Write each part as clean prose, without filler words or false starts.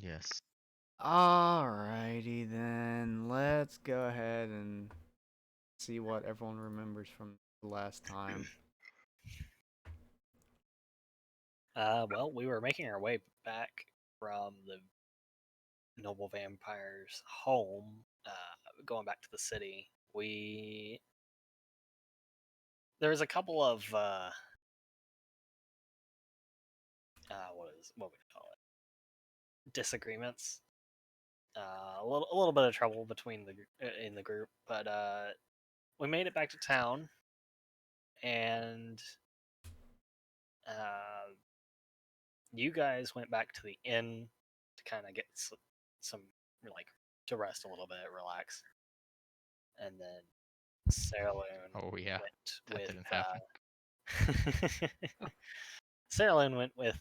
Yes. Alrighty then, let's go ahead and see what everyone remembers from the last time. Well, we were making our way back from the noble vampire's home, going back to the city. There was a couple of what would you call it? Disagreements. A little bit of trouble between in the group, but we made it back to town, and you guys went back to the inn to kind of get some like to rest a little bit, relax, and then Sarah Loon Oh yeah, that went didn't happen. with Sarah Loon went with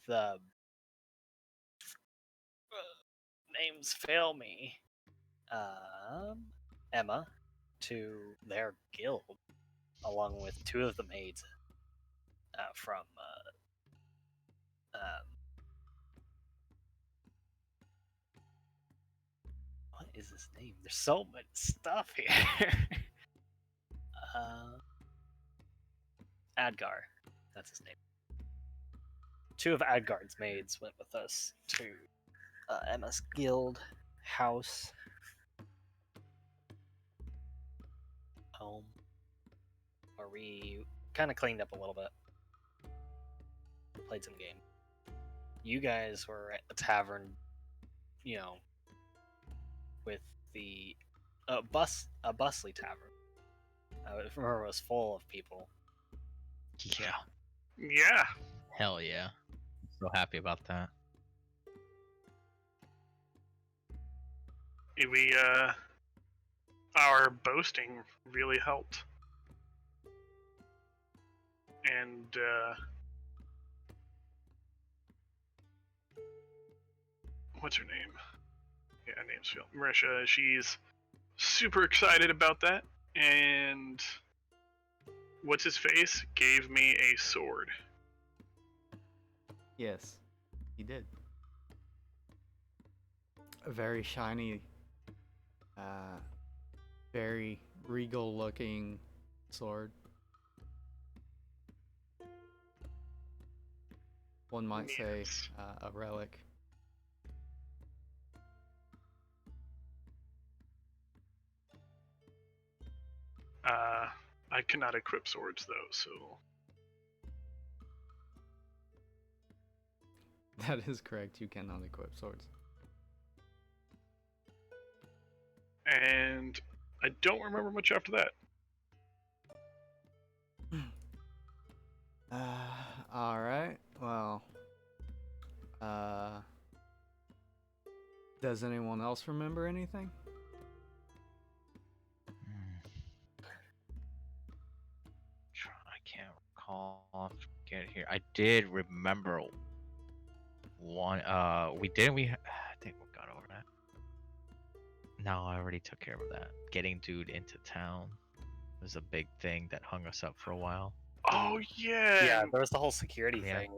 names fail me. Emma to their guild, along with two of the maids from what is his name? There's so much stuff here. Adgar, that's his name. Two of Adgard's maids went with us to Emma's guild house home, where we kind of cleaned up a little bit, played some game. You guys were at the tavern, you know, with the bustly tavern. I remember it was full of people. Yeah. Yeah. Hell yeah. So happy about that. We our boasting really helped. And what's her name? Yeah, name's Phil. Marisha, she's super excited about that, and what's his face gave me a sword. Yes, he did. A very shiny, very regal looking sword. One might say Yes. a relic. I cannot equip swords though, so That is correct. You cannot equip swords. and I don't remember much after that. All right. Well, does anyone else remember anything? I can't recall off the get here. I did remember one. I think we got over that. No, I already took care of that. Getting dude into town was a big thing that hung us up for a while. Oh yeah. Yeah, there was the whole security Yeah. thing.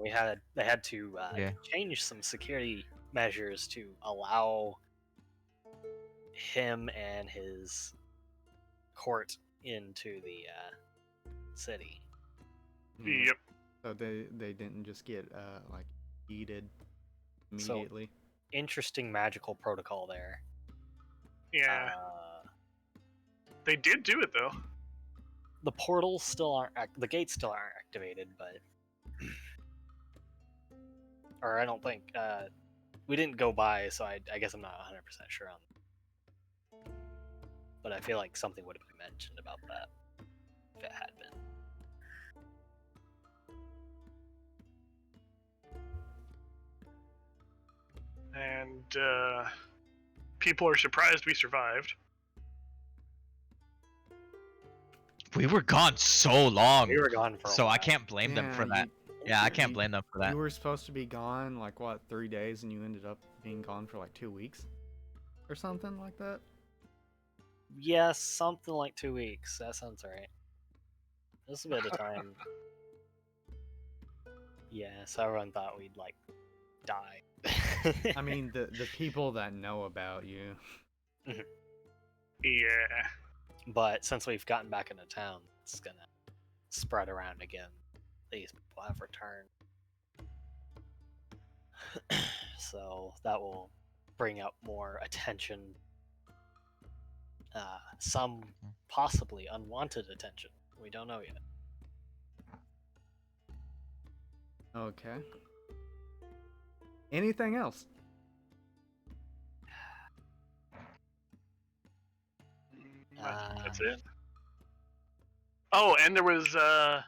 They had to change some security measures to allow him and his court into the city. Yep. So they didn't just get like yeeted immediately. So, interesting magical protocol there. Yeah. They did do it though. The portals still aren't. The gates still aren't activated, but or I don't think we didn't go by, so I guess I'm not 100% sure on. But I feel like something would have been mentioned about that if it had been. And people are surprised we survived. We were gone so long. We were gone for a so while. I can't blame them for that. I can't blame them for that. You were supposed to be gone like what, 3 days, and you ended up being gone for like 2 weeks, or something like that. Yes, something like 2 weeks. That sounds right. Just a bit of time. Yeah, so everyone thought we'd like die. I mean, the people that know about you. Yeah. But since we've gotten back into town, it's gonna spread around again. These people have returned. So that will bring up more attention. Some possibly unwanted attention. We don't know yet. Okay. Anything else? That's it. Oh, and there was I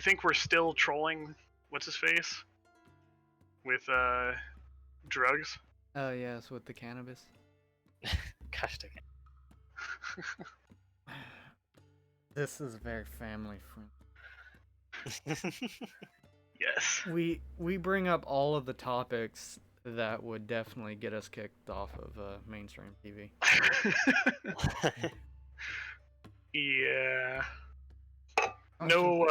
think we're still trolling what's his face with drugs. Oh yes, with the cannabis. Gosh dang This is very family friendly. it. Yes. We bring up all of the topics that would definitely get us kicked off of mainstream TV. Yeah. I No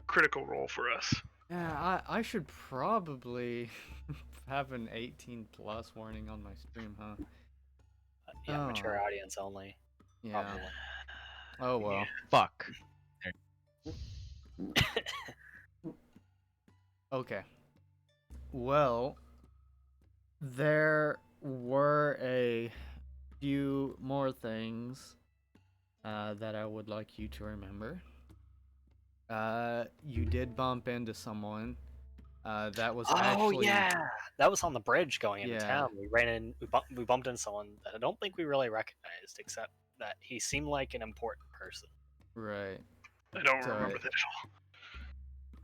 critical role for us. Yeah, I should probably have an 18 plus warning on my stream, huh? Yeah, mature Oh. audience only. Yeah. Probably. Oh well. Fuck. Okay. Well, there were a few more things that I would like you to remember. You did bump into someone that was Oh actually yeah, that was on the bridge going into Yeah. town. We ran in. We bumped into someone that I don't think we really recognized, except that he seemed like an important person. right. I don't So- remember that at all.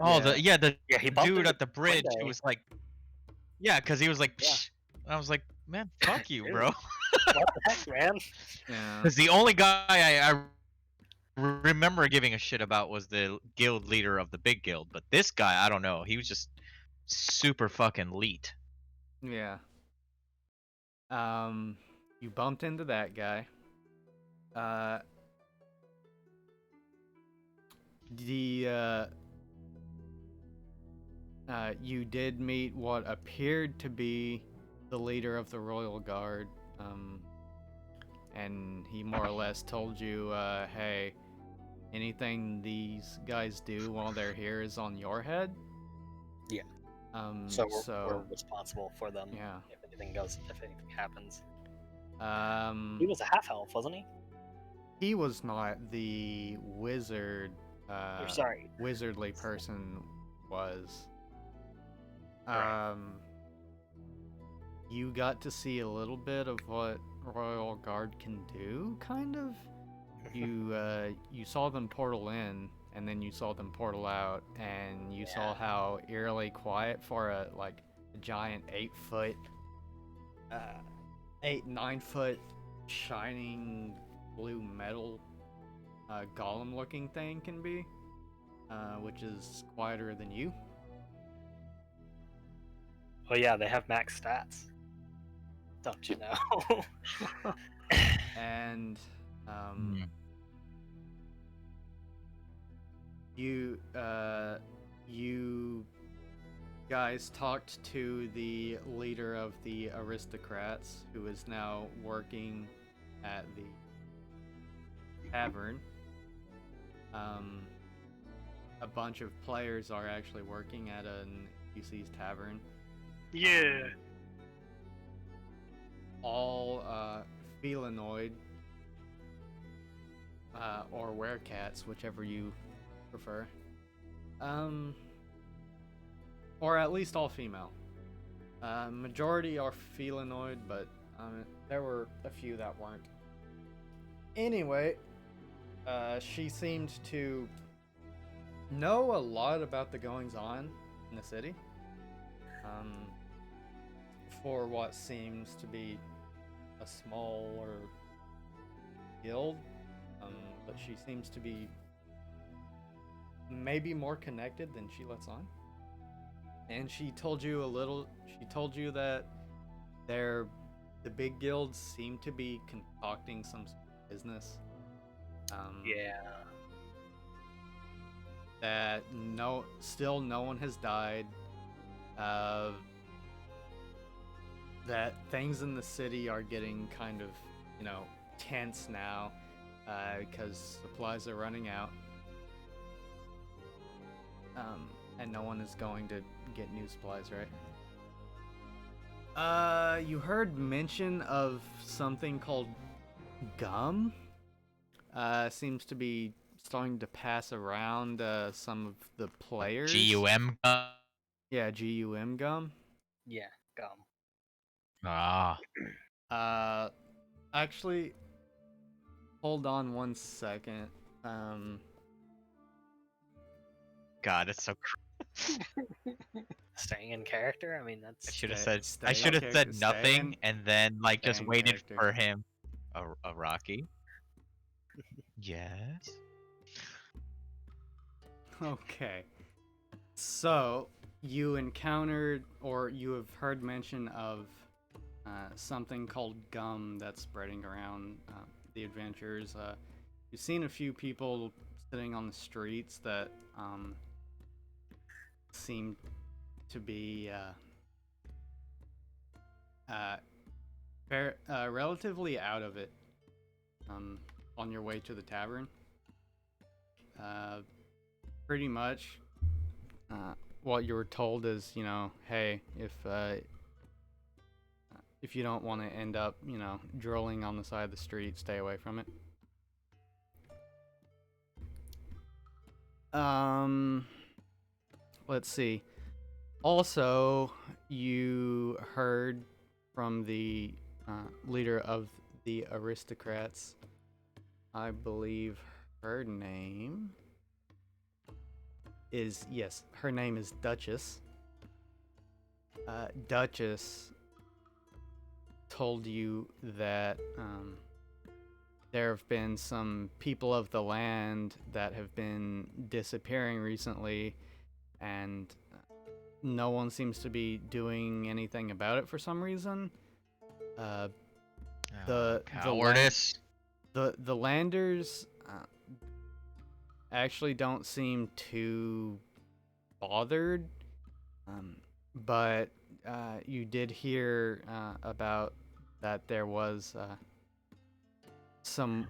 Oh, the Yeah, he bumped dude into at the bridge one who day. was like, yeah, because he was like, Yeah. Psh. And I was like, man, fuck you, Dude. bro. What the heck, man? Yeah. Because the only guy I remember giving a shit about was the guild leader of the big guild, but this guy, I don't know. He was just super fucking leet. Yeah. You bumped into that guy. You did meet what appeared to be the leader of the Royal Guard, and he more or less told you, hey, anything these guys do while they're here is on your head. Yeah. So We're responsible for them. yeah. If anything happens. He He was a half elf, wasn't he? he was not the wizard. Or sorry. Wizardly person was. Right. You got to see a little bit of what Royal Guard can do, kind of. You saw them portal in, and then you saw them portal out, and you saw how eerily quiet for a giant 8-foot, 9-foot shining blue metal golem-looking thing can be, which is quieter than you. Oh yeah, they have max stats. Don't you know? And you guys talked to the leader of the aristocrats, who is now working at the tavern. A bunch of players are actually working at an UC's tavern. Yeah. All felinoid or werecats, whichever you prefer. Or at least all female. Majority are felinoid, but there were a few that weren't. Anyway, she seemed to know a lot about the goings-on in the city. For what seems to be a smaller guild, but she seems to be maybe more connected than she lets on. And she told you that the big guilds seem to be concocting some business. Yeah. That no one has died. that things in the city are getting kind of, tense now because supplies are running out. And no one is going to get new supplies, right? You heard mention of something called gum. Seems to be starting to pass around some of the players. GUM. Yeah, GUM gum. Yeah, gum. Ah, Actually, hold on one second. God, it's so. Staying in character. I mean, I that's should have Stay- said. stay I in should have character, said stay nothing in- and then like stay just in waited character. for him. A Rocky. Yes. Okay. So, you encountered, or you have heard mention of something called gum that's spreading around the adventures. You've seen a few people sitting on the streets that seem to be relatively out of it on your way to the tavern. Pretty much what you were told is, hey, if you don't want to end up, drooling on the side of the street, stay away from it. Let's see. Also, you heard from the leader of the aristocrats. I believe her name is, yes, her name is Duchess. Duchess told you that there have been some people of the land that have been disappearing recently, and no one seems to be doing anything about it for some reason. Cowardice. The landers actually don't seem too bothered, but you did hear about that there was some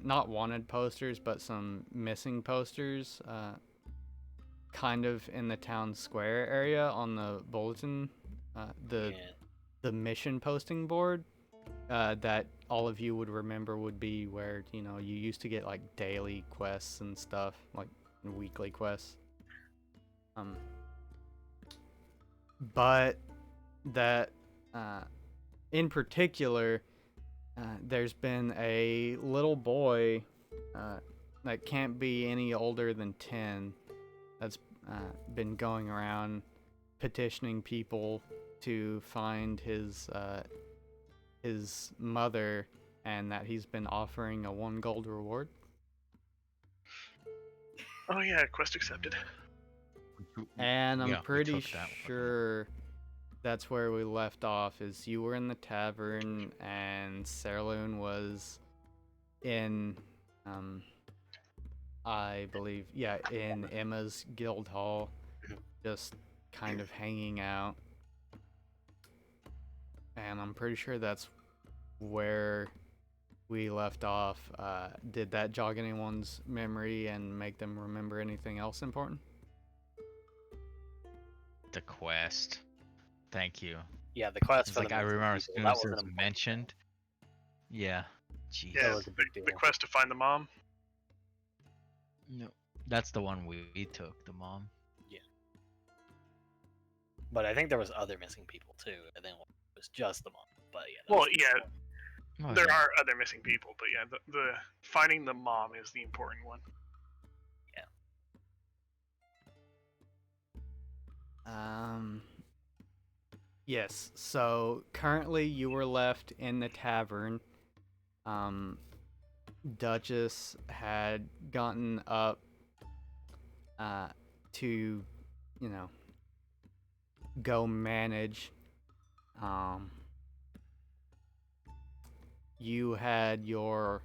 not wanted posters, but some missing posters kind of in the town square area on the bulletin, the mission posting board that all of you would remember would be where, you used to get like daily quests and stuff, like weekly quests. But that in particular, there's been a little boy that can't be any older than 10 that's been going around petitioning people to find his mother, and that he's been offering a 1 gold reward. Oh yeah, quest accepted. And I'm Yeah, we pretty took that one. sure that's where we left off, is you were in the tavern and Serloon was in I believe, yeah, in Emma's guild hall, just kind of hanging out. And I'm pretty sure that's where we left off. Did that jog anyone's memory and make them remember anything else important? The quest. Thank you. Yeah, the quest It's for like the I missing remember as people, soon that as was an it's important mentioned. Yeah. Jeez. Yeah, was a big the deal. quest to find the mom. No. That's the one we took, the mom. But I think there was other missing people too. I think it was just the mom. But yeah. that Well, was the yeah, important one. Oh, there yeah. are other missing people, but yeah, the finding the mom is the important one. Yes. So currently you were left in the tavern. Duchess had gotten up to, go manage. You had your,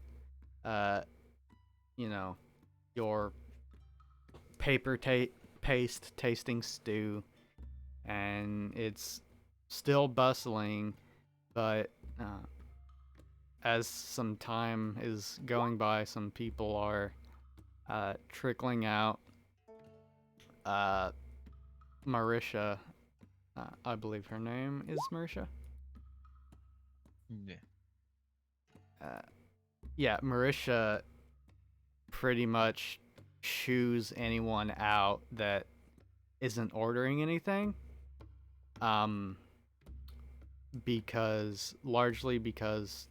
your paste tasting stew, and it's still bustling, but as some time is going by, some people are trickling out. Marisha, I believe her name is Marisha. Yeah. Yeah, Marisha pretty much shoos anyone out that isn't ordering anything. Largely because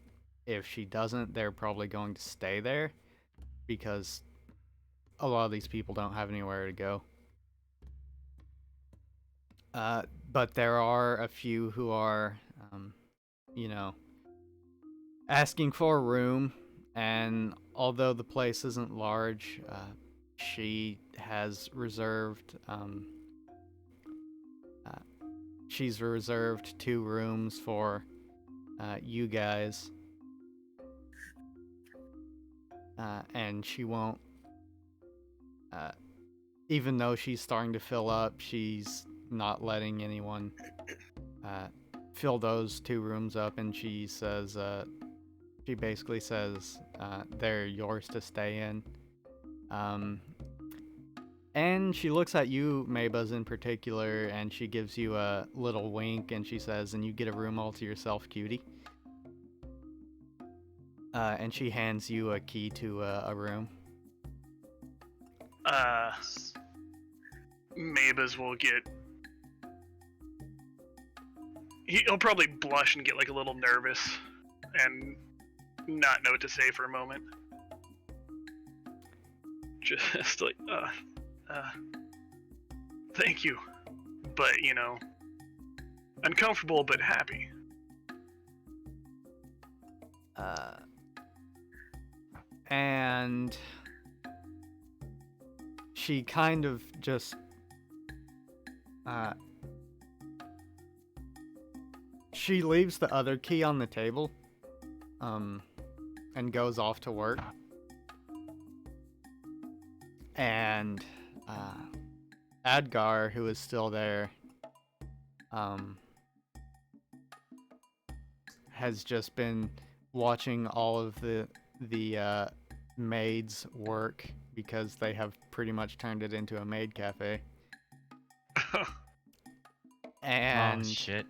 if she doesn't, they're probably going to stay there because a lot of these people don't have anywhere to go. But there are a few who are, you know, asking for a room, and although the place isn't large, she has reserved. She's reserved 2 rooms for you guys, and she won't. Even though she's starting to fill up, she's not letting anyone fill those 2 rooms up, and she says, she basically says they're yours to stay in. And she looks at you, Mabaz, in particular, and she gives you a little wink, and she says, and you get a room all to yourself, cutie. And she hands you a key to a room. Mabaz will get. He'll probably blush and get like a little nervous and not know what to say for a moment. Just like, thank you. But, uncomfortable but happy. And she kind of just she leaves the other key on the table and goes off to work. And Adgar, who is still there, has just been watching all of the maids work because they have pretty much turned it into a maid cafe. And oh shit.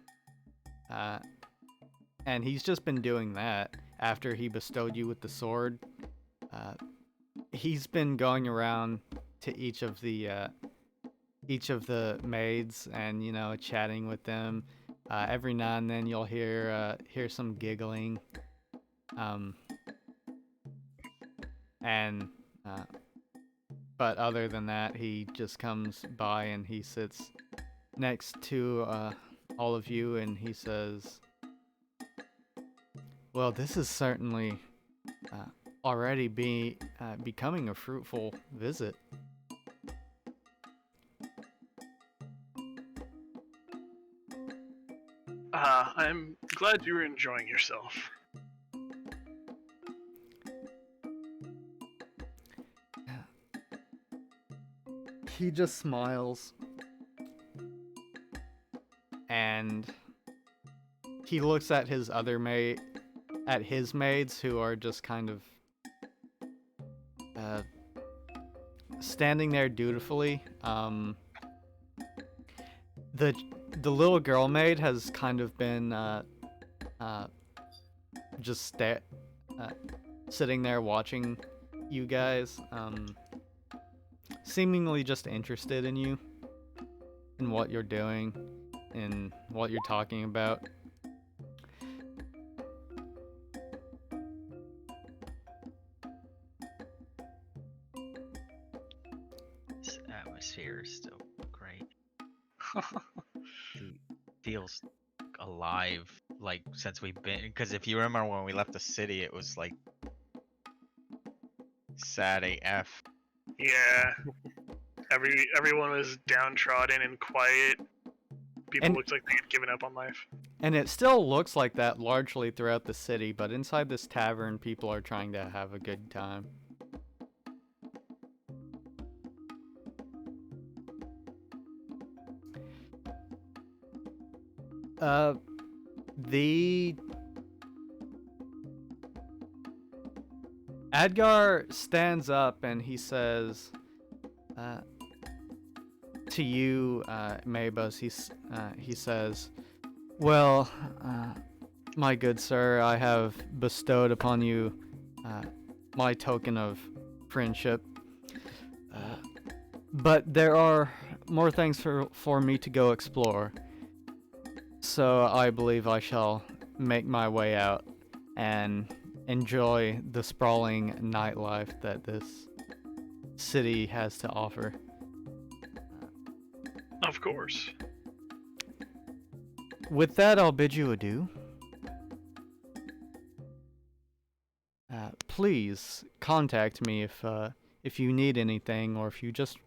And he's just been doing that after he bestowed you with the sword. He's been going around to each of the maids and chatting with them. Every now and then you'll hear some giggling. But other than that, he just comes by and he sits next to all of you and he says, well, this is certainly already becoming a fruitful visit. I'm glad you were enjoying yourself. He just smiles. And he looks at his maids who are just kind of standing there dutifully. The little girl maid has kind of been just sitting there watching you guys, seemingly just interested in you, in what you're doing, in what you're talking about. This atmosphere is still great. It feels alive, like since we've been. Because if you remember when we left the city, it was like sad AF. Yeah. Everyone was downtrodden and quiet. People looked like they had given up on life. And it still looks like that largely throughout the city, but inside this tavern, people are trying to have a good time. The Adgar stands up and he says, to you, Mabus, he says, "Well, my good sir, I have bestowed upon you my token of friendship, but there are more things for me to go explore. So I believe I shall make my way out and enjoy the sprawling nightlife that this city has to offer." Of course. With that, I'll bid you adieu. Please contact me if you need anything, or if you just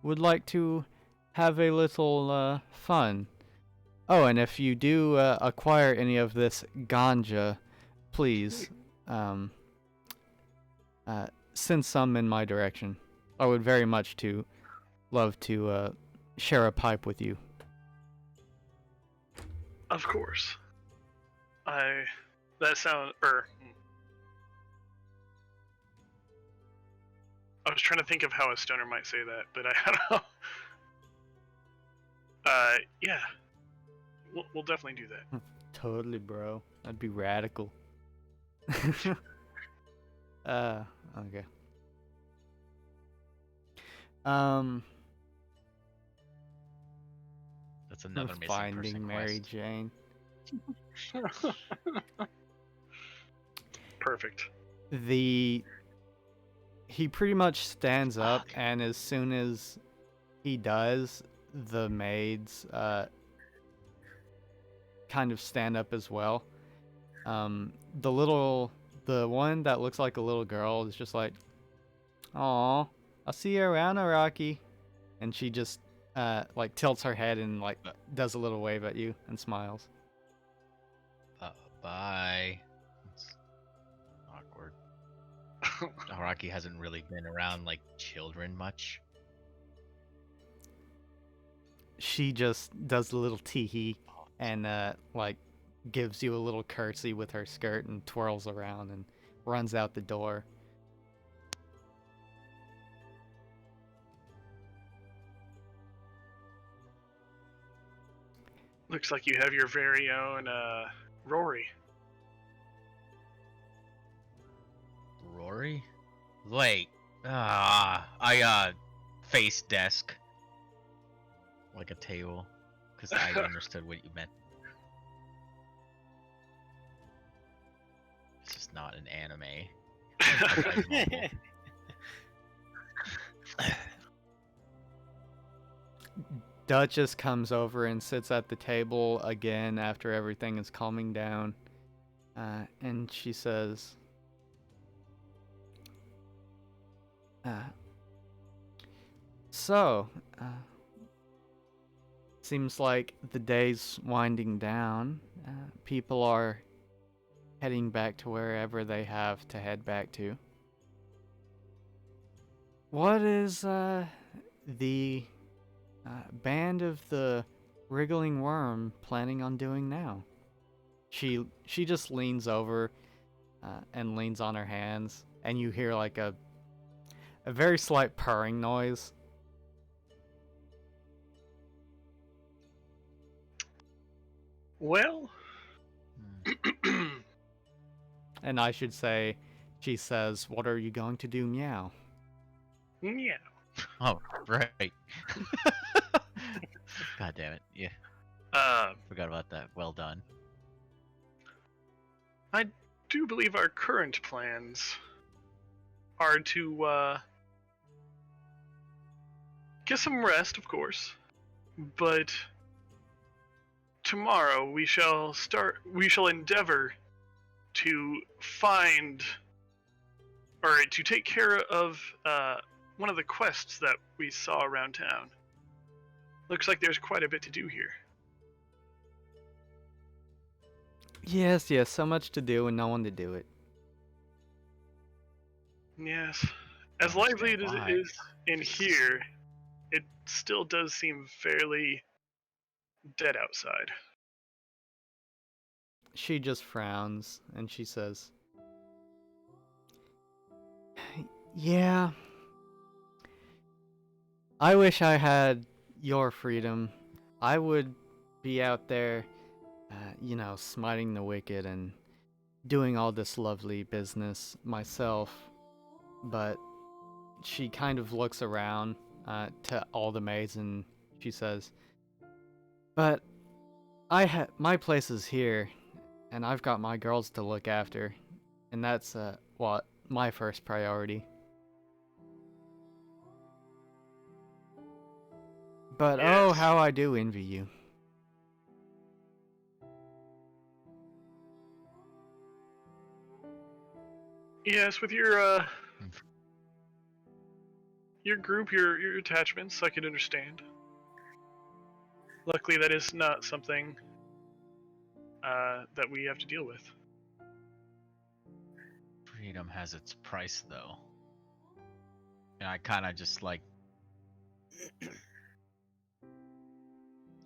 would like to have a little fun. Oh, and if you do acquire any of this ganja, please send some in my direction. I would very much love to share a pipe with you. Of course. I was trying to think of how a stoner might say that, but I don't know. Yeah. We'll definitely do that. Totally, bro. That'd be radical. Okay. That's another missing Finding person Mary quest. Jane. Perfect. He pretty much stands up, Fuck. and as soon as he does, the maids kind of stand up as well. The one that looks like a little girl is just like, "Aw, I'll see you around, Araki," and she just like tilts her head and like does a little wave at you and smiles. Bye. It's awkward. Araki hasn't really been around like children much. She just does a little tee-hee and like gives you a little curtsy with her skirt and twirls around and runs out the door. Looks like you have your very own Rory. Rory? Wait. Face desk. Like a table. Because I understood what you meant. It's just not an anime. Duchess comes over and sits at the table again after everything is calming down. And she says, "So, seems like the day's winding down. People are heading back to wherever they have to head back to. What is the band of the Wriggling Worm planning on doing now?" She just leans over and leans on her hands, and you hear like a very slight purring noise. Well, And I should say, she says, "What are you going to do, meow?" yeah. Oh, right. God damn it. Yeah, forgot about that. Well done. I do believe our current plans are to get some rest, of course, but tomorrow we shall endeavor to find, or to take care of one of the quests that we saw around town. Looks like there's quite a bit to do here. Yes, so much to do and no one to do it. Yes. As Don't lively understand as it why. is in here, it still does seem fairly dead outside. she just frowns and she says, "Yeah, I wish I had your freedom. I would be out there, smiting the wicked and doing all this lovely business myself." But she kind of looks around to all the maids and she says, "But my place is here, and I've got my girls to look after, and that's what my first priority. But oh, Yes. how I do envy you." Yes, with your group, your attachments, I can understand. Luckily, that is not something that we have to deal with. Freedom has its price, though. And I kind of just like,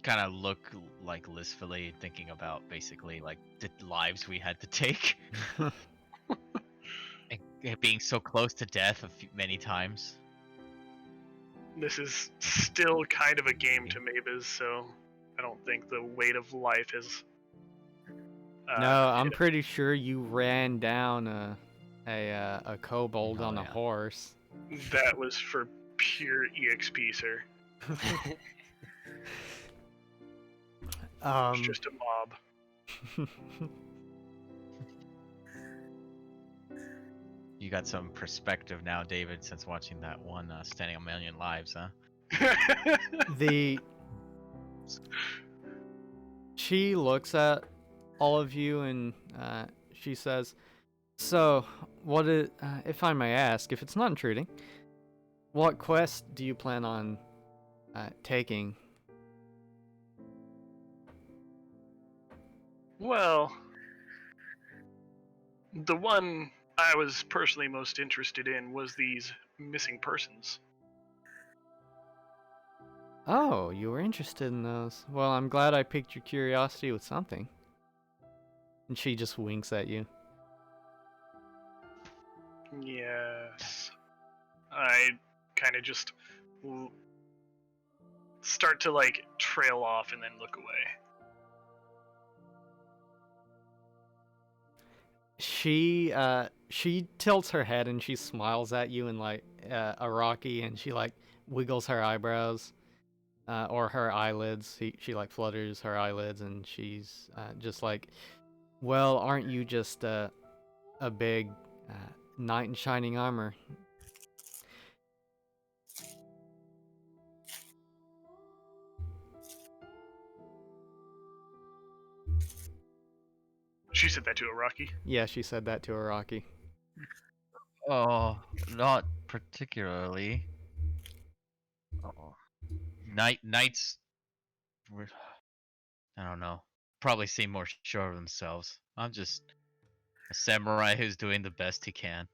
kind of look like listfully thinking about basically like the lives we had to take. And being so close to death many times. This is still kind of a game to Mavis, so I don't think the weight of life is. No, I'm pretty sure you ran down a kobold Oh, on a yeah. horse. That was for pure EXP, sir. It's just a mob. You got some perspective now, David, since watching that one Standing a Million Lives, huh? She looks at all of you and she says, "So, if I may ask, if it's not intruding, what quest do you plan on taking?" Well, the one I was personally most interested in was these missing persons. Oh, you were interested in those. Well, I'm glad I piqued your curiosity with something. And she just winks at you. Yes. I kind of just start to like trail off and then look away. She tilts her head and she smiles at you in like a Rocky, and she like wiggles her eyebrows or her eyelids. She like flutters her eyelids, and she's just like, "Well, aren't you just a big knight in shining armor?" She said that to a Rocky. Yeah, she said that to a Rocky. Oh, not particularly. Oh. Knights, I don't know, probably seem more sure of themselves. I'm just a samurai who's doing the best he can.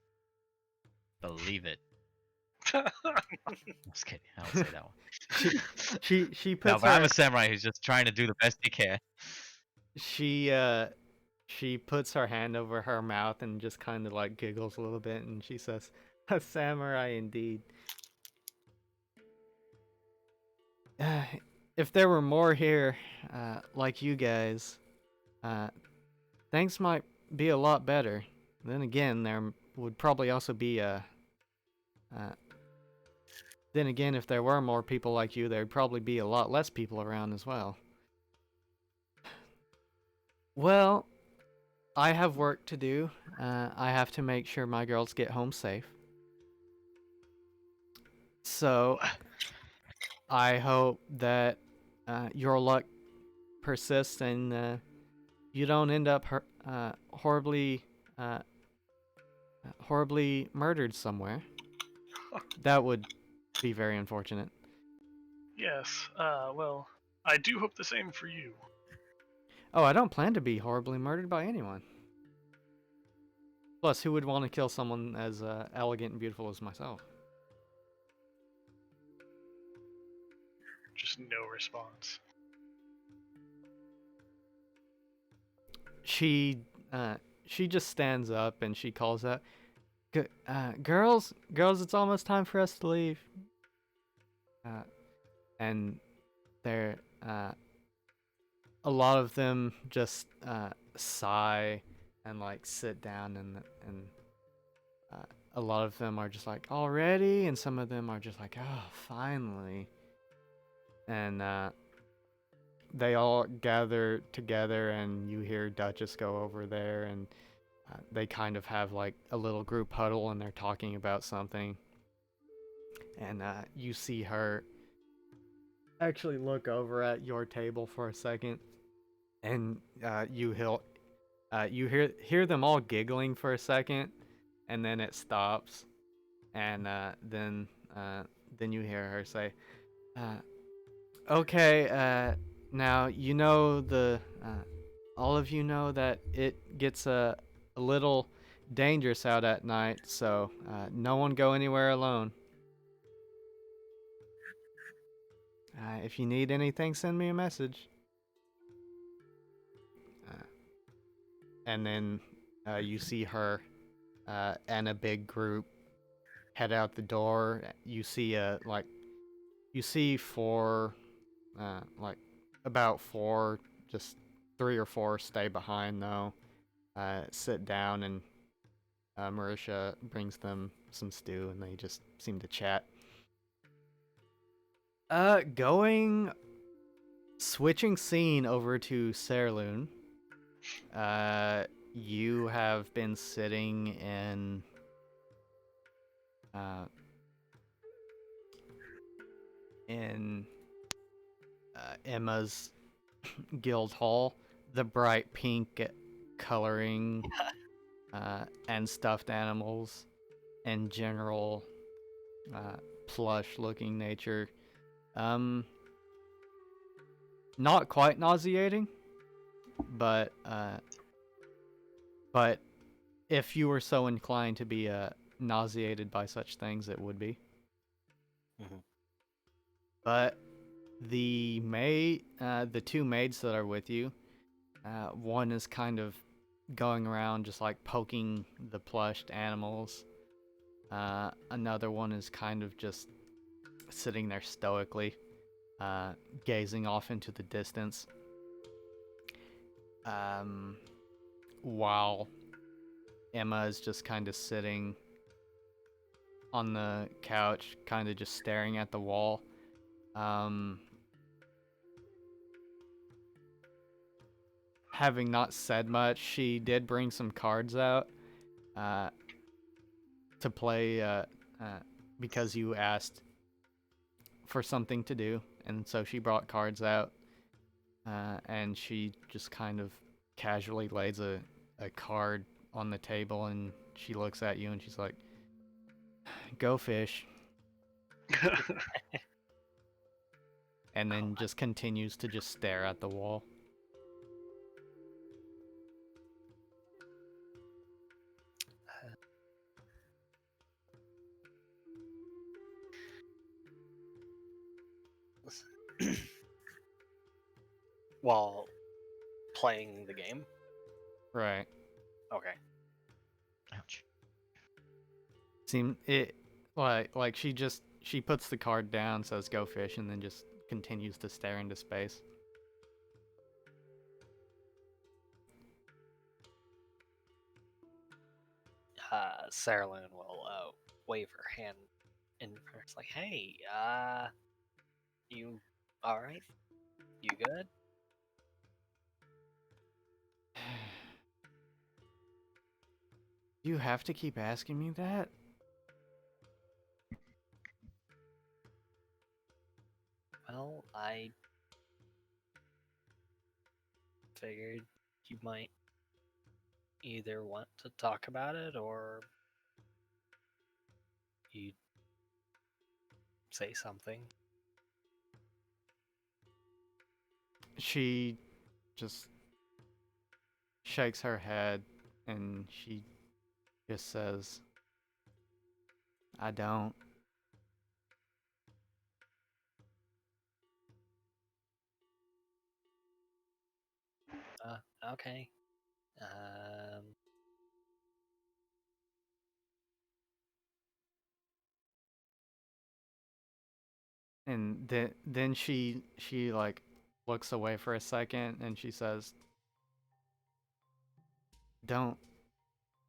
Believe it. I'm just kidding. I don't say that one. She No, puts but I'm her a samurai who's just trying to do the best he can. she puts her hand over her mouth and just kind of like giggles a little bit, and she says, "A samurai indeed. If there were more here, like you guys, things might be a lot better. Then again, there would probably also be then again, if there were more people like you, there'd probably be a lot less people around as well. Well, I have work to do. I have to make sure my girls get home safe. So, I hope that your luck persists and you don't end up horribly murdered somewhere. That would be very unfortunate. Yes. Well, I do hope the same for you. Oh, I don't plan to be horribly murdered by anyone. Plus, who would want to kill someone as elegant and beautiful as myself? Just no response. she she just stands up and she calls out, girls, it's almost time for us to leave. And they're a lot of them just sigh and like sit down, and a lot of them are just like, already, and some of them are just like, oh, finally. And they all gather together, and you hear Duchess go over there, and they kind of have like a little group huddle, and they're talking about something. And you see her actually look over at your table for a second, and you hear them all giggling for a second, and then it stops, and then you hear her say, uh, "Okay, now you know all of you know that it gets a little dangerous out at night, so no one go anywhere alone. If you need anything, send me a message." Uh, and then you see her and a big group head out the door. You see four, like about four, just three or four stay behind though. Sit down, and Marisha brings them some stew, and they just seem to chat. Going switching scene over to Serloon. You have been sitting uh, in Emma's guild hall. The bright pink coloring and stuffed animals and general plush-looking nature. Not quite nauseating, but if you were so inclined to be nauseated by such things, it would be. Mhm. But the two maids that are with you, one is kind of going around just like poking the plushed animals. Another one is kind of just sitting there stoically, gazing off into the distance. While Emma is just kind of sitting on the couch, kind of just staring at the wall. Having not said much, she did bring some cards out to play because you asked for something to do, and so she brought cards out, and she just kind of casually lays a card on the table, and she looks at you, and she's like, "Go fish," and then just continues to just stare at the wall. While playing the game. Right. Okay. Ouch. Seem it like she puts the card down, says "Go fish," and then just continues to stare into space. Sarah Loon will wave her hand in front. It's like, hey, you all right? You good? You have to keep asking me that? Well, I figured you might either want to talk about it or you say something. She just shakes her head, and she just says, "I don't." Okay. Um, And then she like looks away for a second and she says, "Don't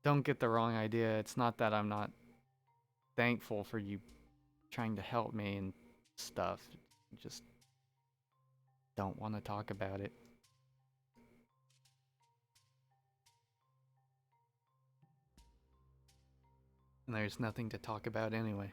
don't get the wrong idea. It's not that I'm not thankful for you trying to help me and stuff. Just don't want to talk about it." And there's nothing to talk about anyway.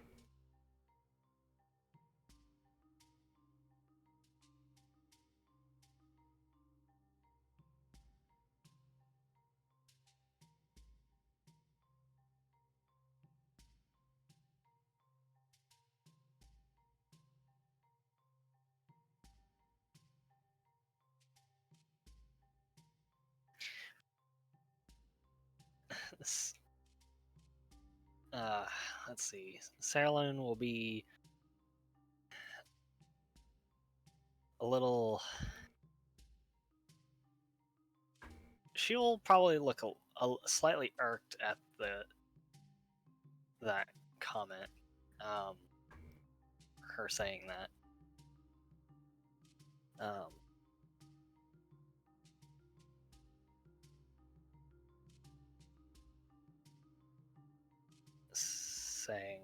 s- uh, let's see. Saralyn will be a little. She'll probably look slightly irked at that comment. Um, her saying that. Saying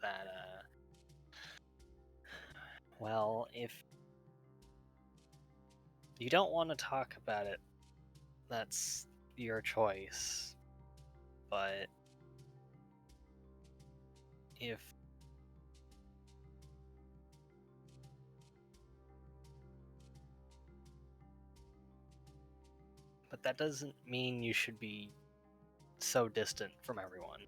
that, well, if you don't want to talk about it, that's your choice. But if but that doesn't mean you should be so distant from everyone.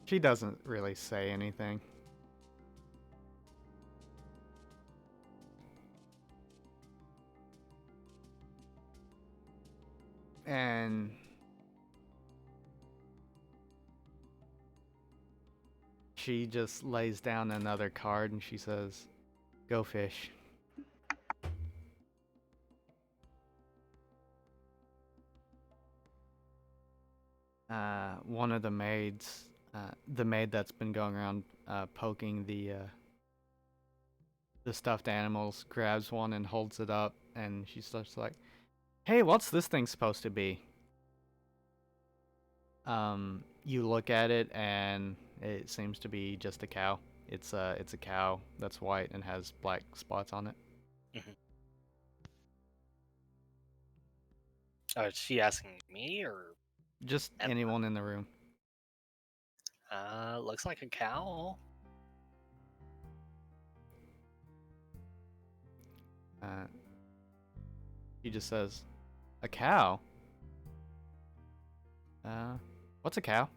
She doesn't really say anything. And she just lays down another card and she says, "Go fish." One of the maids, the maid that's been going around poking the stuffed animals, grabs one and holds it up, and she's just like, "Hey, what's this thing supposed to be?" You look at it and it seems to be just a cow. It's a cow that's white and has black spots on it. Mm-hmm. Oh, is she asking me or Just anyone in the room. looks like a cow. He just says, "A cow? What's a cow?"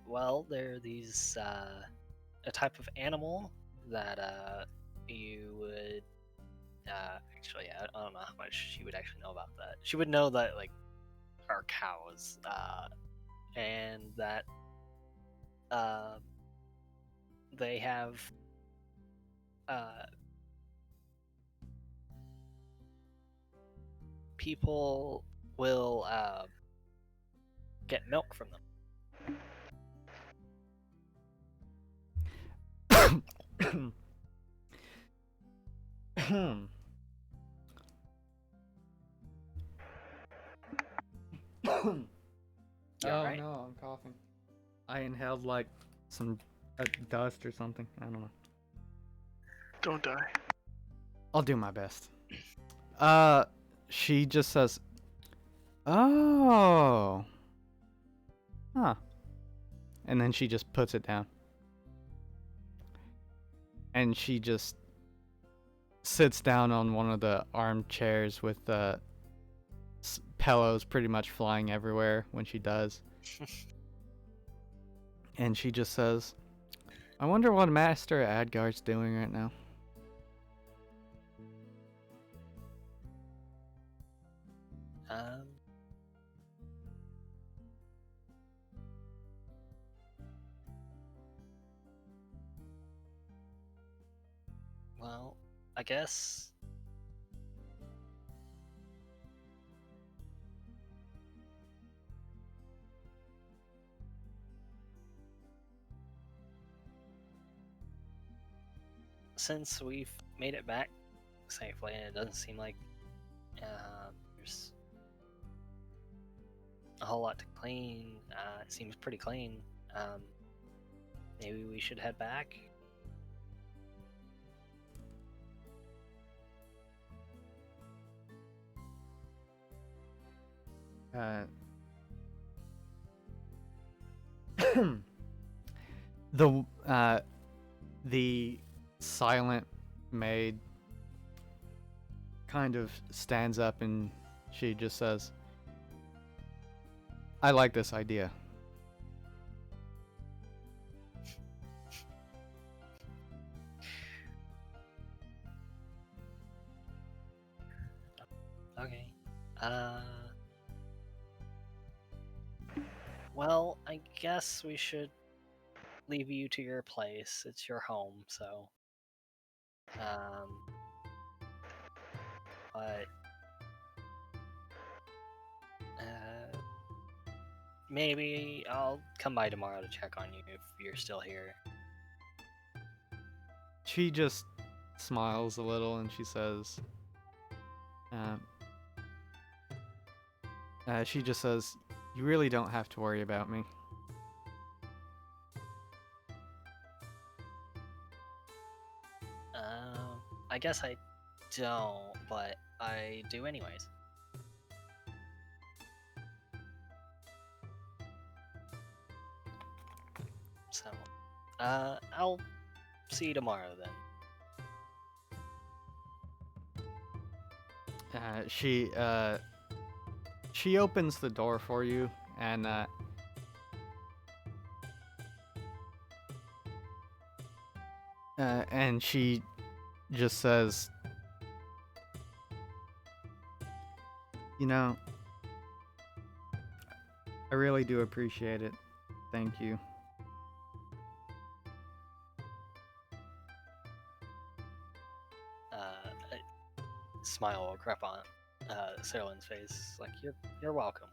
Well, they're these a type of animal that you would actually, I don't know how much she would actually know about that. She would know that like are cows, and that they have people will get milk from them. You Oh alright? no, I'm coughing. I inhaled like some dust or something. I don't know. Don't die. I'll do my best. She just says, "Oh. Huh." And then she just puts it down. And she just sits down on one of the armchairs with the pillows pretty much flying everywhere when she does. And she just says, I wonder what Master Adgar's doing right now. Um. Well, I guess. Since we've made it back safely, and it doesn't seem like there's a whole lot to clean. It seems pretty clean. Maybe we should head back. The silent maid kind of stands up and she just says, I like this idea. Okay. Well, I guess we should leave you to your place. It's your home, so. But. Maybe I'll come by tomorrow to check on you if you're still here. She just smiles a little and she says, she just says, you really don't have to worry about me. I guess I don't, but I do anyways. So, I'll see you tomorrow then. She opens the door for you and she just says, you know, I really do appreciate it. Thank you. A smile will creep on Sarlin's face. Like, you're welcome.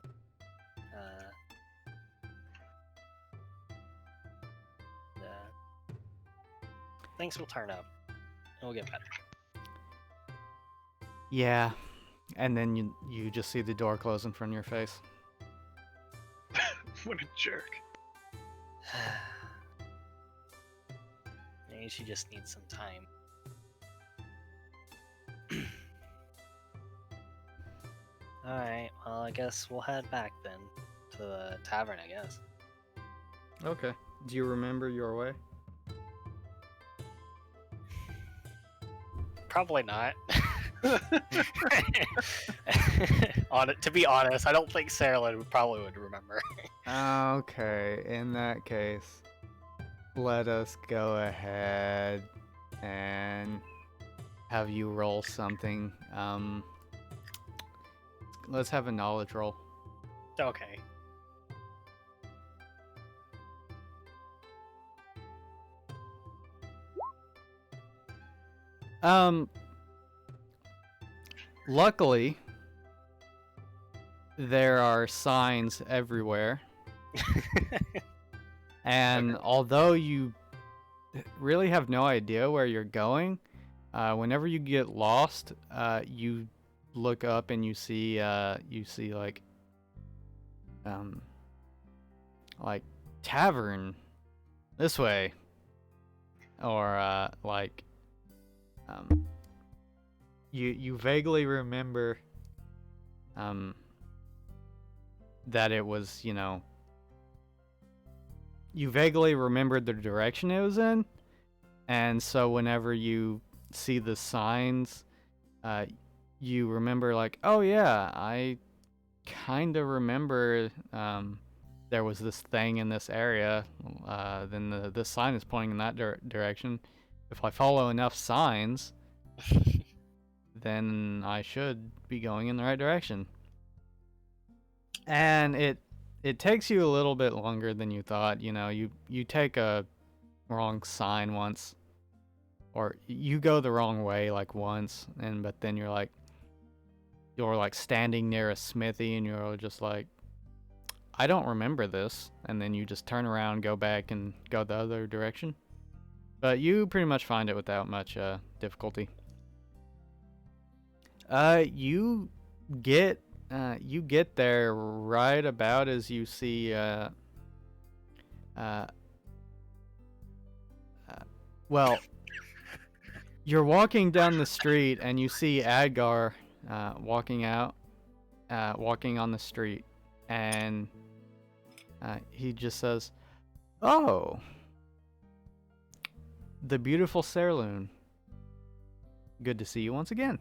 Things will turn up. It will get better. Yeah, and then you just see the door close in front of your face. What a jerk. Maybe she just needs some time. Alright, well, I guess we'll head back then to the tavern, I guess. Okay. Do you remember your way? Probably not. To be honest, I don't think Sarah probably would remember. Okay, in that case, let us go ahead and have you roll something. Let's have a knowledge roll. Okay. Luckily, there are signs everywhere. And although you really have no idea where you're going, whenever you get lost, you look up and you see like tavern this way, or you vaguely remember that it was, you vaguely remembered the direction it was in, and so whenever you see the signs, you remember like, oh yeah, I kind of remember there was this thing in this area, then the sign is pointing in that direction. If I follow enough signs, then I should be going in the right direction. And it takes you a little bit longer than you thought. You know, you take a wrong sign once, or you go the wrong way like once, but then you're like standing near a smithy, and you're just like, I don't remember this, and then you just turn around, go back, and go the other direction. But you pretty much find it without much difficulty. You get there right about as you see well, you're walking down the street and you see Adgar walking on the street, and he just says, "Oh, the beautiful Serloon. Good to see you once again."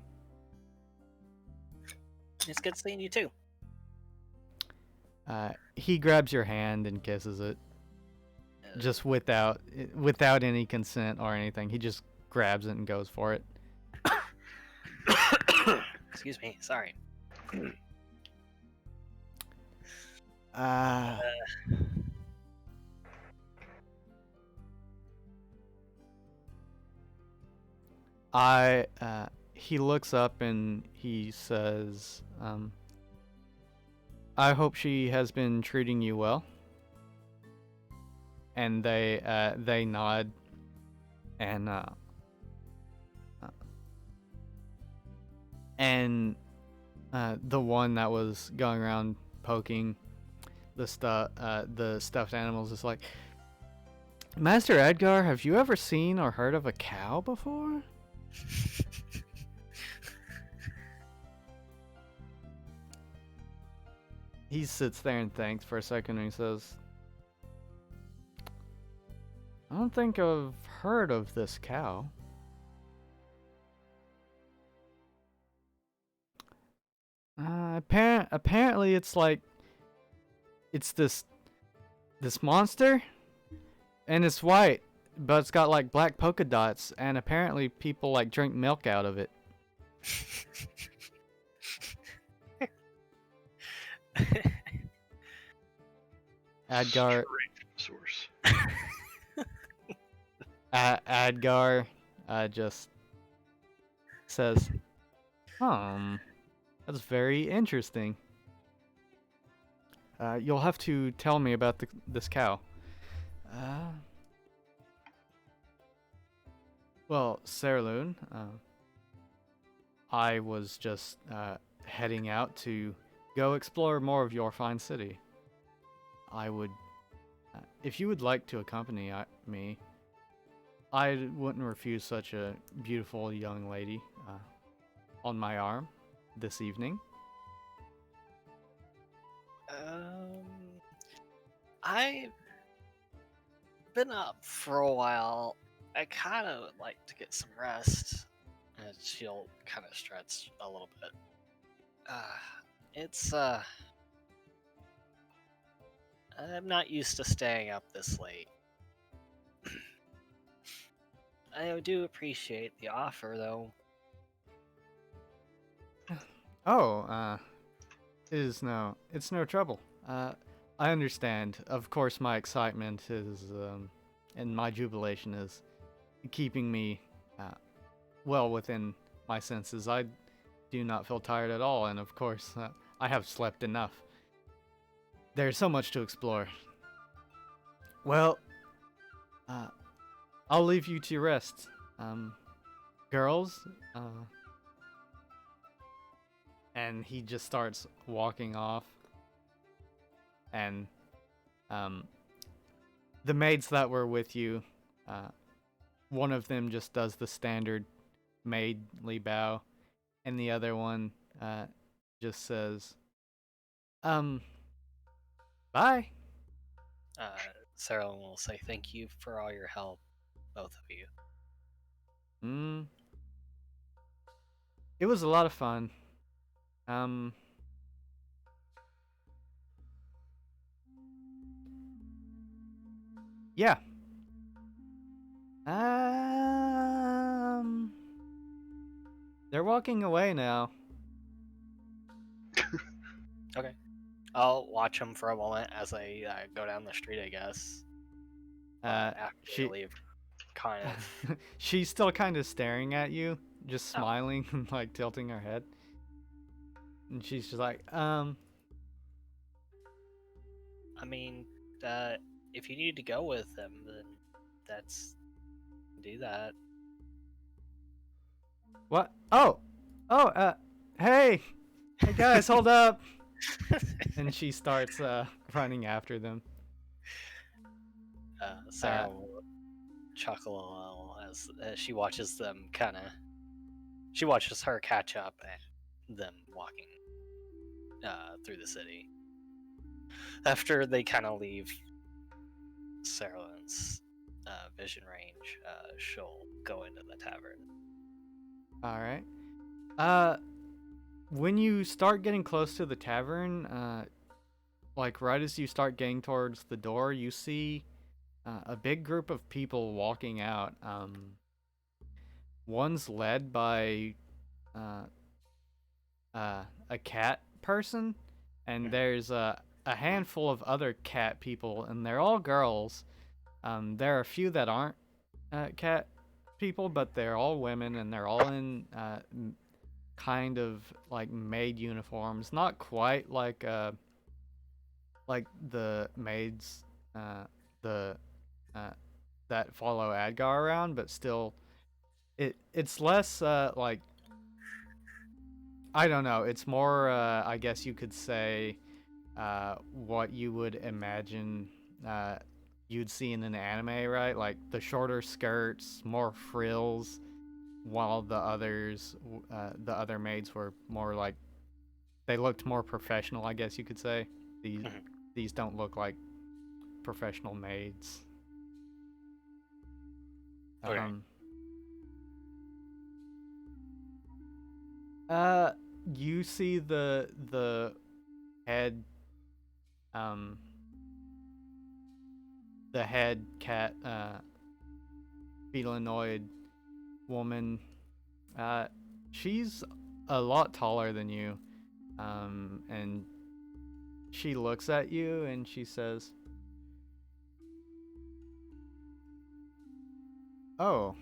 It's good seeing you too. He grabs your hand and kisses it, just without any consent or anything. He just grabs it and goes for it. Excuse me, sorry. He looks up and he says, I hope she has been treating you well. And they nod, and the one that was going around poking the stuffed animals is like, Master Edgar, have you ever seen or heard of a cow before? He sits there and thinks for a second, and he says, I don't think I've heard of this cow. Apparently it's like, it's this monster, and it's white, but it's got like black polka dots, and apparently people like drink milk out of it. Adgar. Source. Adgar just says, that's very interesting. You'll have to tell me about this cow. Well, Serloon, I was just heading out to go explore more of your fine city. I would, if you would like to accompany me, I wouldn't refuse such a beautiful young lady on my arm this evening. I've been up for a while. I kind of would like to get some rest. And she'll kind of stretch a little bit. I'm not used to staying up this late. I do appreciate the offer, though. Oh, it's no trouble. I understand. Of course, my excitement is, and my jubilation is keeping me well within my senses. I do not feel tired at all, and of course, I have slept enough. There's so much to explore. Well, I'll leave you to your rest. Girls, and he just starts walking off. And the maids that were with you, one of them just does the standard maidly bow, and the other one just says, bye. Sarah will say thank you for all your help, both of you. It was a lot of fun. Yeah. Um, they're walking away now. Okay. I'll watch them for a moment as I go down the street, I guess. After they She leave, kind of. she's still kind of staring at you, just Oh. smiling and like tilting her head. And she's just like, I mean, if you need to go with them, then that's do that. what? Oh, hey, hey guys, hold up! And she starts running after them. Sarah will chuckle a little as she watches them kind of. She watches her catch up and them walking through the city. After they kind of leave Sarah's vision range, she'll go into the tavern. All right. When you start getting close to the tavern, like right as you start getting towards the door, you see a big group of people walking out. One's led by uh, a cat person, and there's a handful of other cat people, and they're all girls. There are a few that aren't cat people, but they're all women, and they're all in kind of like maid uniforms. Not quite like the maids the that follow Adgar around, but still, it's less like, I don't know. It's more, I guess you could say, what you would imagine you'd see in an anime, right? Like the shorter skirts, more frills, while the other maids were more like, they looked more professional, I guess you could say. These don't look like professional maids. Okay. You see the head, um, the head cat, felinoid woman. She's a lot taller than you, and she looks at you and she says, "Oh,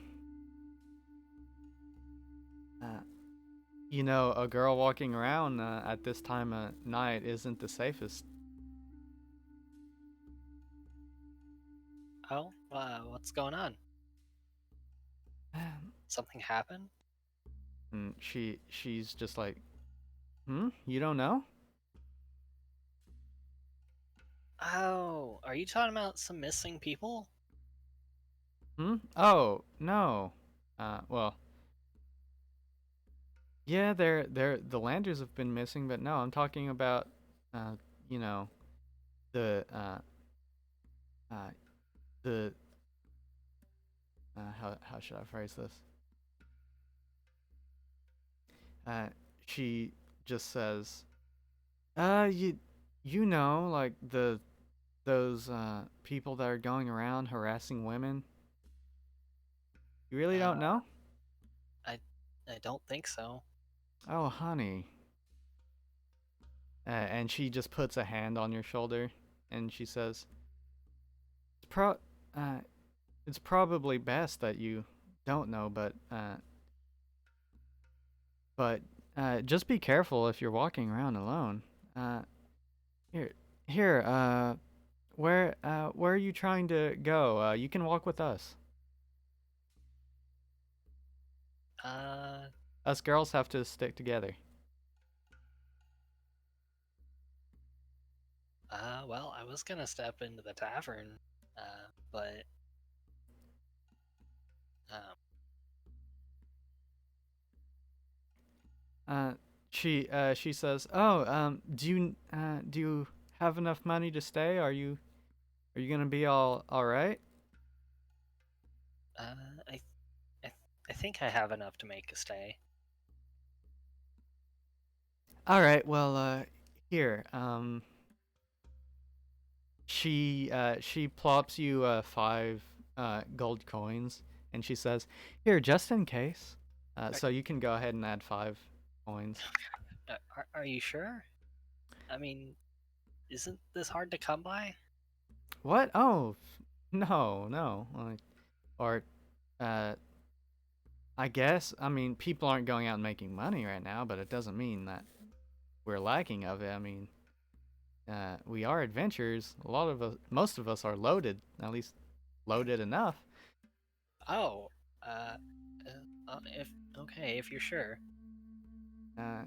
you know, a girl walking around at this time of night isn't the safest." Oh, what's going on? Something happened? And she's just like, You don't know? Oh, are you talking about some missing people? Oh, no. Well, yeah, the Landers have been missing, but no, I'm talking about, you know, the uh, the how should I phrase this? Uh, she just says, you know, like those people that are going around harassing women. You really don't know? I I don't think so. Oh, honey. And she just puts a hand on your shoulder, and she says, uh, it's probably best that you don't know, but just be careful if you're walking around alone. Uh, here, here. Where are you trying to go? You can walk with us. Uh, Us girls have to stick together. well, I was gonna step into the tavern, but um, Uh, she says, "Oh, do you have enough money to stay? Are you gonna be all right?" uh, I, I, I think I have enough to make a stay. All right. Well, here. she plops you 5 gold coins, and she says, "Here, just in case." So you can go ahead and add 5 coins. Are you sure? I mean, isn't this hard to come by? What? Oh, no. Or, uh, I guess. I mean, people aren't going out and making money right now, but it doesn't mean that we're lacking of it. I mean, we are adventurers. A lot of us, most of us, are loaded. At least loaded enough. Oh, uh, if okay, if you're sure.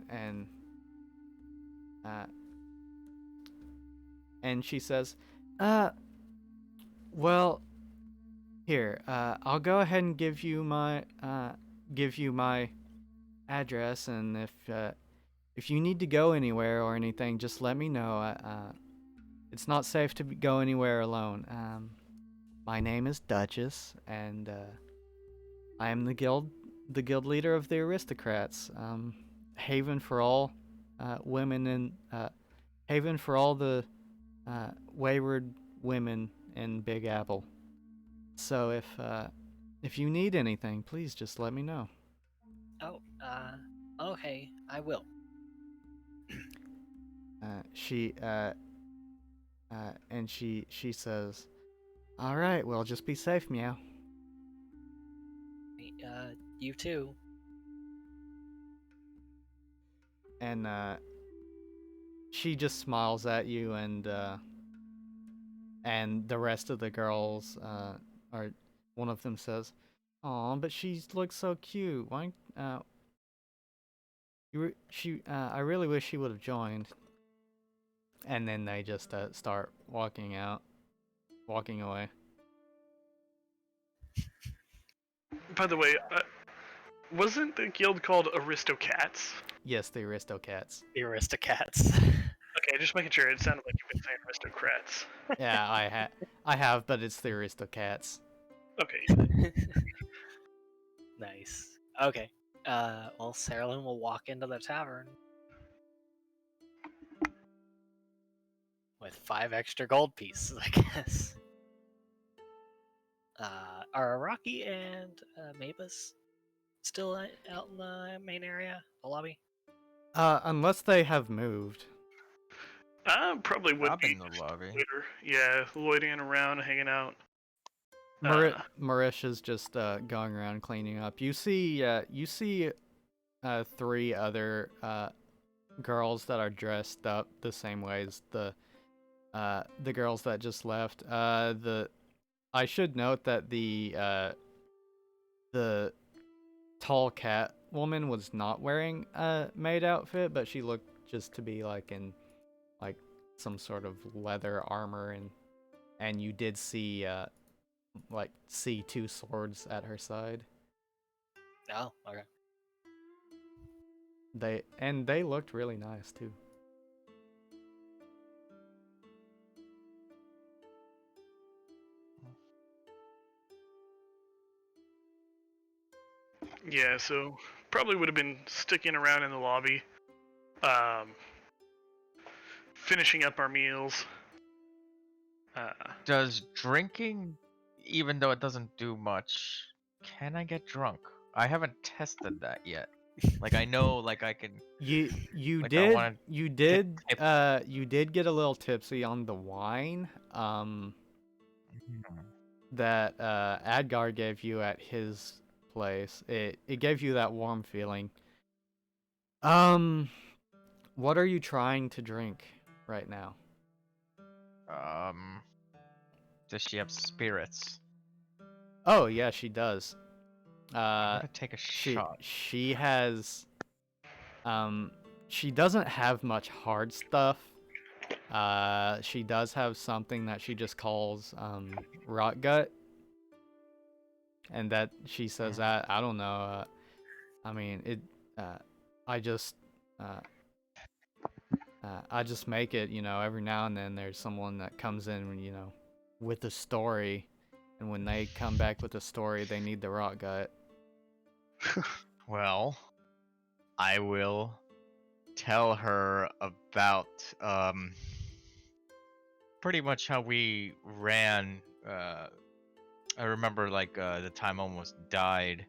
And uh, and she says, well, here, I'll go ahead and give you my address, and if you need to go anywhere or anything, just let me know. It's not safe to go anywhere alone. My name is Duchess, and I am the guild leader of the aristocrats. Haven for all women and haven for all the wayward women in Big Apple. So if you need anything, please just let me know. Oh, okay, I will. She and she says, "All right, well, just be safe, meow." You too. And she just smiles at you, and the rest of the girls are. One of them says, "Aw, but she looks so cute. Why? I really wish she would have joined." And then they just start walking away. By the way, wasn't the guild called Aristocats? Yes, the Aristocats. The Aristocats. Okay, just making sure. It sounded like you've been saying aristocrats. Yeah, I have, but it's the Aristocats. Okay. Nice. Okay. Well, Sarah will walk into the tavern with 5 extra gold pieces, I guess. Are Rocky and Mavis still out in the main area, the lobby? Unless they have moved. Probably would I'm be in the lobby. later. Yeah, loitering around, hanging out. Marisha's just going around cleaning up. You see 3 other girls that are dressed up the same way as the girls that just left. I should note that the tall cat woman was not wearing a maid outfit, but she looked just to be like in like some sort of leather armor, and you did see 2 swords at her side. Oh, okay. They looked really nice too. Yeah, so probably would have been sticking around in the lobby, finishing up our meals. Does drinking, even though it doesn't do much, can I get drunk? I haven't tested that yet. Like I know, like I can. You Like, I wanna you get did tips. you did get a little tipsy on the wine that Adgar gave you at his place. It gave you that warm feeling. What are you trying to drink right now? Um, does she have spirits? Oh yeah, she does. I'm gonna take a shot. She has she doesn't have much hard stuff. She does have something that she just calls rot gut, and that she says that I don't know. I mean it. I just I just make it. Every now and then there's someone that comes in, with a story, and when they come back with a story, they need the rot gut. Well, I will tell her about pretty much how we ran. I remember like the time I almost died.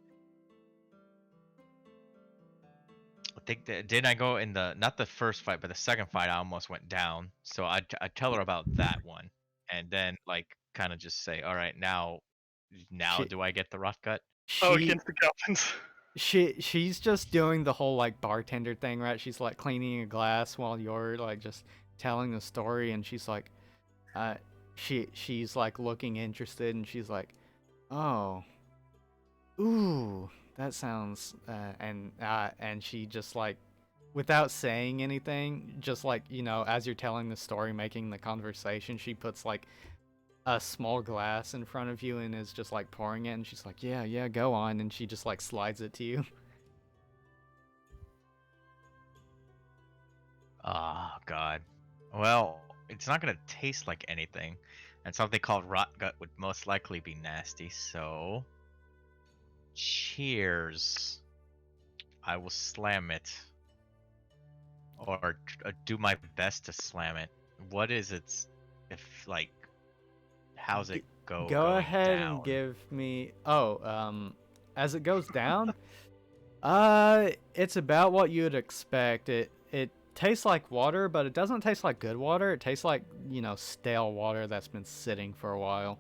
I think that didn't I go in the not the first fight, but the second fight I almost went down. So I tell her about that one, and then like kind of just say, all right, now She do I get the rough cut? Oh, she against the goblins. she's just doing the whole like bartender thing, right? She's like cleaning a glass while you're like just telling the story, and she's like, uh, she's like looking interested, and she's like, oh, ooh, that sounds, and she just like, without saying anything, just like as you're telling the story, making the conversation, she puts like a small glass in front of you and is just like pouring it, and she's like, yeah, yeah, go on, and she just like slides it to you. Oh God. Well, it's not gonna taste like anything, and something called rot gut would most likely be nasty. So, cheers. I will slam it, or do my best to slam it. What is its, if like, how's it Go going ahead and down? give me. Oh, as it goes down, it's about what you'd expect. It tastes like water, but it doesn't taste like good water. It tastes like stale water that's been sitting for a while.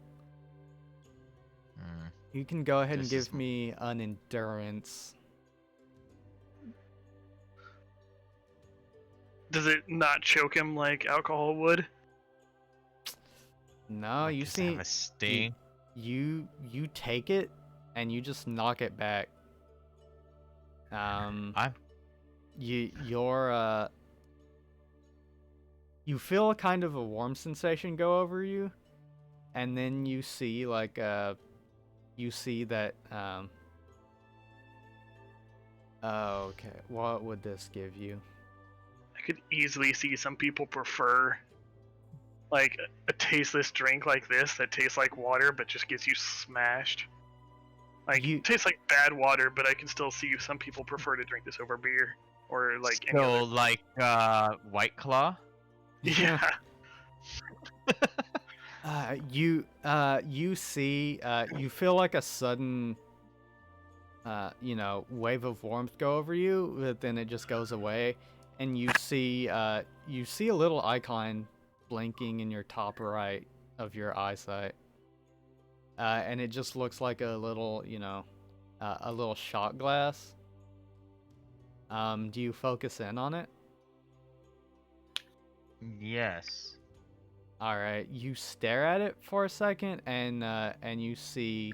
Hmm, You can go ahead and this is give me an endurance. Does it not choke him like alcohol would? No, like, you does it have see, a sting? you take it and you just knock it back. I'm You're you feel a kind of a warm sensation go over you, and then you see like you see that oh, okay, what would this give you? I could easily see some people prefer like a tasteless drink like this that tastes like water but just gets you smashed. Like You tastes like bad water, but I can still see some people prefer to drink this over beer or like any so other. like White Claw. Yeah. you see you feel like a sudden wave of warmth go over you, but then it just goes away, and you see a little icon blinking in your top right of your eyesight, and it just looks like a little a little shot glass. Do you focus in on it? Yes. All right, you stare at it for a second, and you see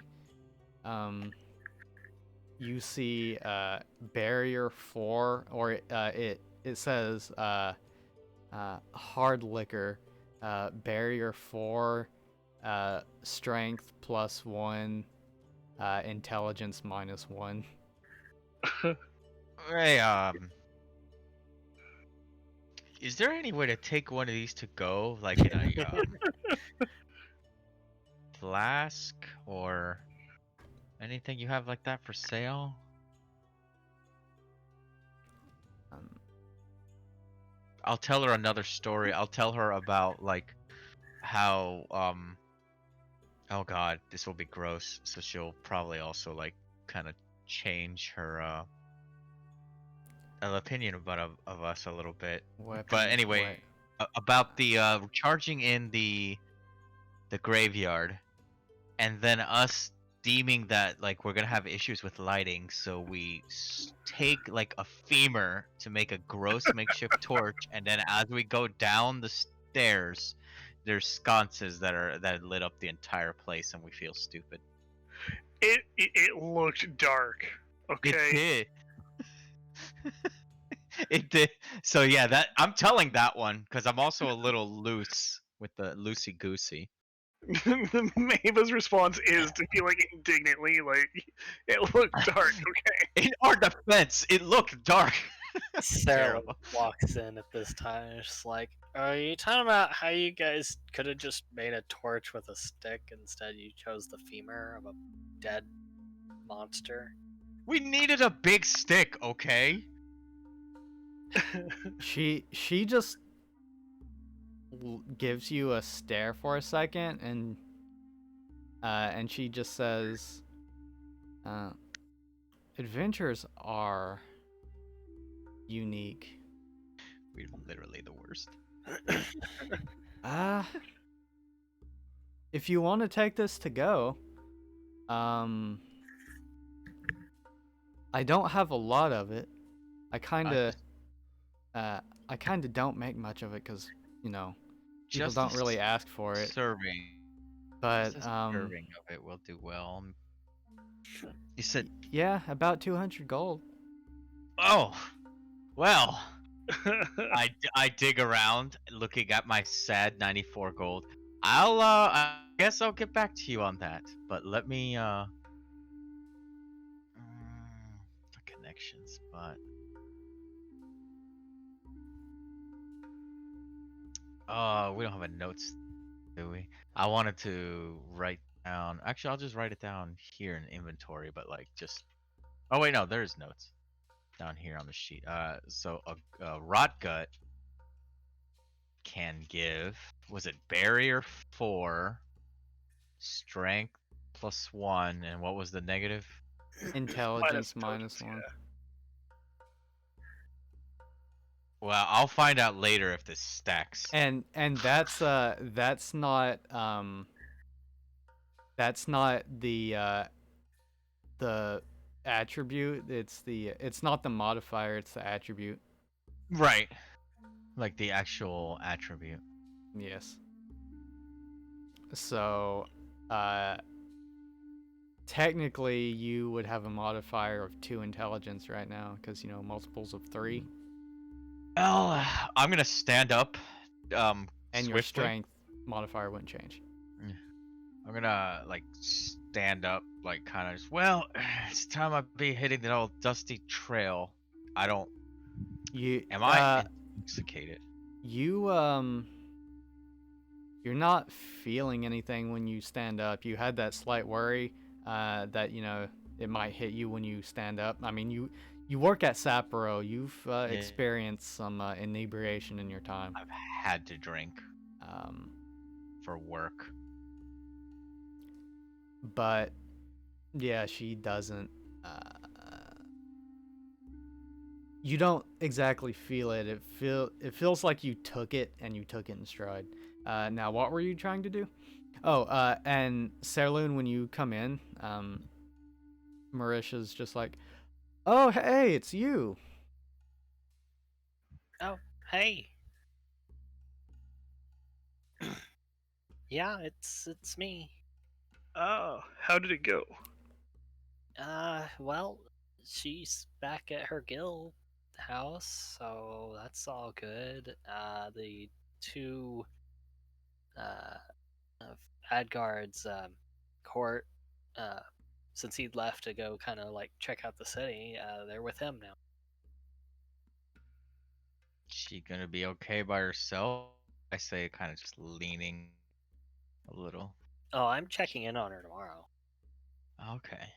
barrier 4, or it says hard liquor, barrier 4, strength +1, intelligence -1. Hey, is there any way to take one of these to go, like in a flask or anything you have like that for sale? Um, I'll tell her another story. I'll tell her about like how oh God, this will be gross. So she'll probably also like kind of change her opinion about of us a little bit. But weapon anyway, wait. about the charging in the graveyard, and then us deeming that like we're gonna have issues with lighting, so we take like a femur to make a gross makeshift torch, and then as we go down the stairs, there's sconces that lit up the entire place, and we feel stupid. It looked dark. Okay. It did. It did. So yeah, that I'm telling that one because I'm also a little loose with the loosey goosey. Mava's response is to be like indignantly like it looked dark. Okay. In our defense, it looked dark. Sarah Terrible. walks in at this time and is just like, are you talking about how you guys could have just made a torch with a stick, instead you chose the femur of a dead monster? We needed a big stick, okay? She just gives you a stare for a second, and she just says, uh, "Adventures are unique. We're literally the worst. Uh, if you want to take this to go, um, I don't have a lot of it. I kind Uh, of, just, I kind of don't make much of it because, you know, people just a don't really ask for it. serving. Just But, a serving of it will do well. You said, yeah, about 200 gold. oh, well. I dig around, looking at my sad 94 gold. I guess I'll get back to you on that. But let me the connections, but we don't have a notes, do we? I wanted to write down. Actually, I'll just write it down here in inventory, but like just. Oh wait, no, there's notes down here on the sheet. So a rot gut can give. Was it barrier 4, strength +1, and what was the negative? Intelligence intelligence, -1. Well, I'll find out later if this stacks. And that's not the attribute. It's not the modifier, it's the attribute. Right. Like the actual attribute. Yes. So, uh technically you would have a modifier of 2 intelligence right now because, you know, multiples of 3, Well, I'm gonna stand up and your swiftly. strength modifier wouldn't change. I'm gonna like stand up, like kind of just. Well, it's time I be hitting the old dusty trail. I don't. You Am I intoxicated? you you're not feeling anything when you stand up. You had that slight worry that, you know, it might hit you when you stand up. I mean, you work at Sapporo. You've Yeah. experienced some inebriation in your time. I've had to drink Um, for work. but yeah, she doesn't. You don't exactly feel it. It feels like you took it and you took it in stride. Now, what were you trying to do? Oh, and Serloon, when you come in, Marisha's just like, "Oh, hey, it's you." Oh, hey. Yeah, it's me. Oh, how did it go? Well, she's back at her guild house, so that's all good. The two of Adgard's court, uh, since he'd left to go kind of like check out the city, they're with him now. She gonna be okay by herself? I say, kind of just leaning a little. Oh, I'm checking in on her tomorrow. Okay.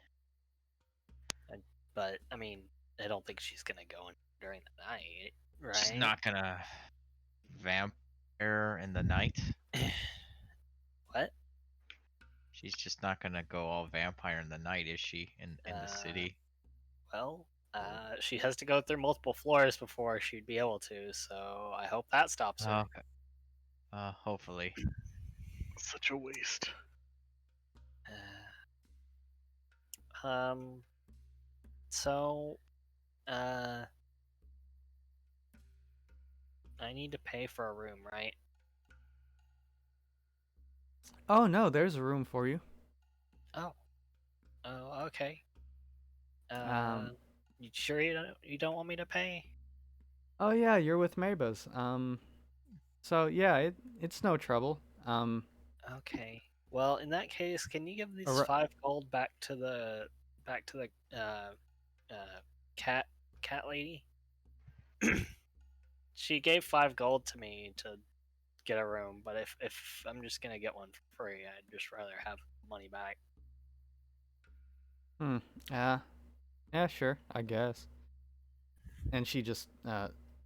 But I mean, I don't think she's gonna go in during the night, right? She's not gonna vampire in the night. What? She's just not gonna go all vampire in the night, is she? In the city. Well, she has to go through multiple floors before she'd be able to, so I hope that stops her. Okay. Hopefully. Such a waste. Um. So, uh, I need to pay for a room, right? Oh no, there's a room for you. Oh. Oh, okay. Um, You sure you don't want me to pay? oh yeah, you're with Mabas. So yeah, it's no trouble. Okay. Well, in that case, can you give these Ar- 5 gold back to the uh cat cat lady? She gave 5 gold to me to get a room, but if I'm just gonna get one for free, I'd just rather have money back. hmm. Yeah, sure, I guess. And she just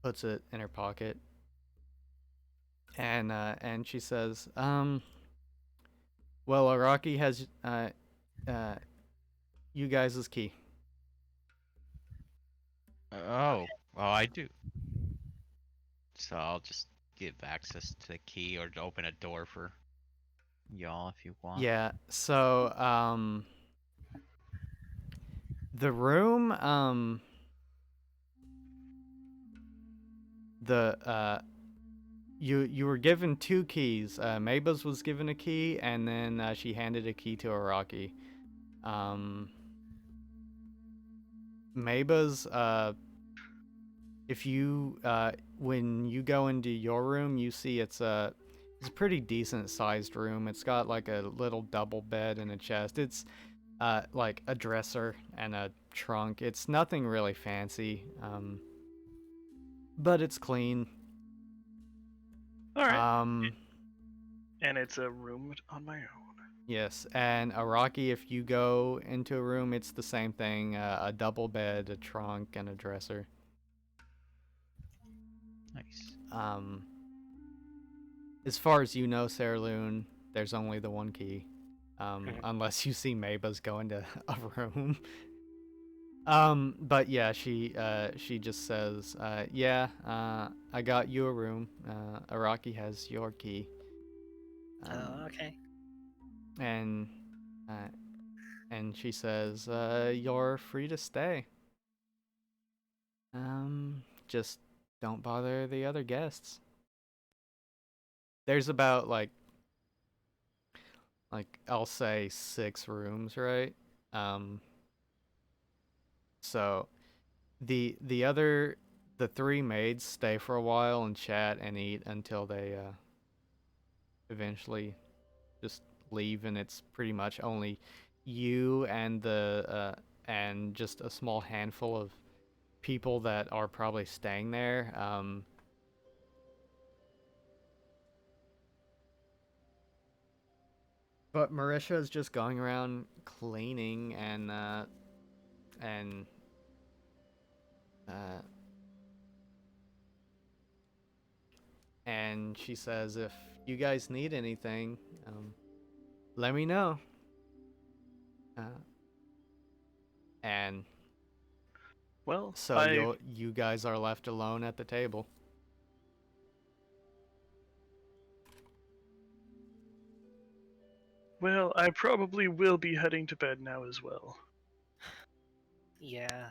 puts it in her pocket. and she says, well, Araki has uh, you guys' key. Oh, well, I do. So I'll just give access to the key or to open a door for y'all if you want. Yeah. So the room the you were given two keys. Maba's was given a key, and then she handed a key to Araki. Um, Maba's if you when you go into your room, you see it's a pretty decent sized room. It's got like a little double bed and a chest. It's like a dresser and a trunk. It's nothing really fancy, but it's clean. All right. Um, And it's a room on my own. yes, and Araki, if you go into a room, it's the same thing: a double bed, a trunk, and a dresser. Nice. As far as you know, Sarah Loon, there's only the one key, unless you see Maba's go into a room. But yeah, she just says, yeah, I got you a room. Araki has your key. Oh, okay. And uh, and she says, you're free to stay. Just don't bother the other guests. There's about like I'll say 6 rooms, right? Um, so the 3 maids stay for a while and chat and eat until they eventually just leave, and it's pretty much only you and the and just a small handful of people that are probably staying there. But Marisha is just going around cleaning and uh, and she says, if you guys need anything, let me know. Uh, and Well, so you guys are left alone at the table. I probably will be heading to bed now as well. Yeah.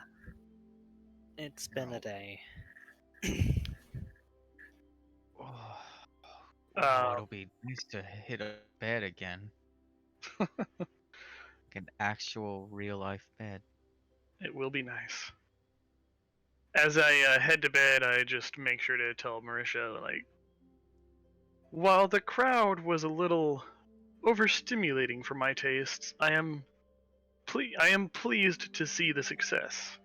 It's been a day. Oh, Uh, it'll be nice to hit a bed again. Like an actual real life bed. it will be nice. As I head to bed, I just make sure to tell Marisha, like, while the crowd was a little overstimulating for my tastes, I am pleased to see the success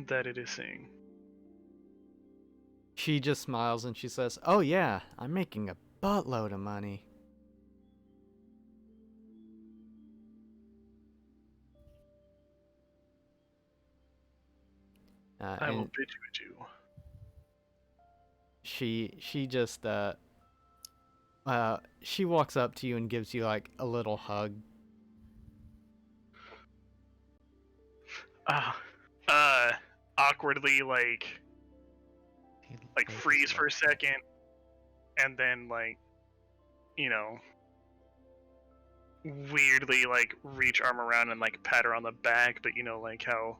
that it is seeing. She just smiles and she says, "Oh yeah, I'm making a buttload of money." I will And bid you adieu. she just she walks up to you and gives you like a little hug. Ah, uh, awkwardly He freeze for a lays his legs second, and then you know, weirdly reach arm around and pat her on the back, but how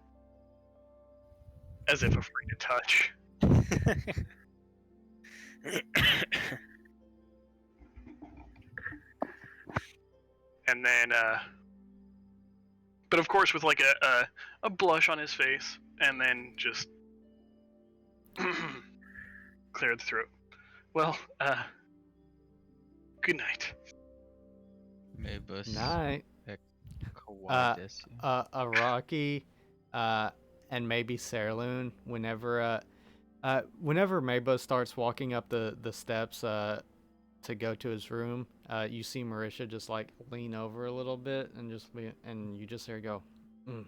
as if afraid to touch. And then but of course with a blush on his face, and then just clear the throat. Well, good night. Mebus Night. kawaii desu. Araki, and maybe Saraloon. Whenever Mabo starts walking up the steps to go to his room, you see Marisha just like lean over a little bit and and you just hear her go, mm.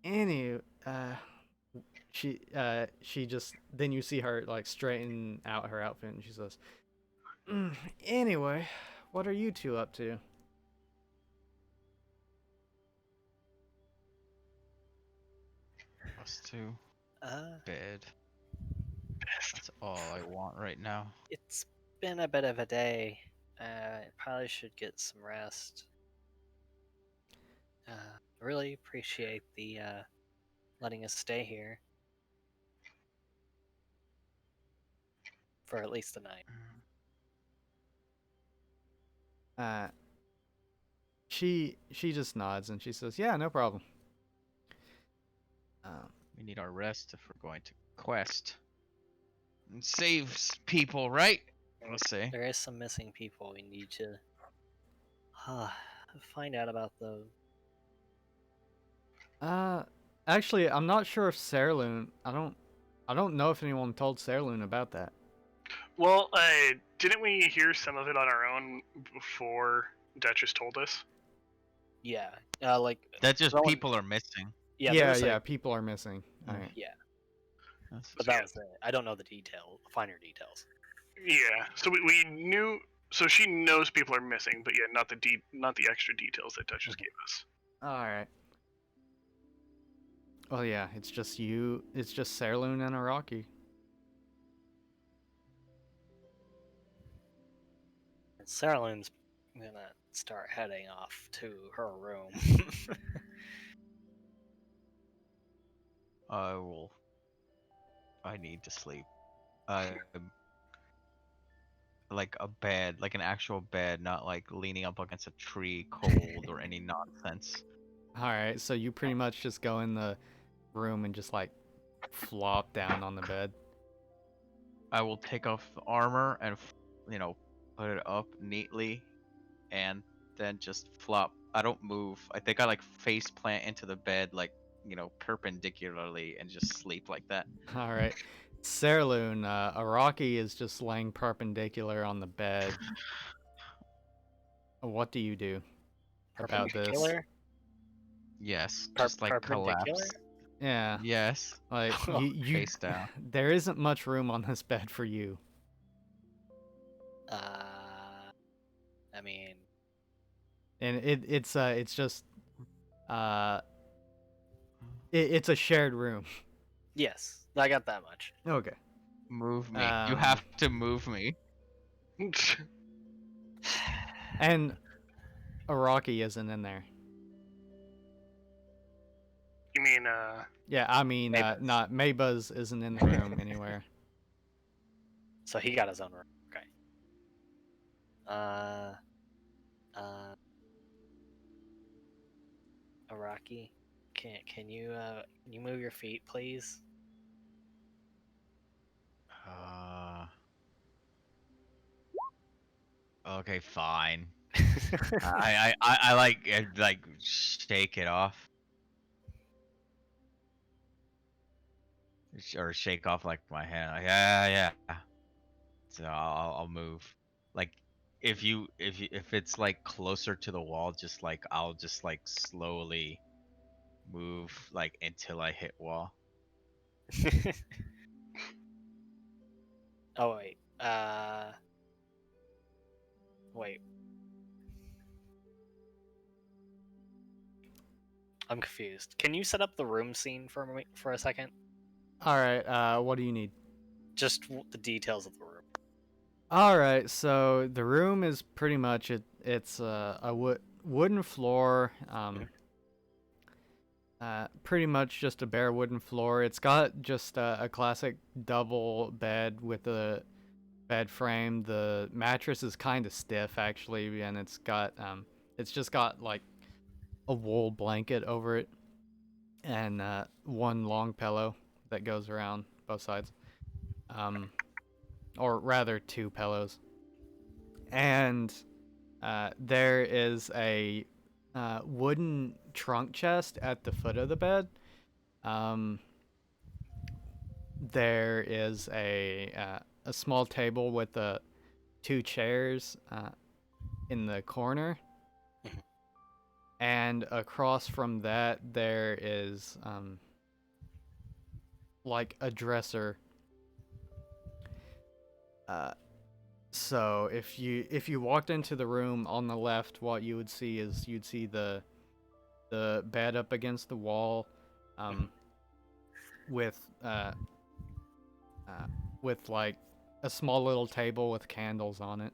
Any, she just then you see her like straighten out her outfit and she says, Anyway, what are you two up to? Us two. Uh, Bed. That's all I want right now. it's been a bit of a day. Probably should get some rest. Really appreciate the letting us stay here for at least a night. Uh, she just nods and she says, "Yeah, no problem." Um, We need our rest if we're going to quest. And saves people, right? Let's see. There is some missing people. We need to find out about those. uh, actually, I'm not sure if Sarloon. I don't know if anyone told Sarloon about that. Well, didn't we hear some of it on our own before Duchess told us? Yeah, like That just someone- people are missing. Yeah, there was, yeah. like, People are missing. All right. yeah, That's- but that was it. I don't know the finer details. Yeah. So we knew. So she knows people are missing, but yeah, not the extra details that Duchess gave us. All right. Well, yeah, it's just you. It's just Sarloon and Araki. And Sarah Lynn's gonna start heading off to her room. I need to sleep. Um, like a bed, like an actual bed, not like leaning up against a tree, cold or any nonsense. All right, so you pretty much just go in the room and just like flop down on the bed. I will take off the armor and, put it up neatly, and then just flop. I don't move. I think I like face plant into the bed, like, perpendicularly, and just sleep like that. All right, Sarloon, Araki is just laying perpendicular on the bed. What do you do about this? Perpendicular? Yes, just like Perpendicular? collapse. Yeah, Yes, like you face down. there isn't much room on this bed for you. I mean, And it's just it's a shared room. yes, I got that much. Okay. Move me. You have to move me. And Araki isn't in there. You mean Yeah, I mean, Maybuzz. not Maybuzz isn't in the room anywhere. So he got his own room. Okay. Araki, can you move your feet, please? Okay, fine. I like shake it off. Or shake off like my hand. Like, yeah. So I'll move. Like if it's like closer to the wall, just like I'll just like slowly move like until I hit wall. Oh wait. Wait. I'm confused. Can you set up the room scene for me for a second? All right, what do you need? Just the details of the room. All right, so the room is pretty much it's a wooden floor, pretty much just a bare wooden floor. It's got just a classic double bed with a bed frame. The mattress is kind of stiff actually, and it's just got like a wool blanket over it, and one long pillow that goes around both sides. Or rather, two pillows. And there is a wooden trunk chest at the foot of the bed. There is a small table with two chairs in the corner. and across from that there is like a dresser. So if you walked into the room on the left, what you would see is you'd see the bed up against the wall, with with like a small little table with candles on it.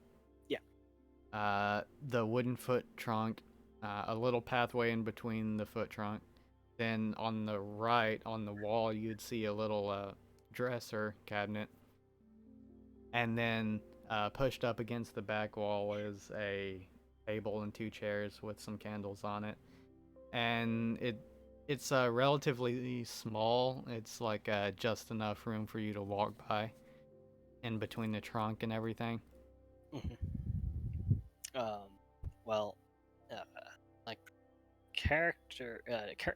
The wooden foot trunk, a little pathway in between the foot trunk. Then on the right, on the wall, you'd see a little dresser cabinet. And then pushed up against the back wall is a table and 2 chairs with some candles on it. And it's relatively small. It's like just enough room for you to walk by in between the trunk and everything. Well, like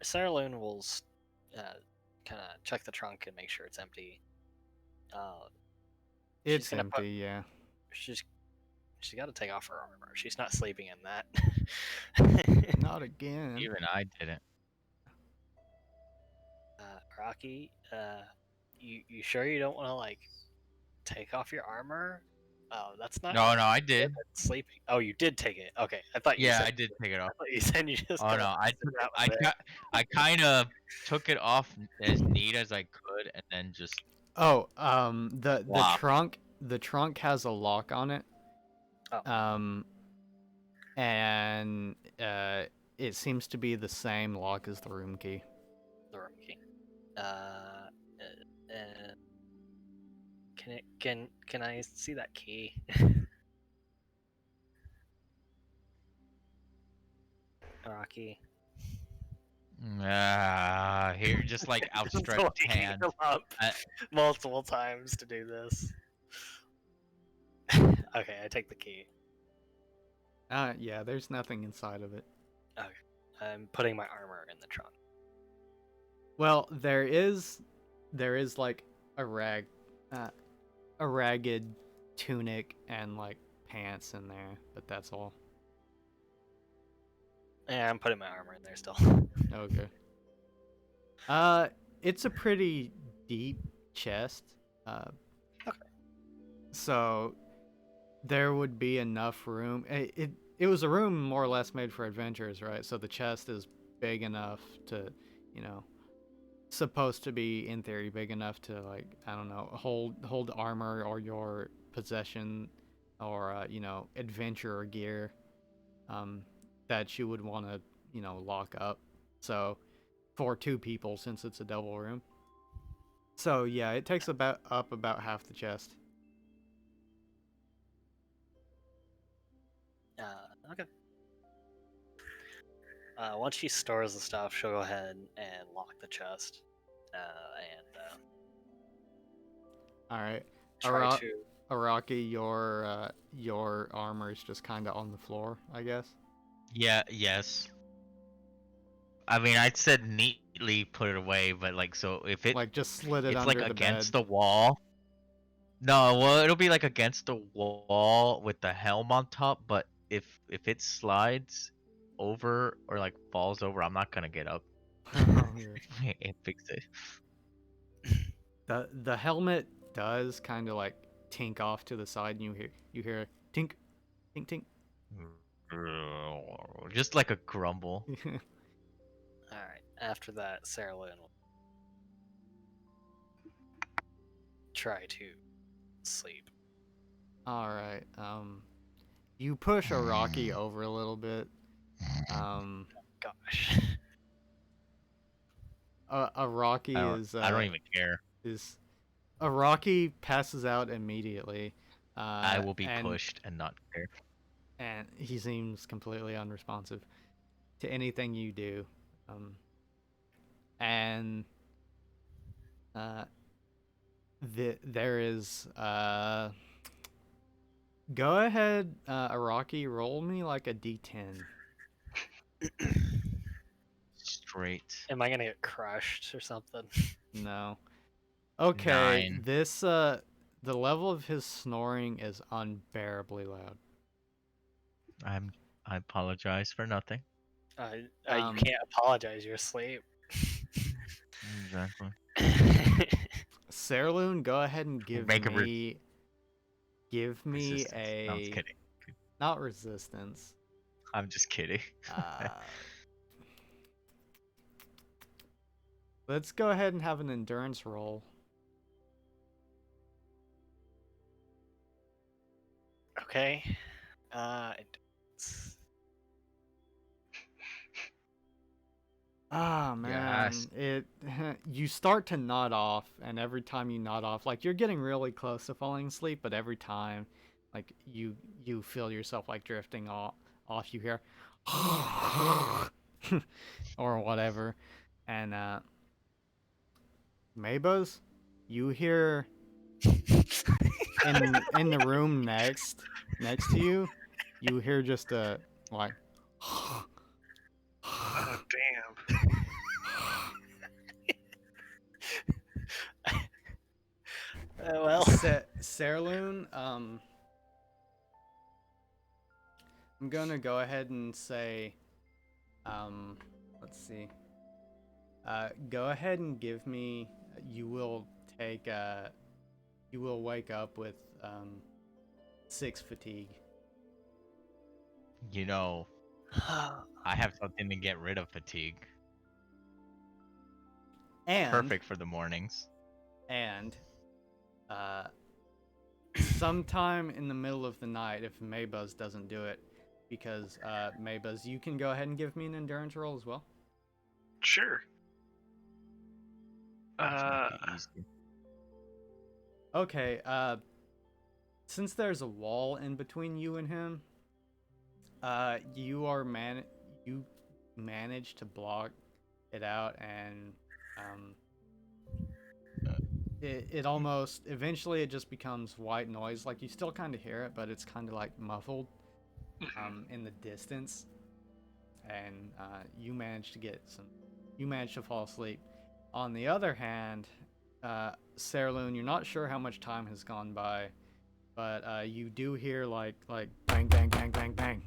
Sarah Loon will kind of check the trunk and make sure it's empty. It's empty, yeah. She's got to take off her armor. She's not sleeping in that. Not again. Even I didn't. Rocky, you sure you don't want to like take off your armor? Oh, that's not. No, I did. Sleeping. Oh, you did take it. Okay, I thought you. Yeah, said, I did take it off. I thought you said you just. Oh no, I kind of took it off as neat as I could, and then just. Oh, the Wow. trunk has a lock on it. Oh. And it seems to be the same lock as the room key. The room key. Can I see that key? Rocky. Here, just like outstretched hand. Multiple times to do this. Okay, I take the key. Yeah, there's nothing inside of it. Okay, I'm putting my armor in the trunk. Well, there is like a ragged tunic and like pants in there, but that's all. Yeah, I'm putting my armor in there still. Okay. It's a pretty deep chest. Okay. So there would be enough room. It was a room more or less made for adventurers, right? So the chest is big enough to, supposed to be in theory big enough to, like, I don't know, hold armor or your possession or adventurer gear that you would want to lock up. So for 2 people, since it's a double room. So yeah, it takes about half the chest. Okay. Once she stores the stuff, she'll go ahead and lock the chest. All right. Try to. Araki, your armor is just kind of on the floor, I guess. Yeah. Yes. I mean, I said neatly put it away, but like, so if it like just slid it it's under like the against bed. the wall. No, well, it'll be like against the wall with the helm on top. But if it slides over or like falls over, I'm not gonna get up and fix it. The helmet does kind of like tink off to the side, and you hear tink, tink, tink. Just like a grumble. Alright, after that, Sarah Lynn will try to sleep. Alright, you push Araki over a little bit. Gosh. Araki is... I don't even care. Araki passes out immediately. I will be pushed and not care. And he seems completely unresponsive to anything you do. There is go ahead, Araki, roll me like a d10. Straight. Am I gonna get crushed or something? No. Okay, 9. this the level of his snoring is unbearably loud. I apologize for nothing. You Um, can't apologize. You're asleep. Exactly. Sarloon, go ahead and Make a give me resistance. No, I'm just a kidding. not resistance. I'm just kidding. Uh, let's go ahead and have an endurance roll. Okay. It's- Ah, man, Yes. it you start to nod off, and every time you nod off, like you're getting really close to falling asleep, but every time, like you feel yourself like drifting off, you hear or whatever, and Maybuzz, you hear in the room next to you, you hear just a like. Oh damn! well, Sarloon, I'm gonna go ahead and say, let's see. Go ahead and give me. You will take. You will wake up with 6 fatigue. You know, I have something to get rid of fatigue. And Perfect for the mornings. and uh, sometime in the middle of the night, if Maybuzz doesn't do it, because Maybuzz, you can go ahead and give me an endurance roll as well. Sure. That's gonna be easy. Okay. Since there's a wall in between you and him, you manage to block it out, and it almost eventually it just becomes white noise. Like you still kind of hear it, but it's kind of like muffled in the distance, and you manage to get some. You manage to fall asleep. On the other hand, Sarloon, you're not sure how much time has gone by, but you do hear like bang bang bang bang bang,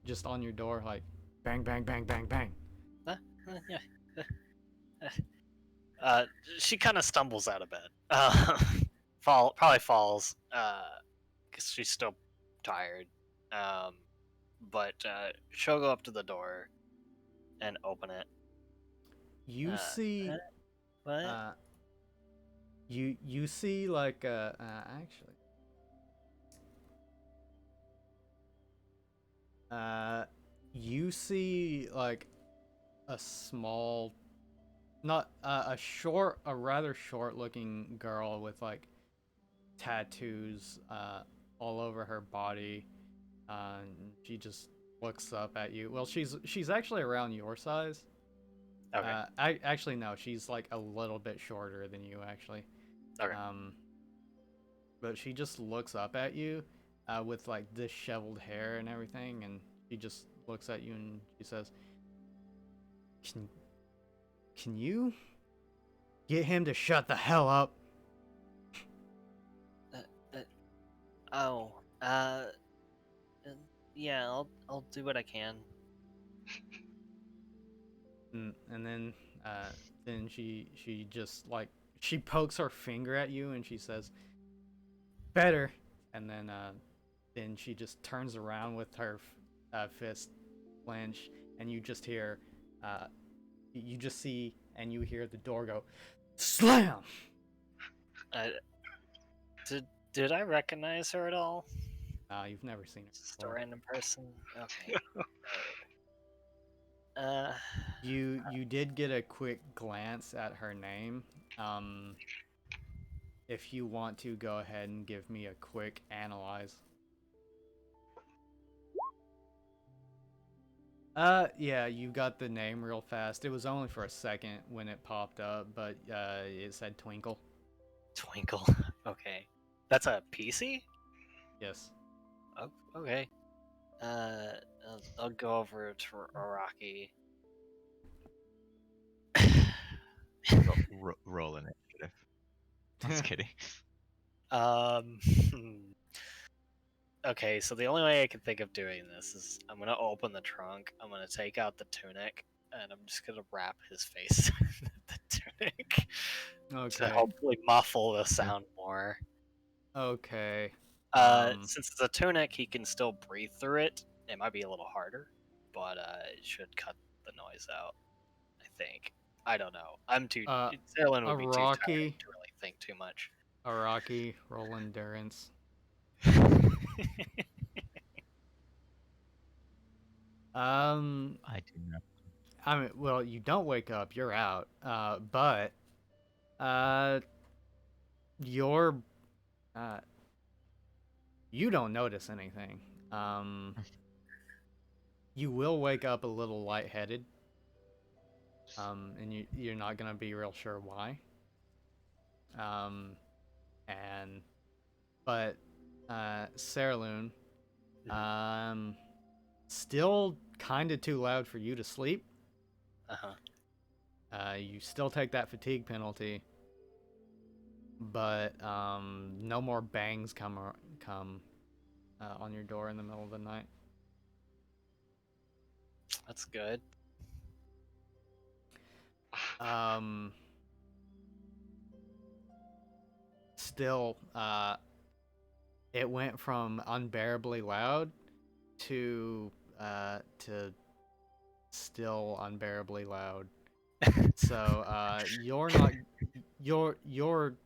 just on your door, like bang bang bang bang bang. She kind of stumbles out of bed. Probably falls because she's still tired. But she'll go up to the door and open it. You see, What? you see like actually, you see like a small, not a rather short looking girl with like tattoos all over her body. She just looks up at you. Well, she's actually around your size. Okay. Actually no, she's like a little bit shorter than you actually. Okay. But she just looks up at you, with like disheveled hair and everything, and she just looks at you and she says, "Can you get him to shut the hell up?" Oh. Uh. Yeah. I'll do what I can. And then she just like she pokes her finger at you and she says, "Better." And then she just turns around with her fist clenched, and you just hear, you just see and you hear the door go slam. Did I recognize her at all? You've never seen her Just a before. random person. Okay. You did get a quick glance at her name. If you want to go ahead and give me a quick analyze. Yeah, you got the name real fast. It was only for a second when it popped up, but it said Twinkle. Twinkle. Okay. That's a PC? Yes. Oh, okay. I'll go over to Araki. Roll initiative. Just kidding. Um. Okay, so the only way I can think of doing this is I'm gonna open the trunk, I'm gonna take out the tunic, and I'm just gonna wrap his face in the tunic to Okay. hopefully muffle the sound more. Okay. Since it's a tunic, he can still breathe through it. It might be a little harder, but it should cut the noise out. I think. I don't know. I'm too. Salen would be too tired Araki, to really think too much. Araki, roll endurance. I do not. I mean, well, you don't wake up, you're out. But you're you don't notice anything. You will wake up a little lightheaded. And you're not gonna be real sure why. And but Saraloon, still kind of too loud for you to sleep. You still take that fatigue penalty, but no more bangs come on your door in the middle of the night. That's good. Still, it went from unbearably loud to still unbearably loud. So you're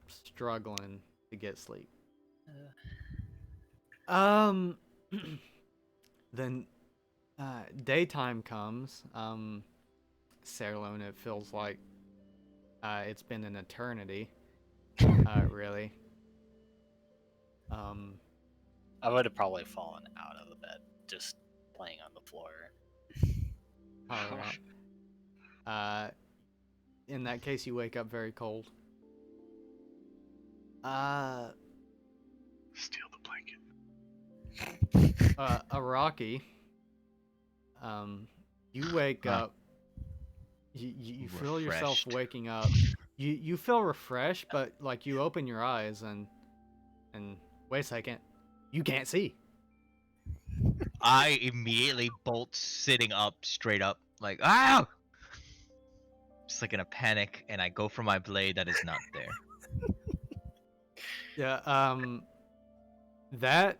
struggling to get sleep. Then daytime comes. Saralone, it feels like it's been an eternity. Really. I would have probably fallen out of the bed, just laying on the floor. Alright. In that case, you wake up very cold. Steal the blanket. Araki. You wake up. You feel yourself Refreshed. waking up. You feel refreshed, but like you open your eyes and wait a second, you can't see. I immediately bolt sitting up, straight up, like ah, just like in a panic, and I go for my blade that is not there. Yeah. That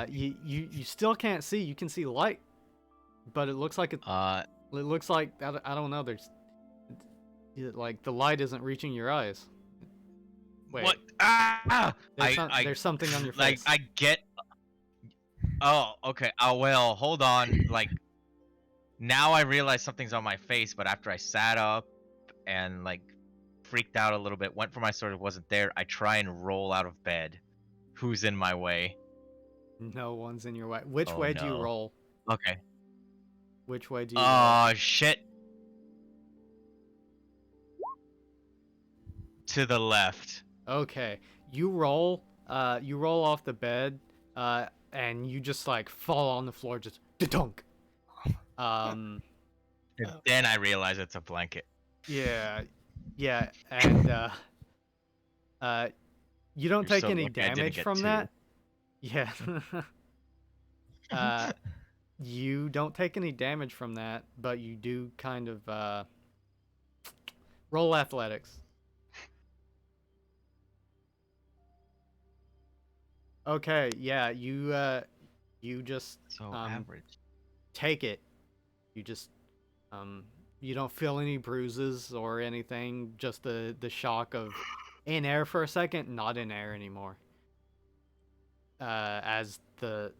you still can't see. You can see light, but it looks like it looks like I don't know. There's like the light isn't reaching your eyes. Wait. What? Ah! There's something on your like face. I get. Oh, okay. Oh well, hold on. Like now I realize something's on my face, but after I sat up and like freaked out a little bit, went for my sword, it wasn't there. I try and roll out of bed. Who's in my way? No one's in your way. Which Oh, way do you no. roll? Okay. Which way do you roll? Oh shit. To the left. Okay. You roll off the bed, and you just like fall on the floor, just dunk. And then I realize it's a blanket. Yeah, and you don't You're take so any lucky I didn't damage get from two. that. Yeah. You don't take any damage from that, but you do kind of roll athletics. Okay, yeah, you just So average. take it. You just you don't feel any bruises or anything, just the shock of in air for a second, not in air anymore. As the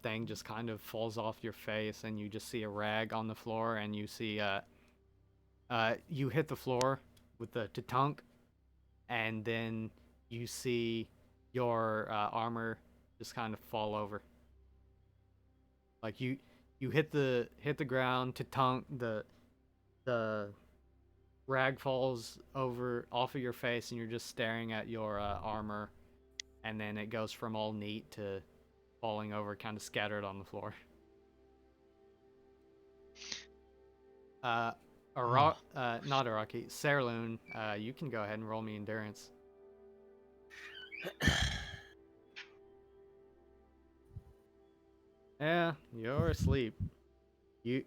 thing just kind of falls off your face and you just see a rag on the floor and you see you hit the floor with the tatunk, and then you see your armor just kind of fall over. Like you hit the ground, tatunk, the rag falls over off of your face and you're just staring at your armor, and then it goes from all neat to falling over, kind of scattered on the floor. Not Araki, Saraloon, you can go ahead and roll me endurance. Yeah, you're asleep. You,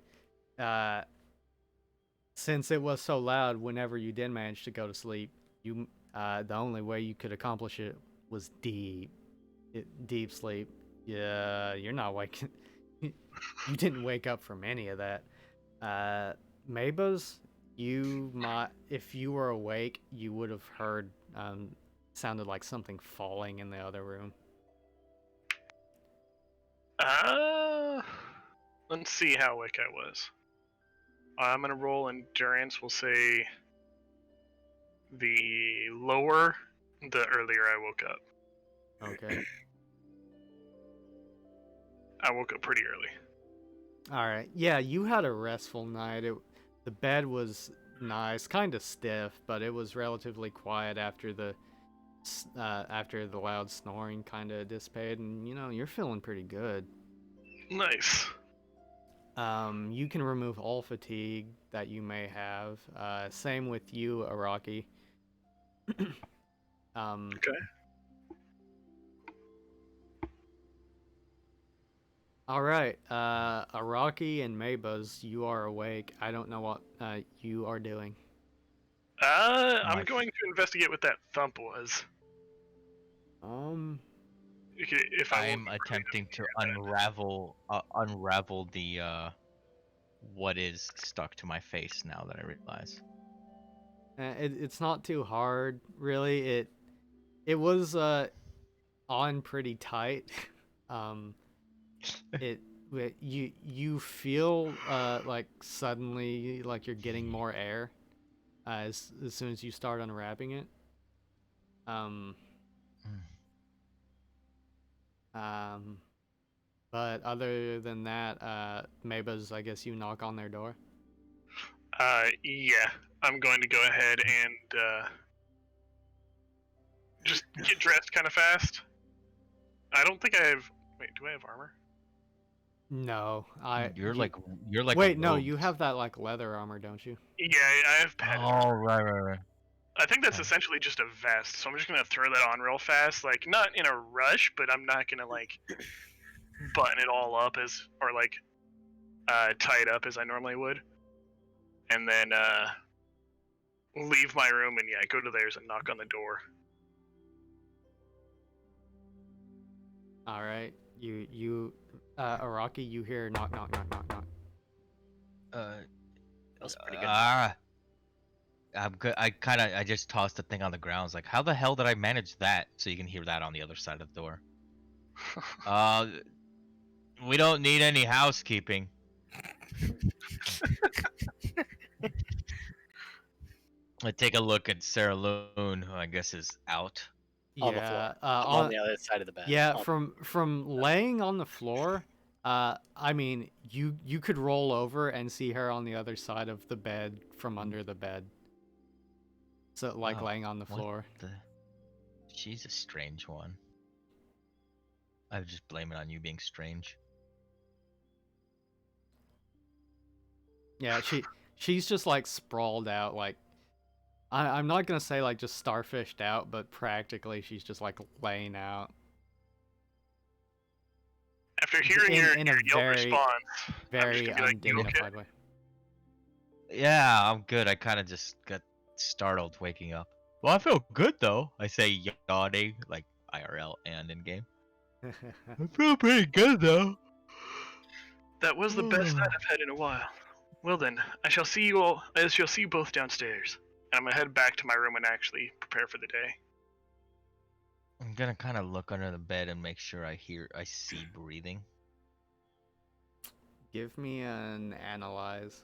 uh, since it was so loud, whenever you did manage to go to sleep, the only way you could accomplish it was deep sleep. Yeah, you're not waking. You didn't wake up from any of that. Mabas, if you were awake, you would have heard, sounded like something falling in the other room. Uh, let's see how awake I was. I'm gonna roll endurance. We'll say the lower, the earlier I woke up. Okay. I woke up pretty early. All right. Yeah, you had a restful night. The bed was nice, kind of stiff, but it was relatively quiet after the loud snoring kind of dissipated, and you're feeling pretty good. Nice. You can remove all fatigue that you may have. Same with you, Araki. Okay. All right. Araki and Mabas, you are awake. I don't know what you are doing. I'm My going to investigate what that thump was. Um. If I I'm attempting to unravel the what is stuck to my face now that I realize. It's not too hard, really. It was on pretty tight. um, you feel like suddenly like you're getting more air as soon as you start unwrapping it. Um, um, but other than that, Mabas, I guess you knock on their door. Yeah, I'm going to go ahead and just get dressed kind of fast. I don't think I have. Wait, do I have armor? No, You're like wait. No, robed. you have that like leather armor, don't you? Yeah, I have padded. Oh right. I think that's Okay. essentially just a vest, so I'm just gonna throw that on real fast. Like, not in a rush, but I'm not gonna like button it all up or like tie it up as I normally would, and then leave my room and go to theirs and knock on the door. All right, Araki, you hear knock, knock, knock, knock, knock. That was pretty good. I'm good. I just tossed the thing on the ground. I was like, how the hell did I manage that? So you can hear that on the other side of the door. Uh, we don't need any housekeeping. I take a look at Sarah Loon, who I guess is out. On the floor. Yeah, I'm on the other side of the bed. yeah, On- from laying on the floor, I mean, you could roll over and see her on the other side of the bed from under the bed. So like Oh, laying on the what floor. She's a strange one. I would just blame it on you being strange. Yeah, she's just like sprawled out, like I'm not gonna say like just starfished out, but practically she's just like laying out. After hearing your In a yelp very, response, I'm just very gonna be like, "You okay?" undignified way. Yeah, I'm good. I kind of just got startled waking up. Well, I feel good though. I say yawning, like IRL and in game. I feel pretty good though. That was the best night I've had in a while. Well then, I shall see you all. I shall see you both downstairs. And I'm gonna head back to my room and actually prepare for the day. I'm gonna kind of look under the bed and make sure I see breathing. Give me an analyze.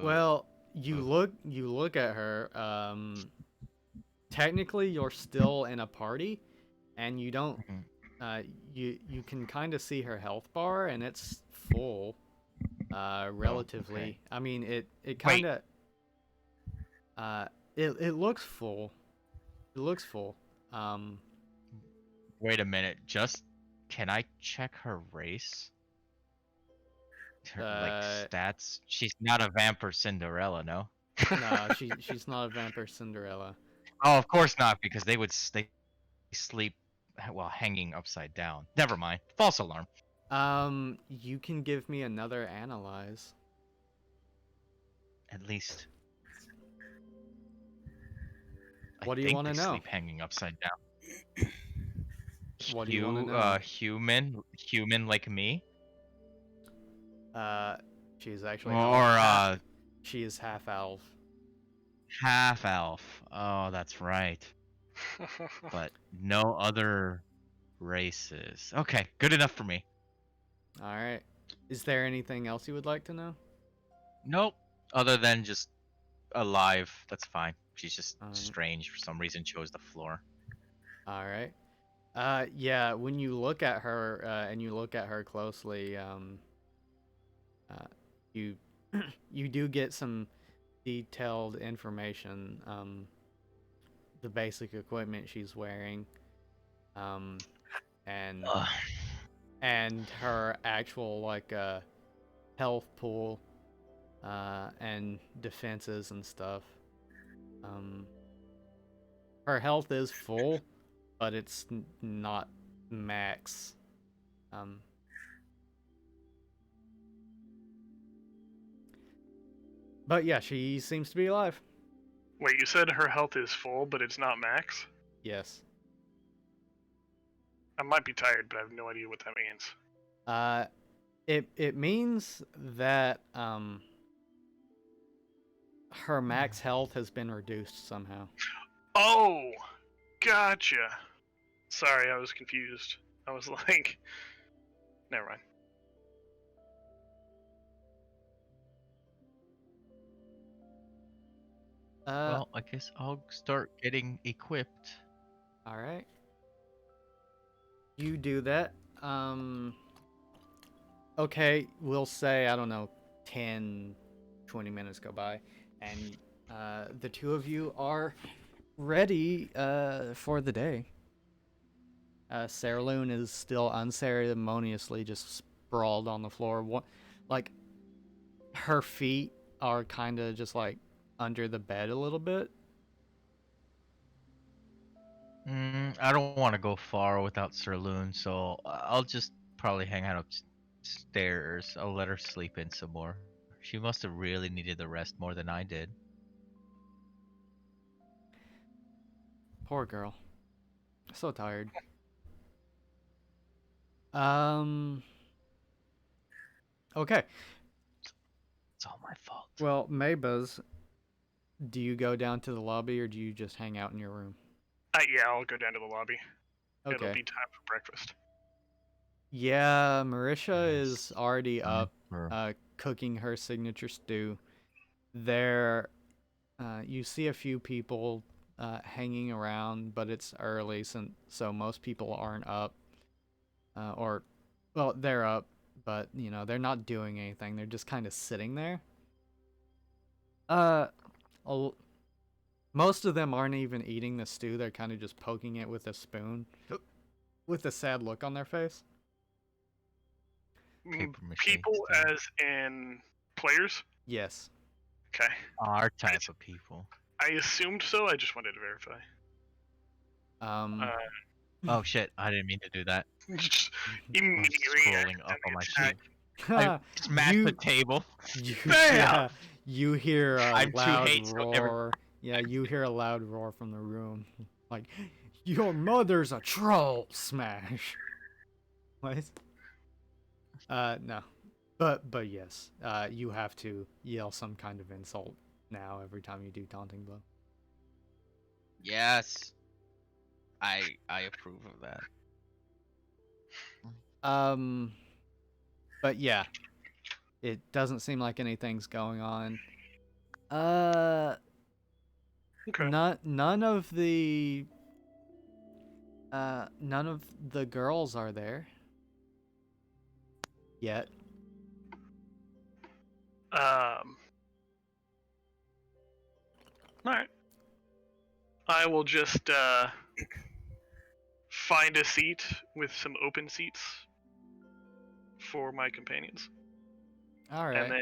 Well, you look at her. Technically, you're still in a party, and you don't. You can kind of see her health bar, and it's full. Relatively. okay. I mean, it kind of. It looks full. It looks full. Wait a minute. Can I check her race? Her stats. She's not a vampire Cinderella, no. No, she's not a vampire Cinderella. Oh, of course not, because they sleep while hanging upside down. Never mind. False alarm. You can give me another analyze. At least What do I you think want they to know? sleep hanging upside down. What do you wanna know? Human like me, Uh, she's actually or she is half elf. half elf. Oh, that's right. But no other races. Okay, good enough for me. All right. Is there anything else you would like to know? Nope. Other than just alive, that's fine. She's just Um, strange for some reason. Chose the floor. all right. Yeah. When you look at her, and you look at her closely, you you do get some detailed information. The basic equipment she's wearing, um, and Ugh. and her actual like health pool, and defenses and stuff. Um, her health is full, but it's not max. Um, but yeah, she seems to be alive. Wait, you said her health is full, but it's not max? Yes. I might be tired, but I have no idea what that means. It means that her max health has been reduced somehow. Oh, gotcha. Sorry, I was confused. I was like, never mind. Well, I guess I'll start getting equipped. All right. You do that. Okay, we'll say I don't know, 10, 20 minutes go by, and the two of you are ready for the day. Sarah Loon is still unceremoniously just sprawled on the floor. Like her feet are kind of just like under the bed a little bit. I don't want to go far without Sirloon, so I'll just probably hang out upstairs. I'll let her sleep in some more. She must have really needed the rest more than I did. Poor girl. So tired. Um. Okay. It's all my fault. Well, Maybuzz, do you go down to the lobby or do you just hang out in your room? Yeah, I'll go down to the lobby. It'll Okay. be time for breakfast. Yeah, Marisha is Yes. already Time up, for- cooking her signature stew. There, you see a few people hanging around, but it's early, so most people aren't up. Or, well, they're up, but they're not doing anything. They're just kind of sitting there. Uh, a- Most of them aren't even eating the stew. They're kind of just poking it with a spoon, with a sad look on their face. Paper mache People stew. as in players? Yes. Okay. Our type of people. I assumed so, I just wanted to verify. Um. Oh shit! I didn't mean to do that. Just I was immediately scrolling up on my attack. sheet. I smashed the table. Bam! Yeah, you hear a I'm too loud hateful, never- roar. Yeah, you hear a loud roar from the room. Like, your mother's a troll! Smash. What? No. But yes. You have to yell some kind of insult now every time you do taunting blow. Yes. I approve of that. But yeah. It doesn't seem like anything's going on. Okay. None of the girls are there yet. Alright. I will just find a seat with some open seats for my companions. All right. And then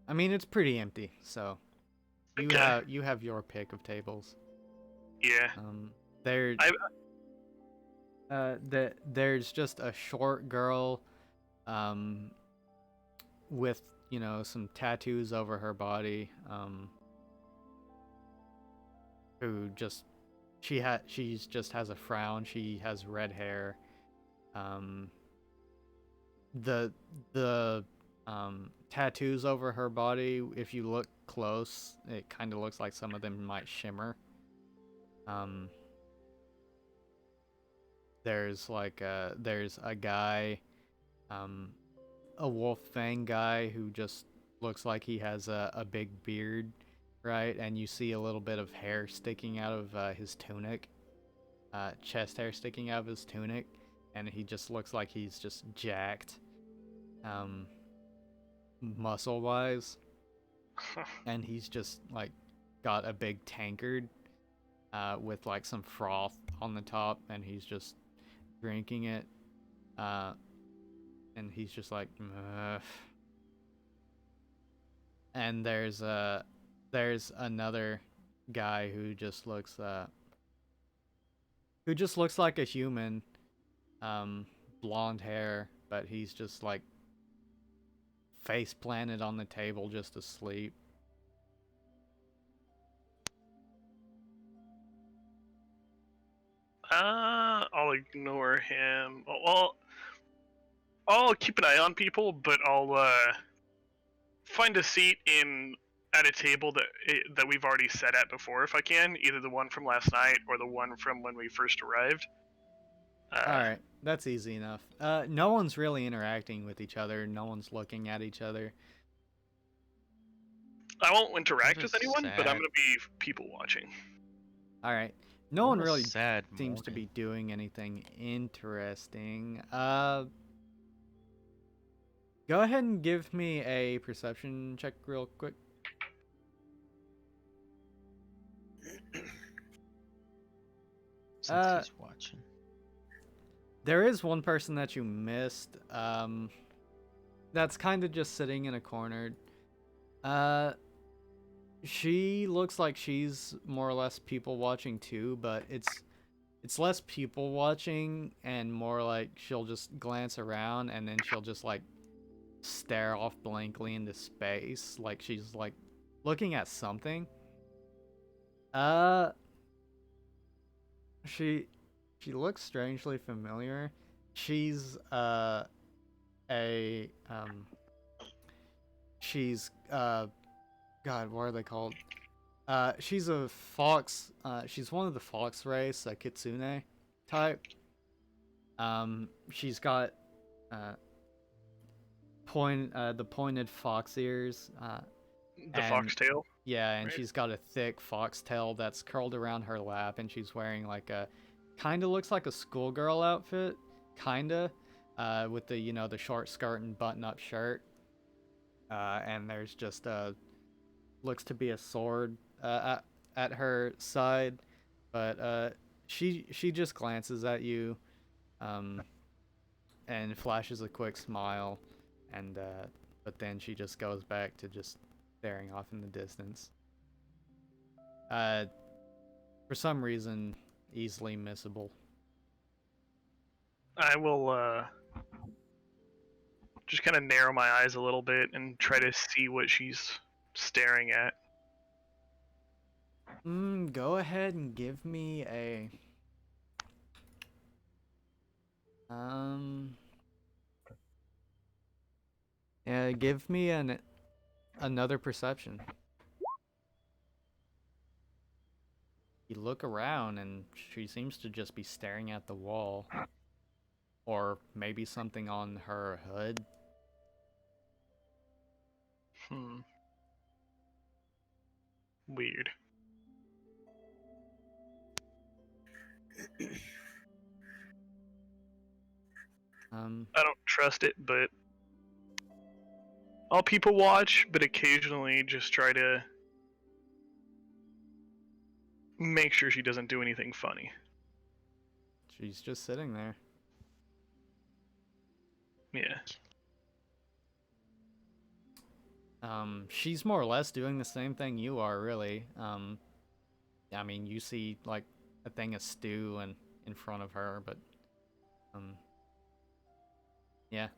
I mean, it's pretty empty, so Okay. you have your pick of tables. Yeah. There, there's just a short girl, with some tattoos over her body, who just she's just has a frown. She has red hair. Um, the tattoos over her body, if you look close, it kind of looks like some of them might shimmer. There's there's a guy, a wolf fang guy who just looks like he has a big beard, right? And you see a little bit of hair sticking out of his tunic, chest hair sticking out of his tunic, and he just looks like he's just jacked, muscle wise, and he's just like got a big tankard, with like some froth on the top, and he's just drinking it, and he's just like, "Ugh." And there's another guy who just looks like a human, blonde hair, but he's just like face planted on the table, just asleep. I'll ignore him. Well, I'll keep an eye on people, but I'll find a seat at a table that we've already sat at before, if I can. Either the one from last night or the one from when we first arrived. All right, that's easy enough. No one's really interacting with each other. No one's looking at each other. I won't interact What a with anyone, but I'm sad- gonna be people watching. All right. No one What a really sad seems to morning. be doing anything interesting. Go ahead and give me a perception check real quick. Since he's watching. There is one person that you missed. That's kind of just sitting in a corner. She looks like she's more or less people watching too, but it's less people watching and more like she'll just glance around and then she'll just like stare off blankly into space, like she's like looking at something. Uh, she looks strangely familiar. She's a she's God, what are they called? She's a fox. She's one of the fox race, a kitsune type. She's got the pointed fox ears. The And- foxtail. Yeah, and Right. she's got a thick foxtail that's curled around her lap, and she's wearing like a kind of looks like a schoolgirl outfit, kinda, with the the short skirt and button-up shirt. And there's just looks to be a sword at her side, but she just glances at you, and flashes a quick smile, and but then she just goes back to just staring off in the distance. For some reason, easily missable. I will just kind of narrow my eyes a little bit and try to see what she's staring at. Go ahead and give me a yeah, give me another perception. You look around and she seems to just be staring at the wall. Or maybe something on her hood. Weird. I don't trust it, but I'll people watch, but occasionally just try to make sure she doesn't do anything funny. She's just sitting there. Yeah. She's more or less doing the same thing you are, really. I mean, you see, like, a thing of stew and in front of her, but yeah.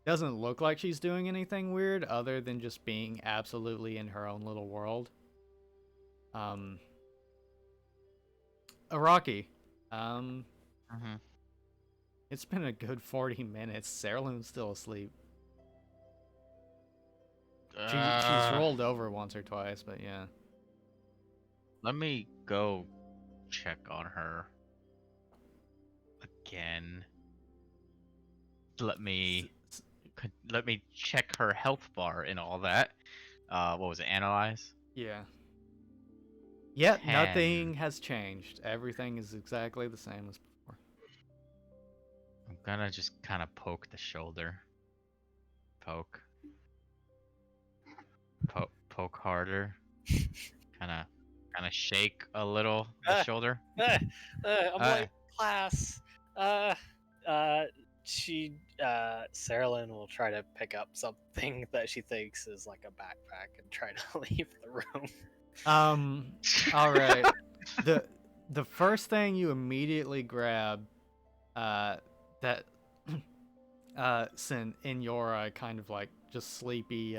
Doesn't look like she's doing anything weird other than just being absolutely in her own little world. Araki, Mm-hmm. it's been a good 40 minutes. Sarahloon's still asleep. She's rolled over once or twice, but yeah. Let me go check on her again. Let me check her health bar and all that. What was it? Analyze. Yeah. Yep, 10. nothing has changed. Everything is exactly the same as before. I'm gonna just kind of poke the shoulder. Poke. Poke harder. Kind of shake a little the shoulder. I'm like, class. Sarah Lynn will try to pick up something that she thinks is like a backpack and try to leave the room. All right. The first thing you immediately grab, that, in your kind of like just sleepy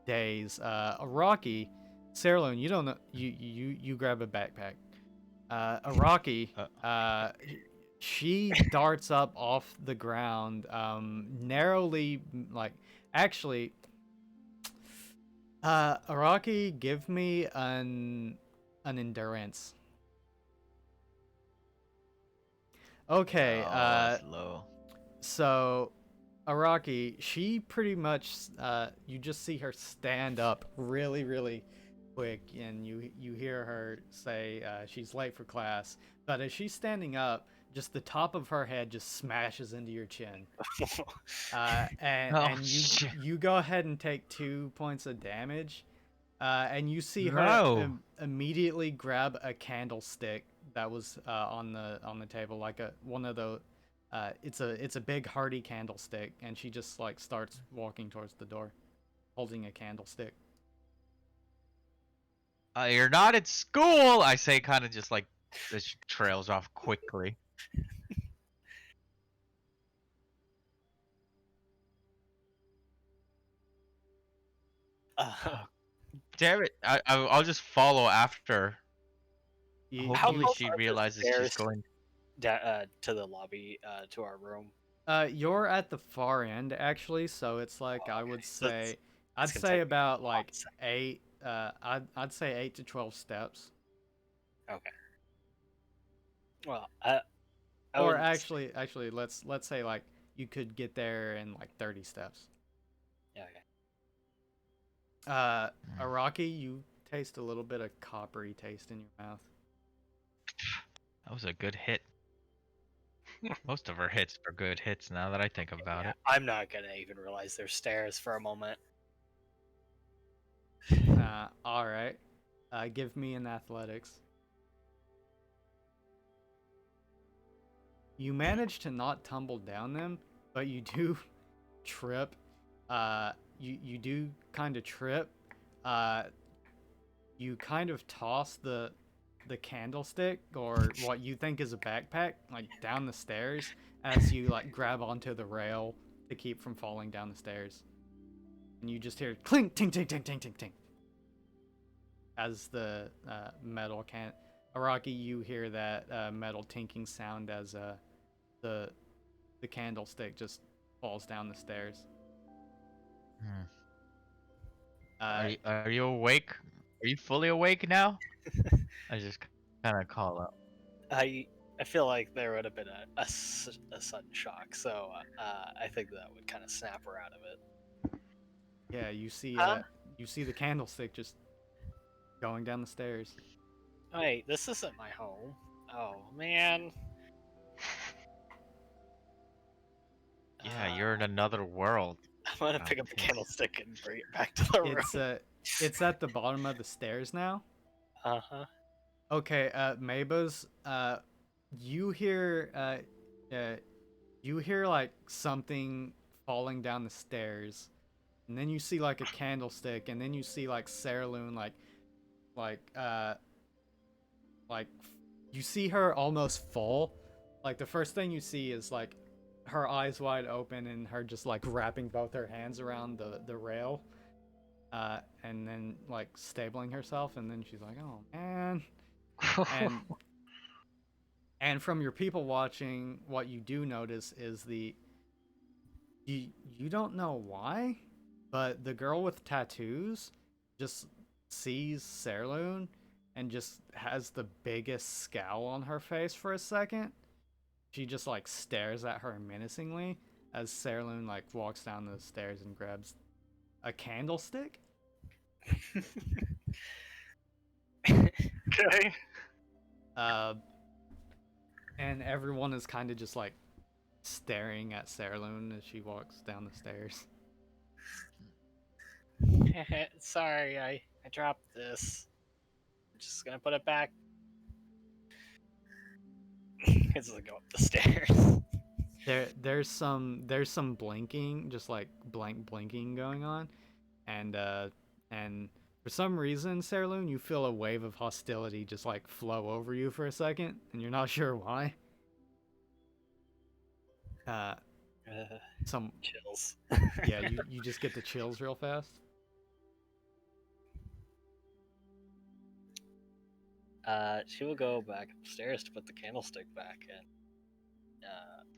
days, Araki, Sarah, you don't know. You grab a backpack. Araki, she darts up off the ground, narrowly, like, actually, Araki, give me an endurance. Okay, that's low. so Araki, she pretty much, you just see her stand up really, really quick, and you hear her say she's late for class. But as she's standing up, just the top of her head just smashes into your chin, and you go ahead and take 2 points of damage, and you see her immediately grab a candlestick that was on the table, like one of the. It's a big hearty candlestick, and she just like starts walking towards the door, holding a candlestick. You're not at school, I say, kind of just like this trails off quickly. Damn it! I'll just follow after. Hopefully, she realizes she's going to the lobby, to our room. You're at the far end actually, so it's like I would say, I'd say about like 8. I'd say 8 to 12 steps. Okay. Well, or actually, let's say like you could get there in like 30 steps. Yeah. Okay. Araki, you taste a little bit of coppery taste in your mouth. That was a good hit. Most of her hits are good hits now that I think about it. I'm not gonna even realize there's stairs for a moment. All right. Give me an athletics. You manage to not tumble down them, but you do trip. You do kind of trip. You kind of toss the candlestick, or what you think is a backpack, like down the stairs as you like grab onto the rail to keep from falling down the stairs. And you just hear clink, ting, ting, ting, ting, ting, ting, as the metal can. Araki, you hear that metal tinking sound as the candlestick just falls down the stairs. Are you awake? Are you fully awake now? I just kind of call out. I feel like there would have been a sudden shock, so I think that would kind of snap her out of it. Yeah, you see the candlestick just going down the stairs. Wait, this isn't my home. Oh man. Yeah, you're in another world. I'm gonna pick up the candlestick and bring it back to the room. It's at the bottom of the stairs now. Uh-huh. Okay, Mabas, you hear like something falling down the stairs, and then you see like a candlestick, and then you see like Sarah Loon like you see her almost fall. Like the first thing you see is like her eyes wide open and her just like wrapping both her hands around the rail, and then like stabling herself, and then she's like, "Oh man," and and from your people watching, what you do notice is you don't know why, but the girl with tattoos just sees Serloon and just has the biggest scowl on her face for a second. She just like stares at her menacingly as Serloon like walks down the stairs and grabs a candlestick. Okay. Uh, and everyone is kind of just like staring at Serloon as she walks down the stairs. Sorry, I dropped this. I'm just gonna put it back. It's gonna go up the stairs. There's some blinking, just like blinking going on, and for some reason, Serloon, you feel a wave of hostility just like flow over you for a second, and you're not sure why. Some Chills. yeah, you just get the chills real fast. She will go back upstairs to put the candlestick back and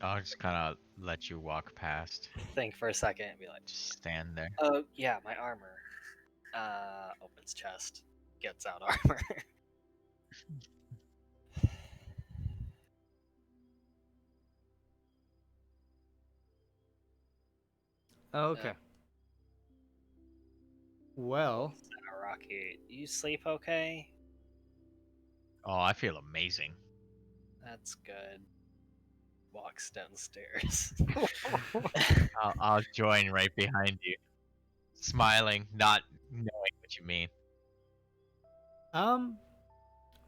I'll just kind of let you walk past. think for a second and be like, Just stand there. "Oh yeah, my armor." Opens chest, gets out armor. Okay. Well, Rocky, you sleep okay? Oh, I feel amazing. That's good. Walks downstairs. I'll join right behind you, smiling, not knowing what you mean.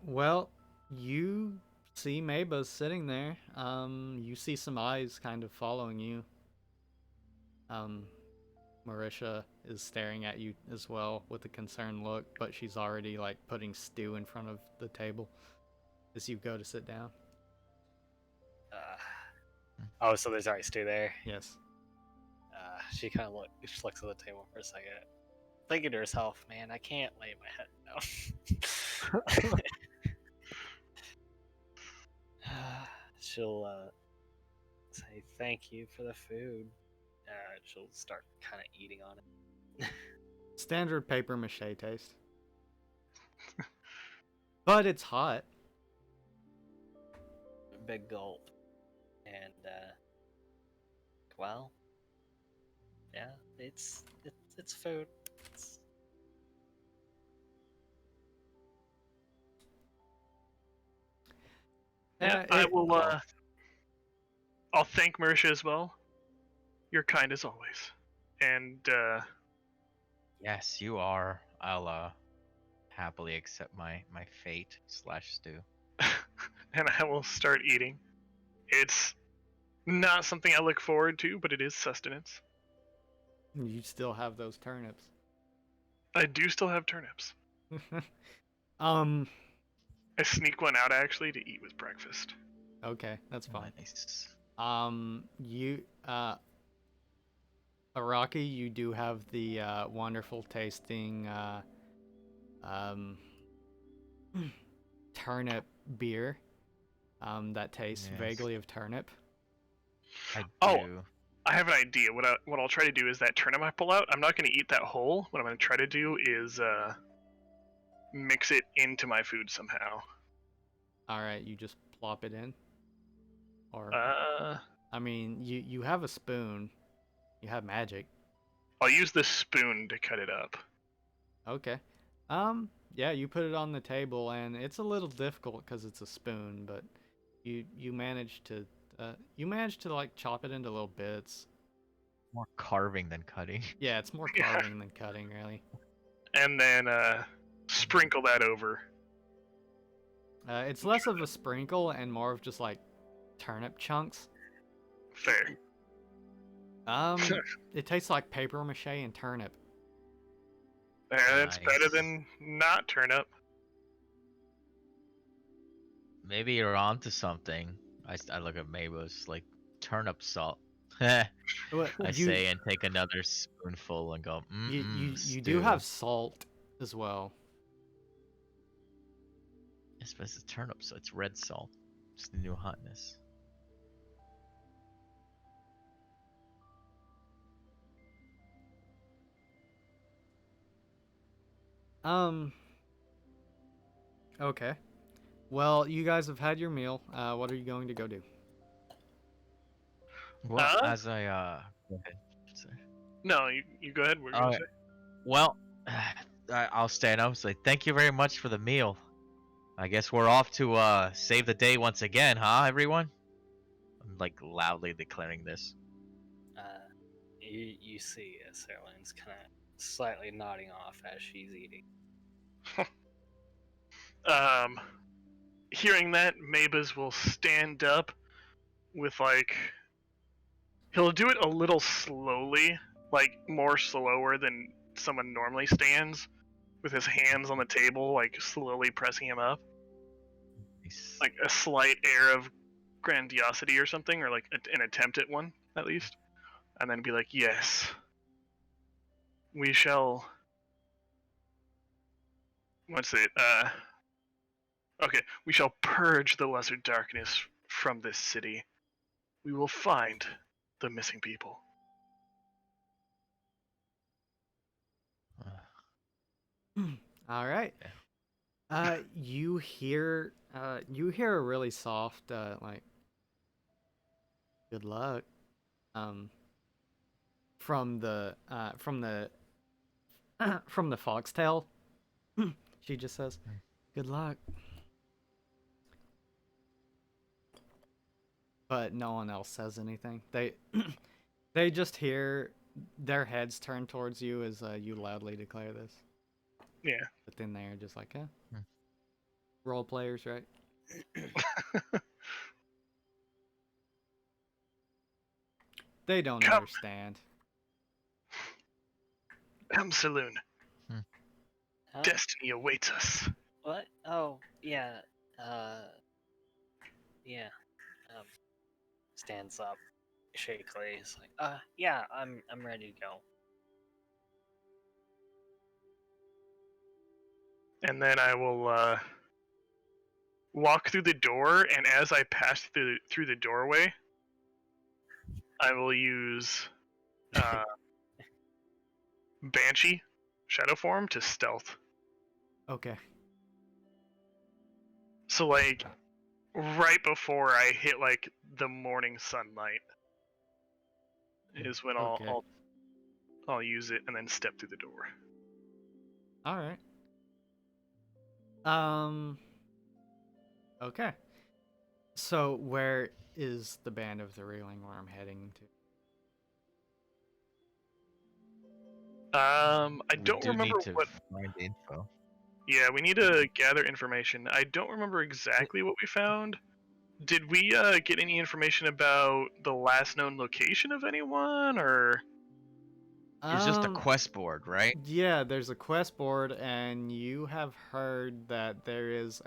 well, you see Maba sitting there. You see some eyes kind of following you. Marisha is staring at you as well with a concerned look, but she's already like putting stew in front of the table as you go to sit down. Oh, so there's already stew there. Yes. She kind of she looks at the table for a second, thinking to herself, "Man, I can't lay my head down." She'll say thank you for the food. She'll start kind of eating on it. Standard paper mache taste. But it's hot. Big gulp, and well, yeah, it's food. It's... Yeah, I will. I'll thank Marisha as well. You're kind as always, and Yes, you are. I'll happily accept my fate / stew. and I will start eating. It's not something I look forward to, but it is sustenance. You still have those turnips. I do still have turnips. Um, I sneak one out actually to eat with breakfast. okay, that's fine. Nice. You, Araki, you do have the wonderful tasting turnip beer that tastes Yes. vaguely of turnip. I do. Oh. I have an idea. What I'll try to do is that turnip I pull out, I'm not going to eat that whole. What I'm going to try to do is mix it into my food somehow. All right, you just plop it in. Or I mean, you have a spoon. You have magic. I'll use the spoon to cut it up. Okay. Yeah, you put it on the table, and it's a little difficult because it's a spoon, but you manage to like chop it into little bits. More carving than cutting. Yeah, it's more Yeah. carving than cutting, really. And then sprinkle that over. It's less of a sprinkle and more of just like turnip chunks. Fair. It tastes like paper mache and turnip. That's better Nice. than not turnip. maybe you're onto something. I look at Mabel's like turnip salt. I What you say and take another spoonful and go, you do stew. have salt as well. Yes, but it's turnip, so it's red salt. It's the new hotness. Okay. Well, you guys have had your meal. What are you going to go do? Well, as I go ahead. Sorry. No, you go ahead. What were you All gonna right. say? Well, I'll stand up and say thank you very much for the meal. I guess we're off to save the day once again, huh, everyone? I'm like loudly declaring this. You see Serlin's kind of slightly nodding off as she's eating. Hearing that, Mabes will stand up with like he'll do it a little slowly, like more slower than someone normally stands, with his hands on the table, like slowly pressing him up, Nice. like a slight air of grandiosity or something, or like an attempt at one at least, and then be like, "Yes, we shall." What's it? Okay, we shall purge the lesser darkness from this city. We will find the missing people. All right. Yeah. You hear a really soft like good luck from the from the foxtail. She just says, "Good luck." But no one else says anything. They they just hear their heads turn towards you as you loudly declare this. Yeah. But then they're just like, role players, right? They don't Come. understand. Come, Saloon. Huh? Destiny awaits us. What? Oh, yeah. Yeah. Um, stands up shakily. He's like, yeah, I'm ready to go. And then I will walk through the door, and as I pass through the doorway, I will use Banshee Shadow Form to stealth. Okay. So like right before I hit like the morning sunlight is when Okay. I'll use it and then step through the door. All right. Okay. So where is the band of the Reeling Worm heading to? I We don't do remember need to what. find info. Yeah, we need to gather information. I don't remember exactly what we found. Did we get any information about the last known location of anyone, or? It's just a quest board, right? Yeah, there's a quest board, and you have heard that there is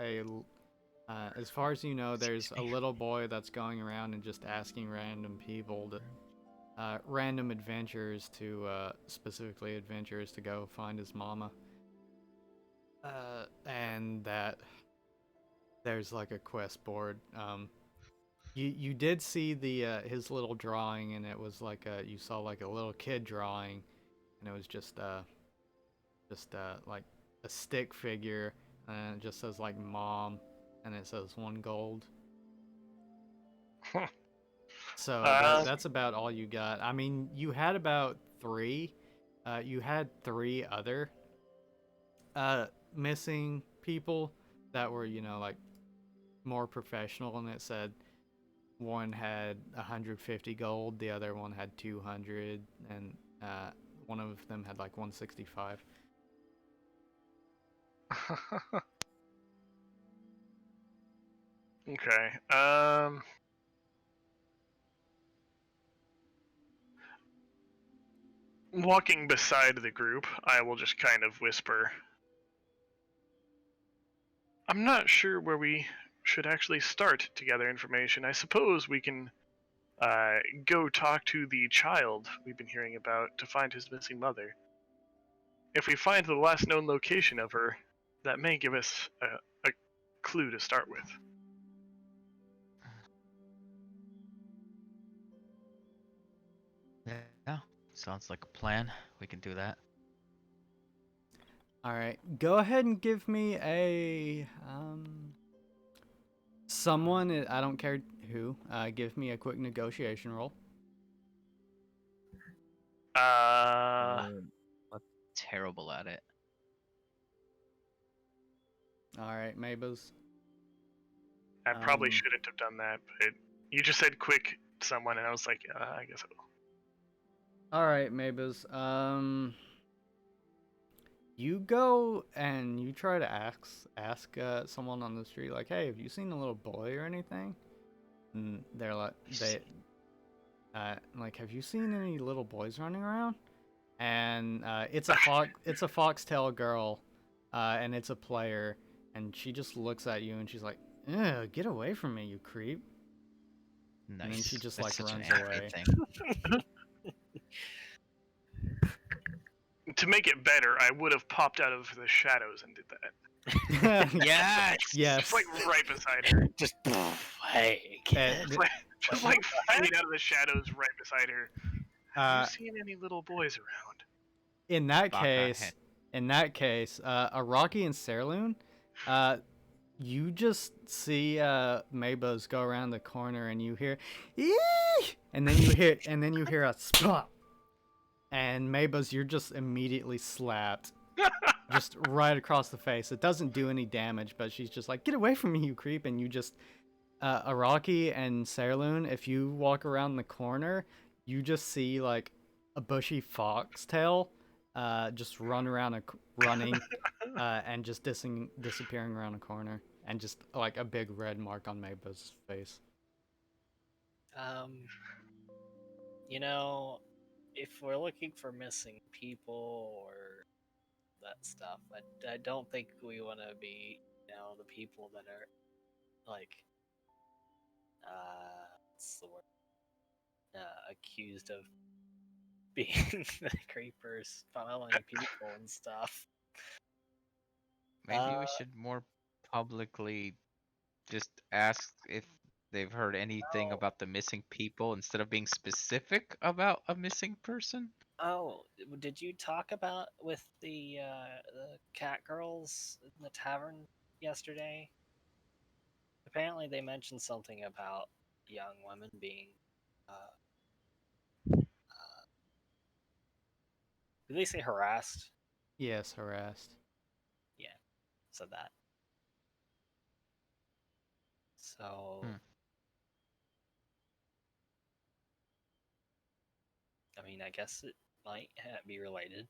as far as you know, there's a little boy that's going around and just asking random people to, random adventurers to, specifically adventurers to go find his mama. And that there's like a quest board. You did see the his little drawing, and it was like you saw like a little kid drawing, and it was just like a stick figure, and it just says like mom, and it says 1 gold. So that's about all you got. I mean, you had about 3. You had 3 other missing people that were, like more professional, and it said one had 150 gold, the other one had 200, and one of them had like 165. Okay. Walking beside the group, I will just kind of whisper. I'm not sure where we should actually start to gather information. I suppose we can go talk to the child we've been hearing about to find his missing mother. If we find the last known location of her, that may give us a clue to start with. Yeah, sounds like a plan. We can do that. All right, go ahead and give me a someone. I don't care who. Give me a quick negotiation roll. I'm terrible at it. All right, Mabos. I probably Um, shouldn't have done that, but you just said quick someone, and I was like, I guess I will. All right, Mabos. You go and you try to ask someone on the street, like, "Hey, have you seen a little boy or anything?" And they're like, "Have you seen any little boys running around?" And it's a foxtail girl, and it's a player, and she just looks at you and she's like, "Ugh, get away from me, you creep!" Nice. And then she just That's like such an runs anime away. thing. To make it better, I would have popped out of the shadows and did that. Yes. Yes. Just like right beside her. Just hey, kid. Just like fading out of the shadows right beside her. Have you seen any little boys around? In that Baka case, Araki and Serloon, you just see Maybos go around the corner and you hear, "Eee!" and then you hear a spot, and Maybos, you're just immediately slapped, just right across the face. It doesn't do any damage, but she's just like, "Get away from me, you creep!" And you just, Araki and Serloon, if you walk around the corner, you just see like a bushy foxtail, just running, and just disappearing around a corner, and just like a big red mark on Maybos' face. You know, if we're looking for missing people or that stuff, I don't think we want to be, the people that are like, what's the word? Accused of being the creepers, following people and stuff. Maybe we should more publicly just ask if they've heard anything about the missing people instead of being specific about a missing person. Oh, did you talk about with the cat girls in the tavern yesterday? Apparently, they mentioned something about young women being. Did they say harassed? Yes, harassed. Yeah, said that. So, I mean, I guess it might be related,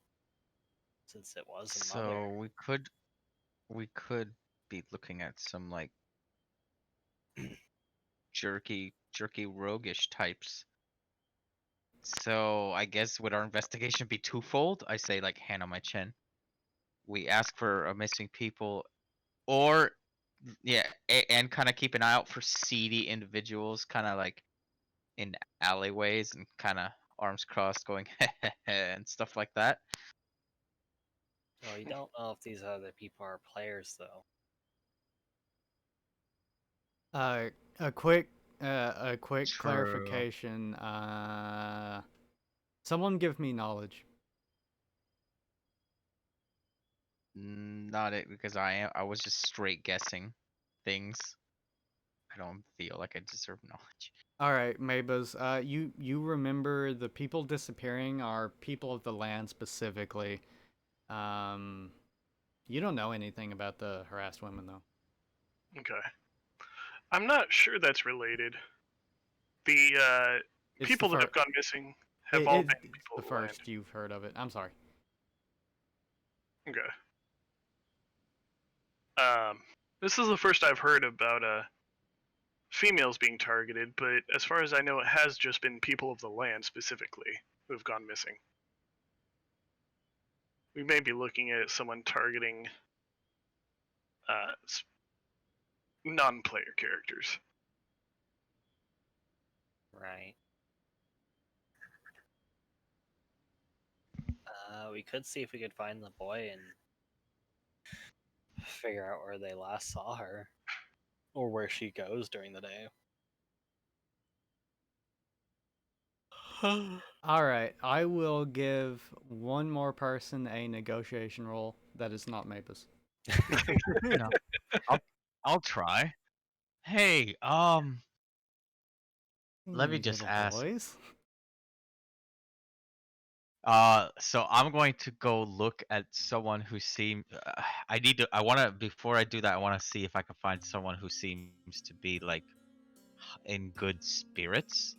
since it was a mother. So we could be looking at some like jerky roguish types. So I guess would our investigation be twofold? I say like hand on my chin. We ask for a missing people, or yeah, and kind of keep an eye out for seedy individuals, kind of like in alleyways and kind of arms crossed, going and stuff like that. Well, you don't know if these other people are players, though. A quick True. clarification. Someone give me knowledge. Not it, because I was just straight guessing things. I don't feel like I deserve knowledge. All right, Mabos. You remember the people disappearing are people of the land specifically. You don't know anything about the harassed women though. Okay. I'm not sure that's related. The people that have gone missing have all been It's people the of the land. first you've heard of it. I'm sorry. Okay. This is the first I've heard about females being targeted, but as far as I know, it has just been people of the land specifically who have gone missing. We may be looking at someone targeting non-player characters. Right. We could see if we could find the boy and figure out where they last saw her, or where she goes during the day. All right, I will give one more person a negotiation roll that is not Mapus. No, I'll try. Hey, let me You just little ask. boys. So I'm going to go look at someone who seems. I want to. Before I do that, I want to see if I can find someone who seems to be like in good spirits.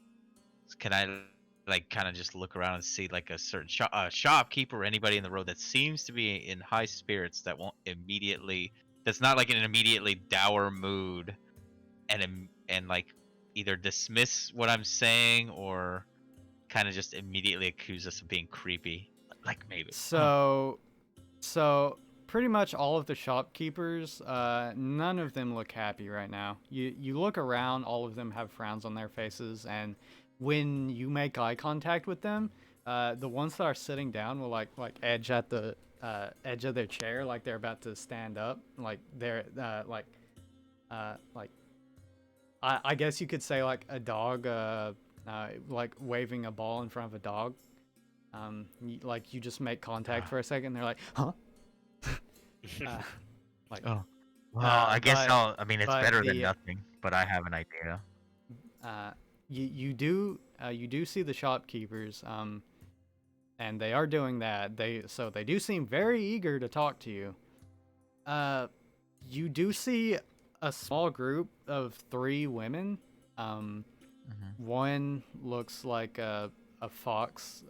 Can I like kind of just look around and see like a certain shopkeeper or anybody in the road that seems to be in high spirits that won't immediately. That's not like in an immediately dour mood, and like either dismiss what I'm saying or kind of just immediately accuse us of being creepy, like maybe. So pretty much all of the shopkeepers, none of them look happy right now. You look around, all of them have frowns on their faces, and when you make eye contact with them, the ones that are sitting down will like edge at the edge of their chair, like they're about to stand up, like they're like I guess you could say like a dog, like waving a ball in front of a dog. Like you just make contact for a second, they're like, huh? Like, Oh, well, I guess but I mean, it's but better than the nothing, but I have an idea. you do see the shopkeepers, and they are doing that. They do seem very eager to talk to you. You do see a small group of 3 women. One looks like a fox,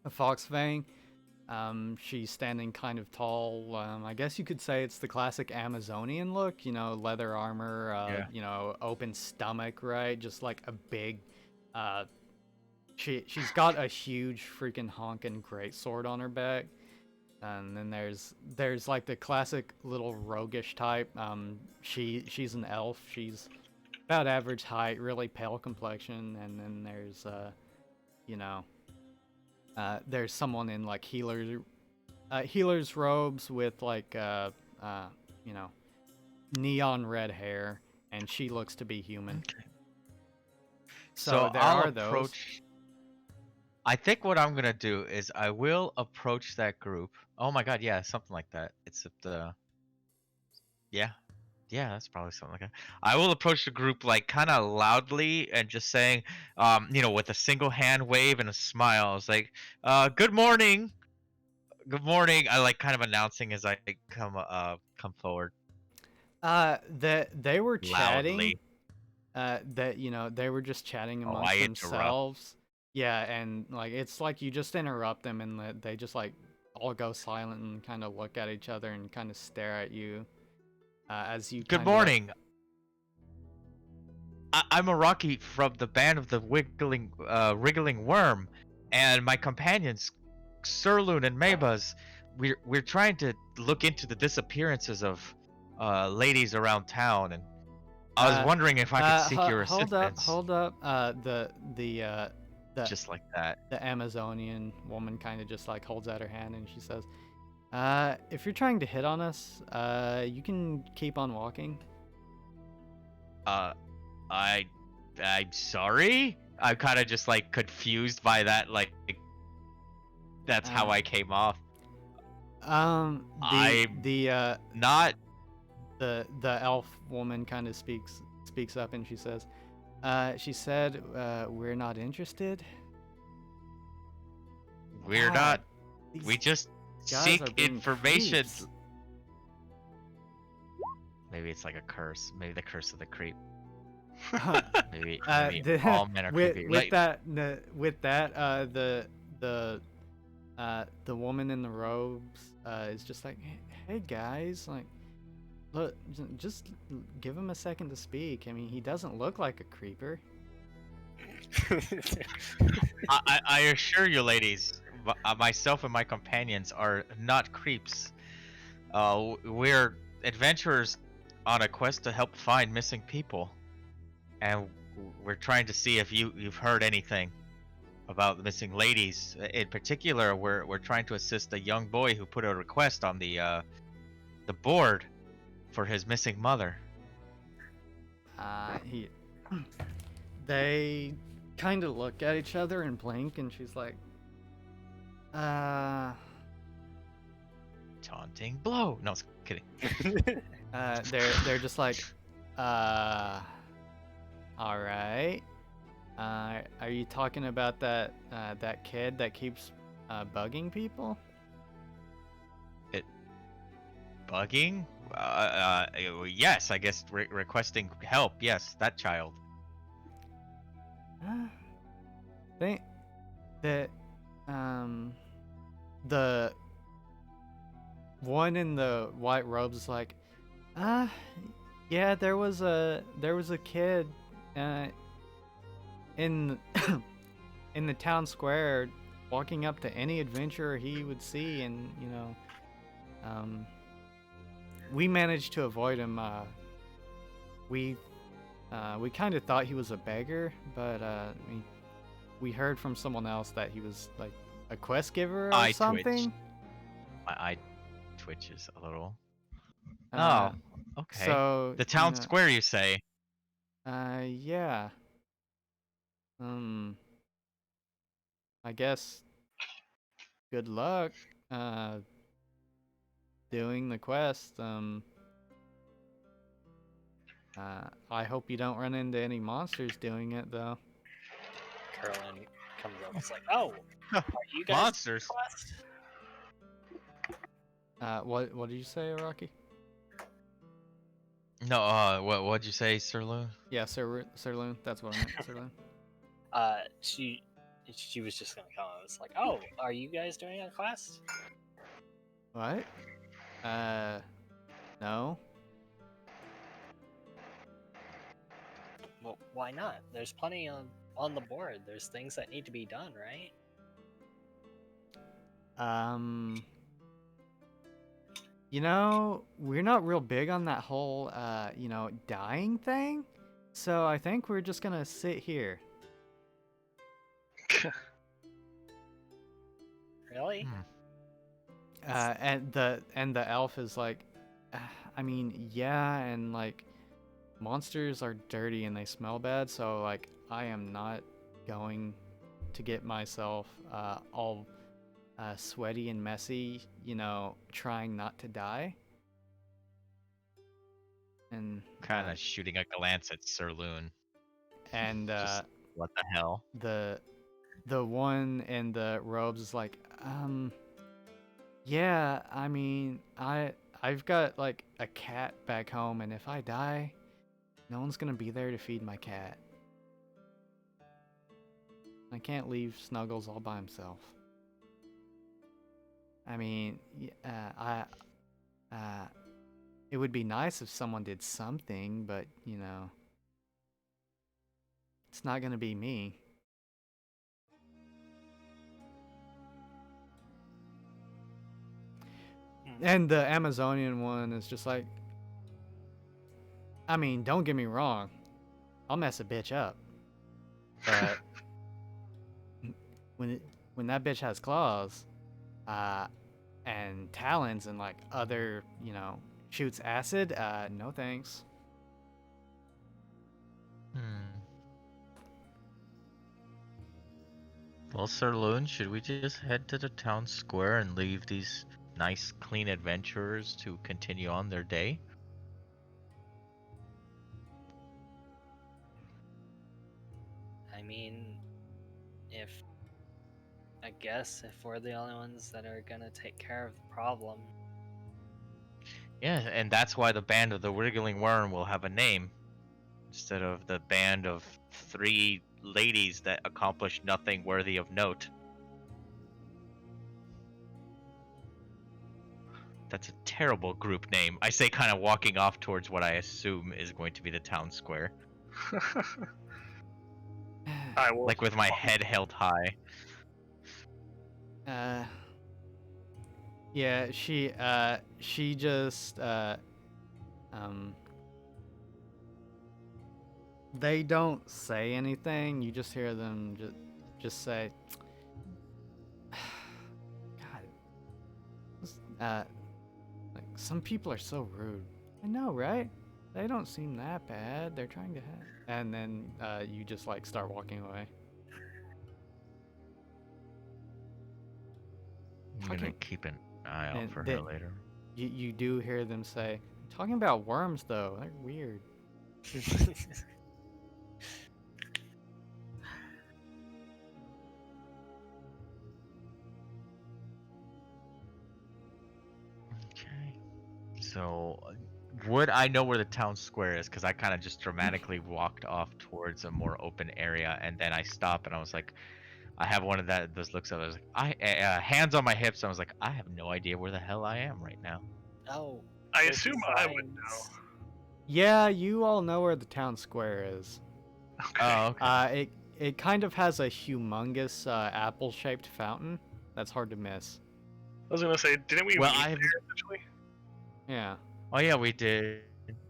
a fox fang. She's standing kind of tall. I guess you could say it's the classic Amazonian look, you know, leather armor, Yeah. you know, open stomach, right? Just like a big, she's got a huge freaking honking greatsword on her back. And then there's like the classic little roguish type. She's an elf. She's about average height, really pale complexion. And then there's you know, there's someone in like healer's robes with like you know, neon red hair, and she looks to be human. Okay. So there I'll are those. approach. I think what I'm gonna do is I will approach that group. Oh my god, yeah, something like that. Except yeah, yeah, that's probably something like that. I will approach the group like kind of loudly and just saying, you know, with a single hand wave and a smile. It's like, good morning, good morning. I like kind of announcing as I come forward That they were chatting. loudly. That you know they were just chatting Oh, amongst I interrupt. themselves. Yeah, and like it's like you just interrupt them and they just like all go silent and kind of look at each other and kind of stare at you as you Good kind of. morning. I'm a Rocky from the band of the Wriggling Worm, and my companions, Sirloon and Mabaz, we're trying to look into the disappearances of ladies around town, and I was wondering if I could seek your assistance. Hold up. The Just like that. the Amazonian woman kind of just like holds out her hand and she says, if you're trying to hit on us, you can keep on walking. Uh, I'm sorry. I'm kind of just like confused by that. Like, that's how I came off. I'm Not. the elf woman kind of speaks up and she says, she said, we're not interested. We're God, not. these We just guys are seek being information. creeps. Maybe it's like a curse. Maybe the curse of the creep. Huh. Maybe The- all men are creepy. with that the woman in the robes is just like, hey guys, like, look, just give him a second to speak. I mean, he doesn't look like a creeper. I assure you, ladies, myself and my companions are not creeps. We're adventurers on a quest to help find missing people, and we're trying to see if you've heard anything about the missing ladies. In particular, we're trying to assist a young boy who put a request on the board for his missing mother. He. They kind of look at each other and blink, and she's like, Taunting blow. No, I was kidding. they're just like, all right. Are you talking about that kid that keeps bugging people? Bugging? Yes, I guess requesting help. Yes, that child. Think that the one in the white robes is like, yeah, there was a kid in in the town square walking up to any adventurer he would see, and we managed to avoid him. We kind of thought he was a beggar, but we heard from someone else that he was like a quest giver or something. My eye twitches a little. Uh, Oh, okay. So The town square, you say? Yeah. I guess good luck doing the quest. I hope you don't run into any monsters doing it, though. Carolyn comes up. It's like, oh, are you guys Monsters. quest? What did you say, Rocky? No, what'd you say, Sirloon? Yeah, Sirloon. That's what I meant, Sirloon. She was just gonna come. I was like, oh, are you guys doing a quest? What? No. Well, why not? There's plenty on the board. There's things that need to be done, right? We're not real big on that whole, dying thing. So I think we're just gonna sit here. Really? And the elf is like, I mean, yeah, and like, monsters are dirty and they smell bad, so like, I am not going to get myself all sweaty and messy, trying not to die. And Kind of shooting a glance at Sirloon. And Just, what the hell? The one in the robes is like, yeah, I mean, I've got like a cat back home, and if I die, no one's gonna be there to feed my cat. I can't leave Snuggles all by himself. I mean, it would be nice if someone did something, but it's not gonna be me. And the Amazonian one is just like, I mean, don't get me wrong, I'll mess a bitch up, but when that bitch has claws, and talons and like other, shoots acid, no thanks. Well, Sirloon, should we just head to the town square and leave these nice, clean adventurers to continue on their day? I mean, I guess if we're the only ones that are gonna take care of the problem. Yeah, and that's why the band of the Wriggling Worm will have a name, instead of the band of 3 ladies that accomplished nothing worthy of note. That's a terrible group name. I say, kind of walking off towards what I assume is going to be the town square. I will. Like with my head held high. Yeah, she just They don't say anything. You just hear them just say, "God, like some people are so rude." I know, right? They don't seem that bad. They're trying to help. And then you just like start walking away. I'm gonna Talking, keep an eye out and for her then later. you do hear them say, "Talking about worms though, they're weird." Okay. So, would I know where the town square is? Because I kind of just dramatically walked off towards a more open area, and then I stopped, and I was like, I have one of those looks of. I was like, hands on my hips. I was like, I have no idea where the hell I am right now. Oh, I so he assume I would know. finds- Yeah, you all know where the town square is. Okay. Oh, okay. It kind of has a humongous apple-shaped fountain that's hard to miss. I was gonna say, didn't we Well, meet I have. there eventually? Yeah. Oh yeah, we did.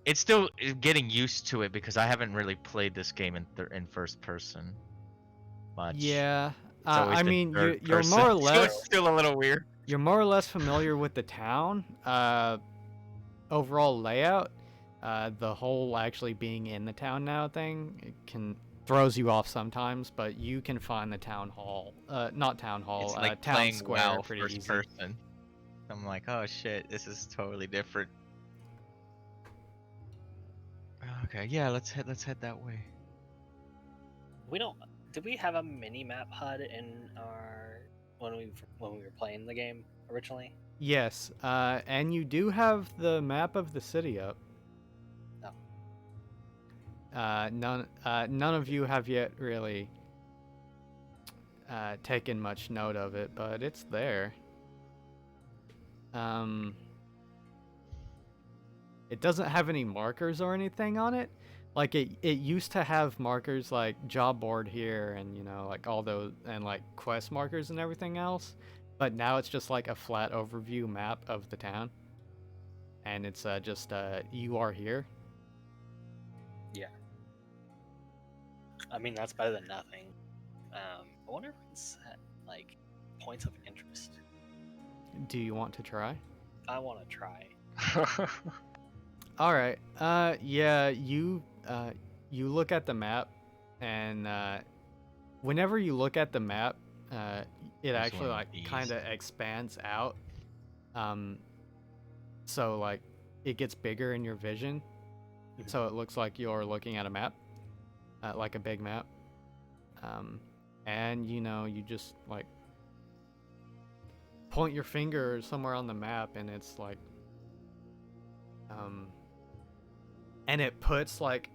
It's still getting used to it because I haven't really played this game in first person much. Yeah. It's always I been mean, third you're person, more or so less it's still a little weird. you're more or less familiar with the town. Overall layout. The whole actually being in the town now thing it can throws you off sometimes, but you can find the town hall. Not town hall. It's like town playing square WoW pretty first easy. person. I'm like, oh shit, this is totally different. Okay, yeah, let's head that way. We don't. Did we have a mini map HUD in our when we were playing the game originally? Yes. And you do have the map of the city up. No. None of you have yet really taken much note of it, but it's there. It doesn't have any markers or anything on it. Like it used to have markers like job board here and like all those and like quest markers and everything else. But now it's just like a flat overview map of the town. And it's just you are here. Yeah. I mean that's better than nothing. I wonder if we can set like points of interest. Do you want to try? I want to try. All right. Yeah, you look at the map, and whenever you look at the map, it There's actually one of like these. kind of expands out. So like it gets bigger in your vision, so it looks like you're looking at a map, like a big map. And you just like point your finger somewhere on the map, and it's like, and it puts like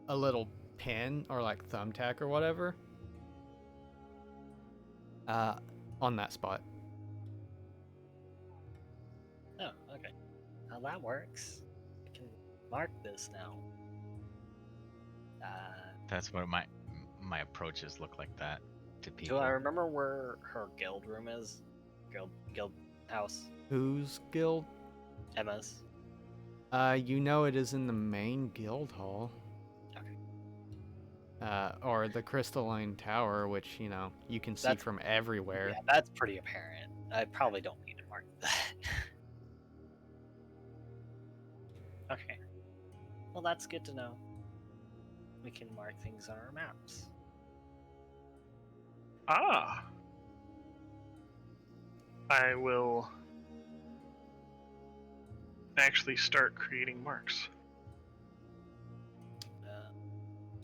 a little pin or like thumbtack or whatever on that spot. Oh, okay. Now that works. I can mark this now. That's what my approaches look like that to Do people. I remember where her guild room is? Guild house. Whose guild? Emma's. It is in the main guild hall. Okay. Or the crystalline tower, which you can see That's- from everywhere. Yeah, that's pretty apparent. I probably don't need to mark that. Okay. Well, that's good to know. We can mark things on our maps. Ah. I will actually start creating marks.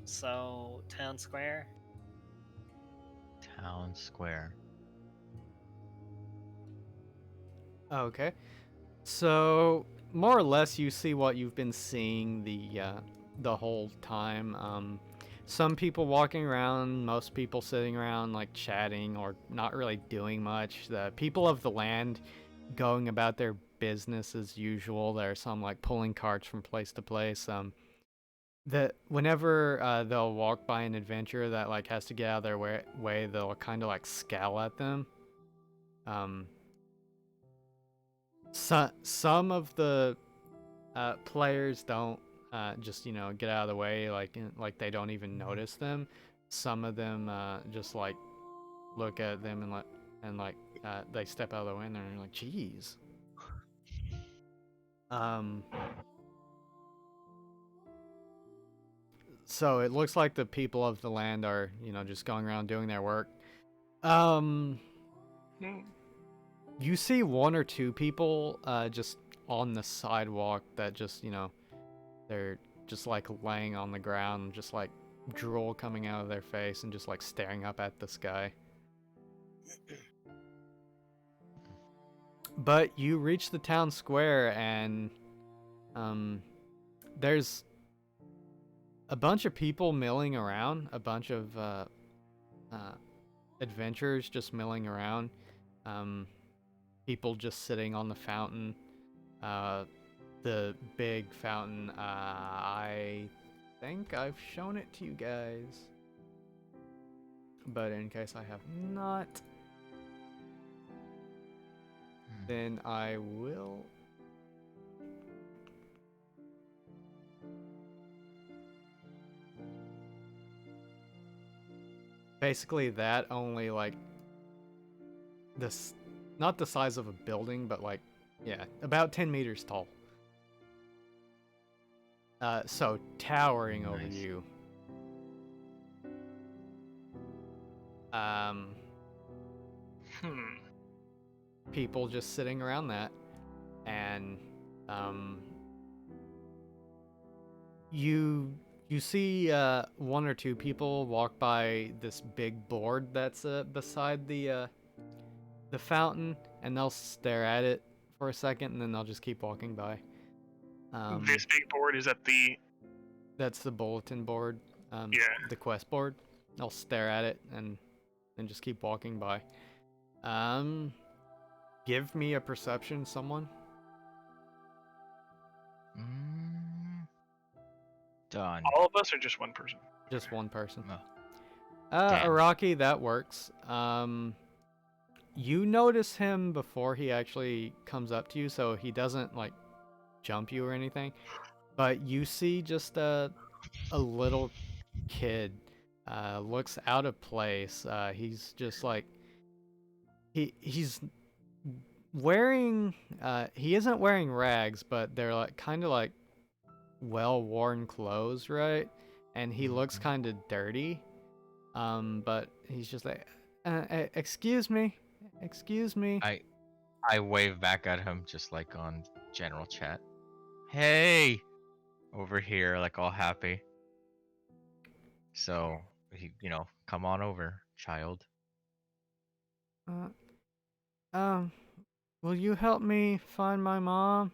So, town square. Town square. Okay. So more or less, you see what you've been seeing the whole time. Some people walking around, most people sitting around like chatting or not really doing much. The people of the land going about their business as usual. There are some like pulling carts from place to place. That whenever they'll walk by an adventurer that like has to get out of their way, they'll kind of like scowl at them. Some of the players don't just get out of the way, like they don't even notice them. Some of them just like look at them and they step out of the way and they're like, "Geez." So it looks like the people of the land are just going around doing their work. Hmm. You see one or two people just on the sidewalk that just they're just like laying on the ground, just like drool coming out of their face and just like staring up at the sky. But you reach the town square and there's a bunch of people milling around, a bunch of adventurers just milling around, people just sitting on the fountain, the big fountain. I think I've shown it to you guys, but in case I have not, then I will. Basically, that only like this, not the size of a building, but like, yeah, about 10 meters tall. So towering over Nice. you. Hmm. People just sitting around that, and you see one or two people walk by this big board that's beside the fountain, and they'll stare at it for a second, and then they'll just keep walking by. This big board is at the. That's the bulletin board. Yeah. The quest board. They'll stare at it and just keep walking by. Give me a perception, someone. Done. All of us or just one person? Just one person. Oh. Damn. Araki, that works. You notice him before he actually comes up to you, so he doesn't like jump you or anything. But you see just a little kid, looks out of place. He's just like he's wearing he isn't wearing rags, but they're like kind of like well-worn clothes, right? And he looks kind of dirty. But he's just like, excuse me. I wave back at him just like on general chat. Hey, over here, like all happy. So he, come on over, child. Will you help me find my mom?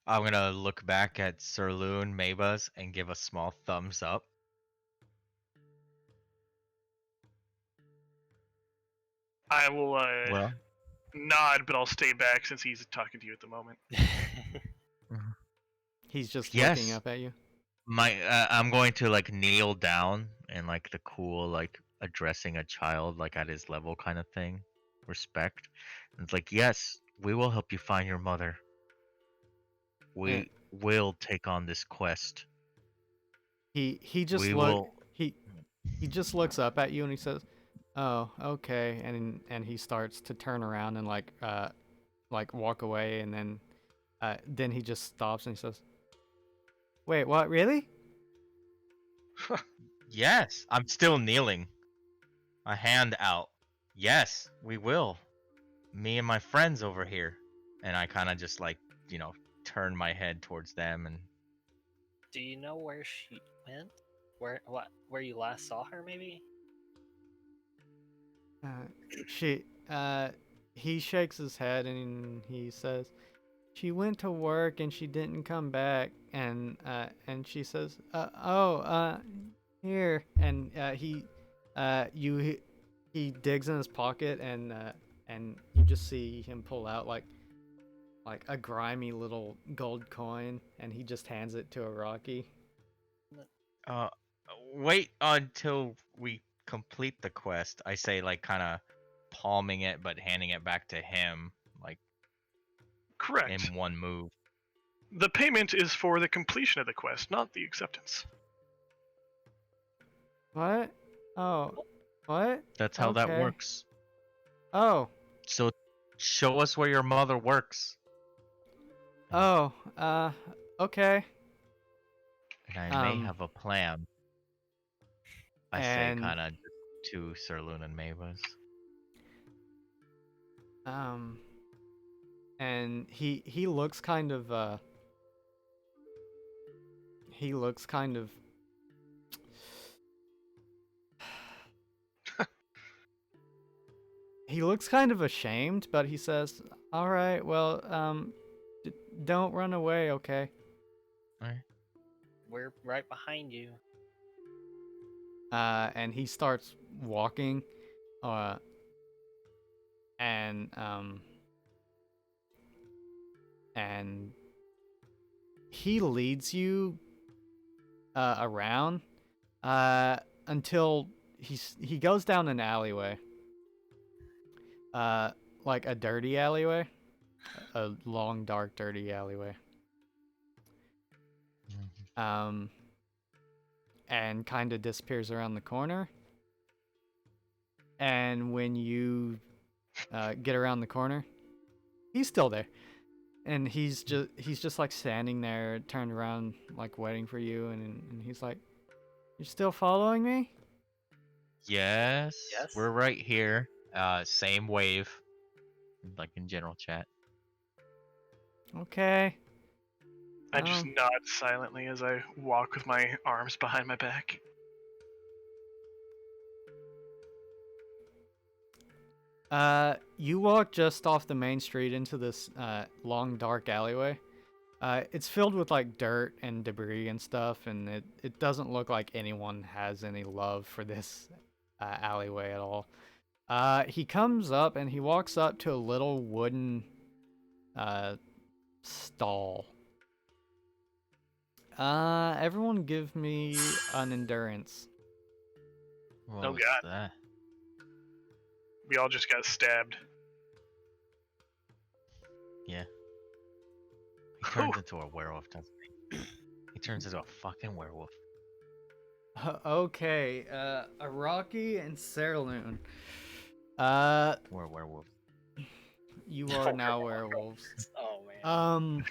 I'm gonna look back at Sirloon, Mabas, and give a small thumbs up. I will Well, nod, but I'll stay back since he's talking to you at the moment. He's just Yes. looking up at you. I'm going to like kneel down and like the cool like addressing a child like at his level kind of thing, respect. And it's like, yes, we will help you find your mother. We will take on this quest. He just he just looks up at you and he says, "Oh, okay," and he starts to turn around and like walk away, and then he just stops and he says, "Wait, what? Really?" Yes, I'm still kneeling. A hand out. Yes, we will. Me and my friends over here. And I kind of just like, turn my head towards them and Do you know where she went? Where you last saw her, maybe? He shakes his head and he says, "She went to work and she didn't come back." And she says, here." And he digs in his pocket and you just see him pull out like a grimy little gold coin, and he just hands it to Araki. wait until we complete the quest. I say like kind of palming it but handing it back to him like Correct. in one move. The payment is for the completion of the quest, not the acceptance. What? Oh, what? That's how that Okay. works. Oh, So, show us where your mother works. oh, okay. And I may have a plan. I say And kind of to Sirloon and Mavis. and he looks kind of he looks kind of he looks kind of ashamed, but he says, "All right, well, don't run away, okay?" Alright. We're right behind you. And he starts walking, uh, and and he leads you around until he goes down an alleyway, like a dirty alleyway, a long, dark, dirty alleyway. Mhm. And kind of disappears around the corner. And when you get around the corner, he's still there, and he's just like standing there, turned around, like waiting for you, and he's like, "You're still following me?" Yes, Yes? we're right here. Same wave, like in general chat. Okay. I just Um, nod silently as I walk with my arms behind my back. You walk just off the main street into this long, dark alleyway. It's filled with like dirt and debris and stuff, and it doesn't look like anyone has any love for this alleyway at all. He comes up and he walks up to a little wooden stall. Everyone give me an endurance. What Oh, was God. that? We all just got stabbed. Yeah. He turns into a werewolf, doesn't he? He turns into a fucking werewolf. Okay, Araki and Sirloon. We're werewolves. You are now werewolves. Oh man.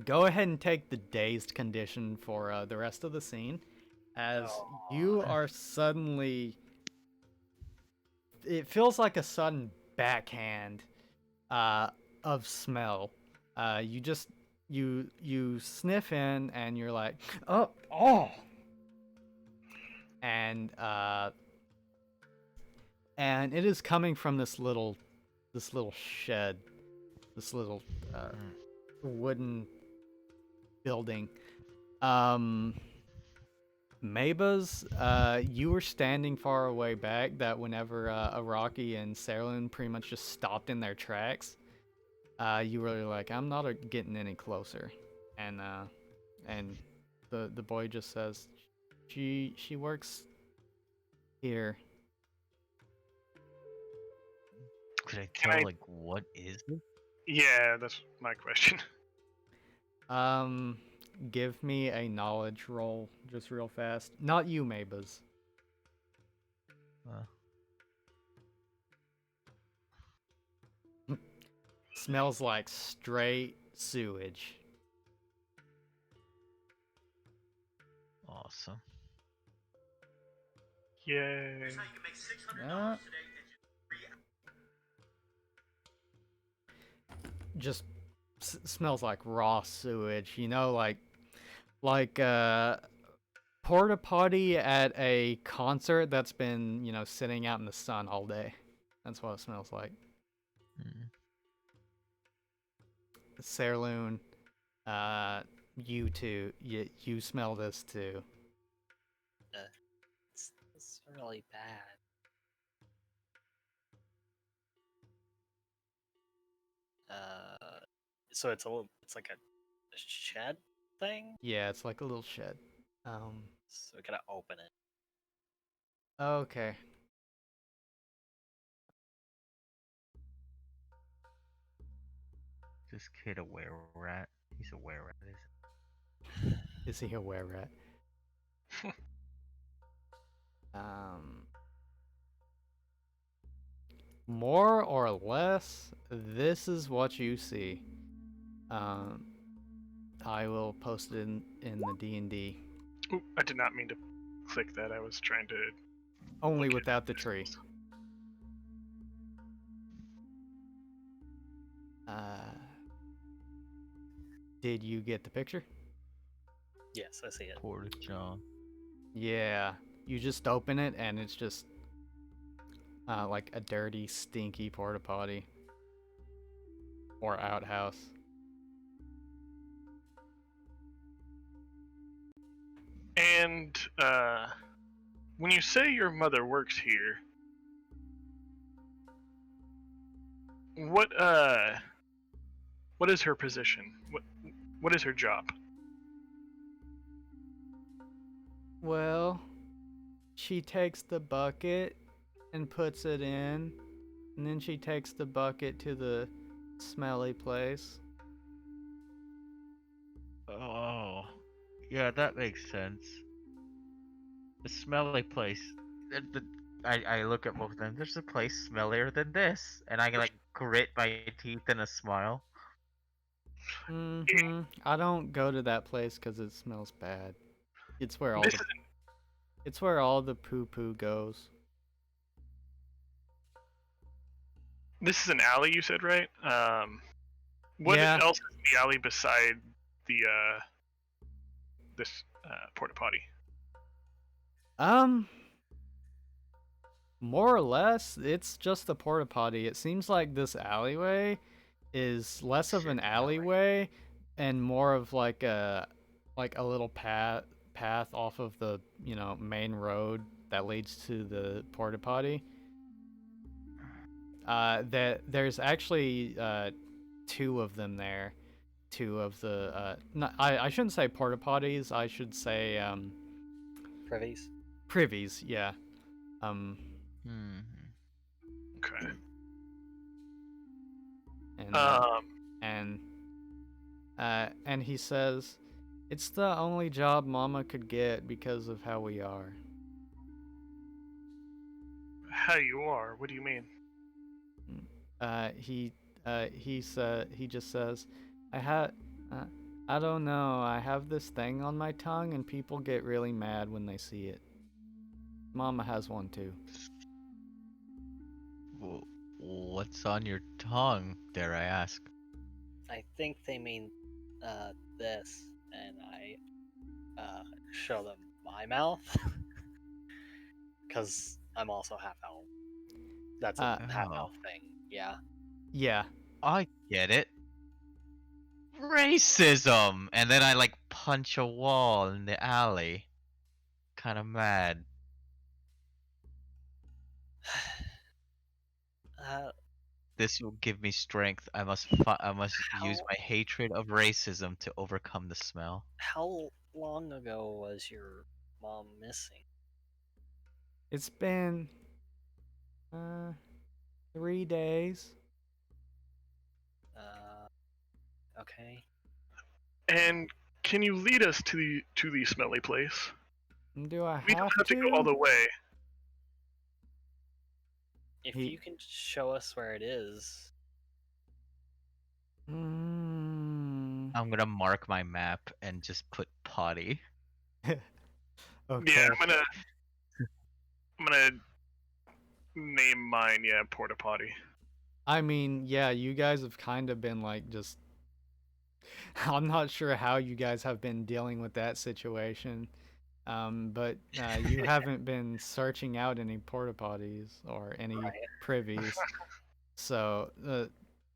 Go ahead and take the dazed condition for the rest of the scene, as you are suddenly. It feels like a sudden backhand of smell. You just you sniff in and you're like, oh, and it is coming from this little shed, this little wooden building. Mabas, you were standing far away back that whenever Araki and Sarlin pretty much just stopped in their tracks, you were like, I'm not getting any closer. And the boy just says, she works here. Could I Can tell, I- like, what is it? Yeah, that's my question. Give me a knowledge roll, just real fast. Not you, Mabas. Smells like straight sewage. Awesome. Yay. Just smells like raw sewage, you know, like porta potty at a concert that's been, you know, sitting out in the sun all day. That's what it smells like. Mm. Sairloon, you too. You smell this too. It's really bad. So it's it's like a shed thing. Yeah, it's like a little shed. So we gotta open it. Okay. This kid a were rat? He's aware of this. Is he aware rat? Um, more or less, this is what you see. Um, I will post it in the D&D. Ooh, I did not mean to click that. I was trying to Only look without the at tree. Uh, did you get the picture? Yes, I see it. Poor John. Yeah. You just open it and it's just like a dirty, stinky porta potty or outhouse. And when you say your mother works here, what is her position? What is her job? Well, she takes the bucket and puts it in, and then she takes the bucket to the smelly place. Oh, yeah, that makes sense. The smelly place. I look at both of them. There's a place smellier than this, and I like grit my teeth in a smile. I don't go to that place because it smells bad. It's where all This the is it's where all the poo poo goes. this is an alley, you said, right? What Yeah. else is in the alley beside the this porta potty? Um, more or less, it's just the porta potty. It seems like this alleyway is less of an alleyway and more of like a little path off of the main road that leads to the porta potty. That there's actually two of them there. Two of the not, I shouldn't say porta potties. I should say Privies. privies. Yeah. Um Hmm. Okay. and and and he says it's the only job Mama could get because of how we are. How you are? What do you mean? He he just says, I had uh, I don't know. I have this thing on my tongue, and people get really mad when they see it. Mama has one too. What's on your tongue, dare I ask? I think they mean this, and I show them my mouth because I'm also half elf. That's a half Oh, elf thing. Yeah. Yeah. I get it. Racism! And then I like punch a wall in the alley. Kind of mad. uh, This will give me strength. I must use how my hatred of racism to overcome the smell. how long ago was your mom missing? It's been uh 3 days. Okay. And can you lead us to the smelly place? Do I We don't have have to go all to? the way. If He you can show us where it is, mm, I'm gonna mark my map and just put potty. okay. Yeah, I'm gonna name mine. Yeah, porta potty. I mean, yeah, you guys have kind of been like just I'm not sure how you guys have been dealing with that situation. But you haven't been searching out any porta potties or any right? privies. So,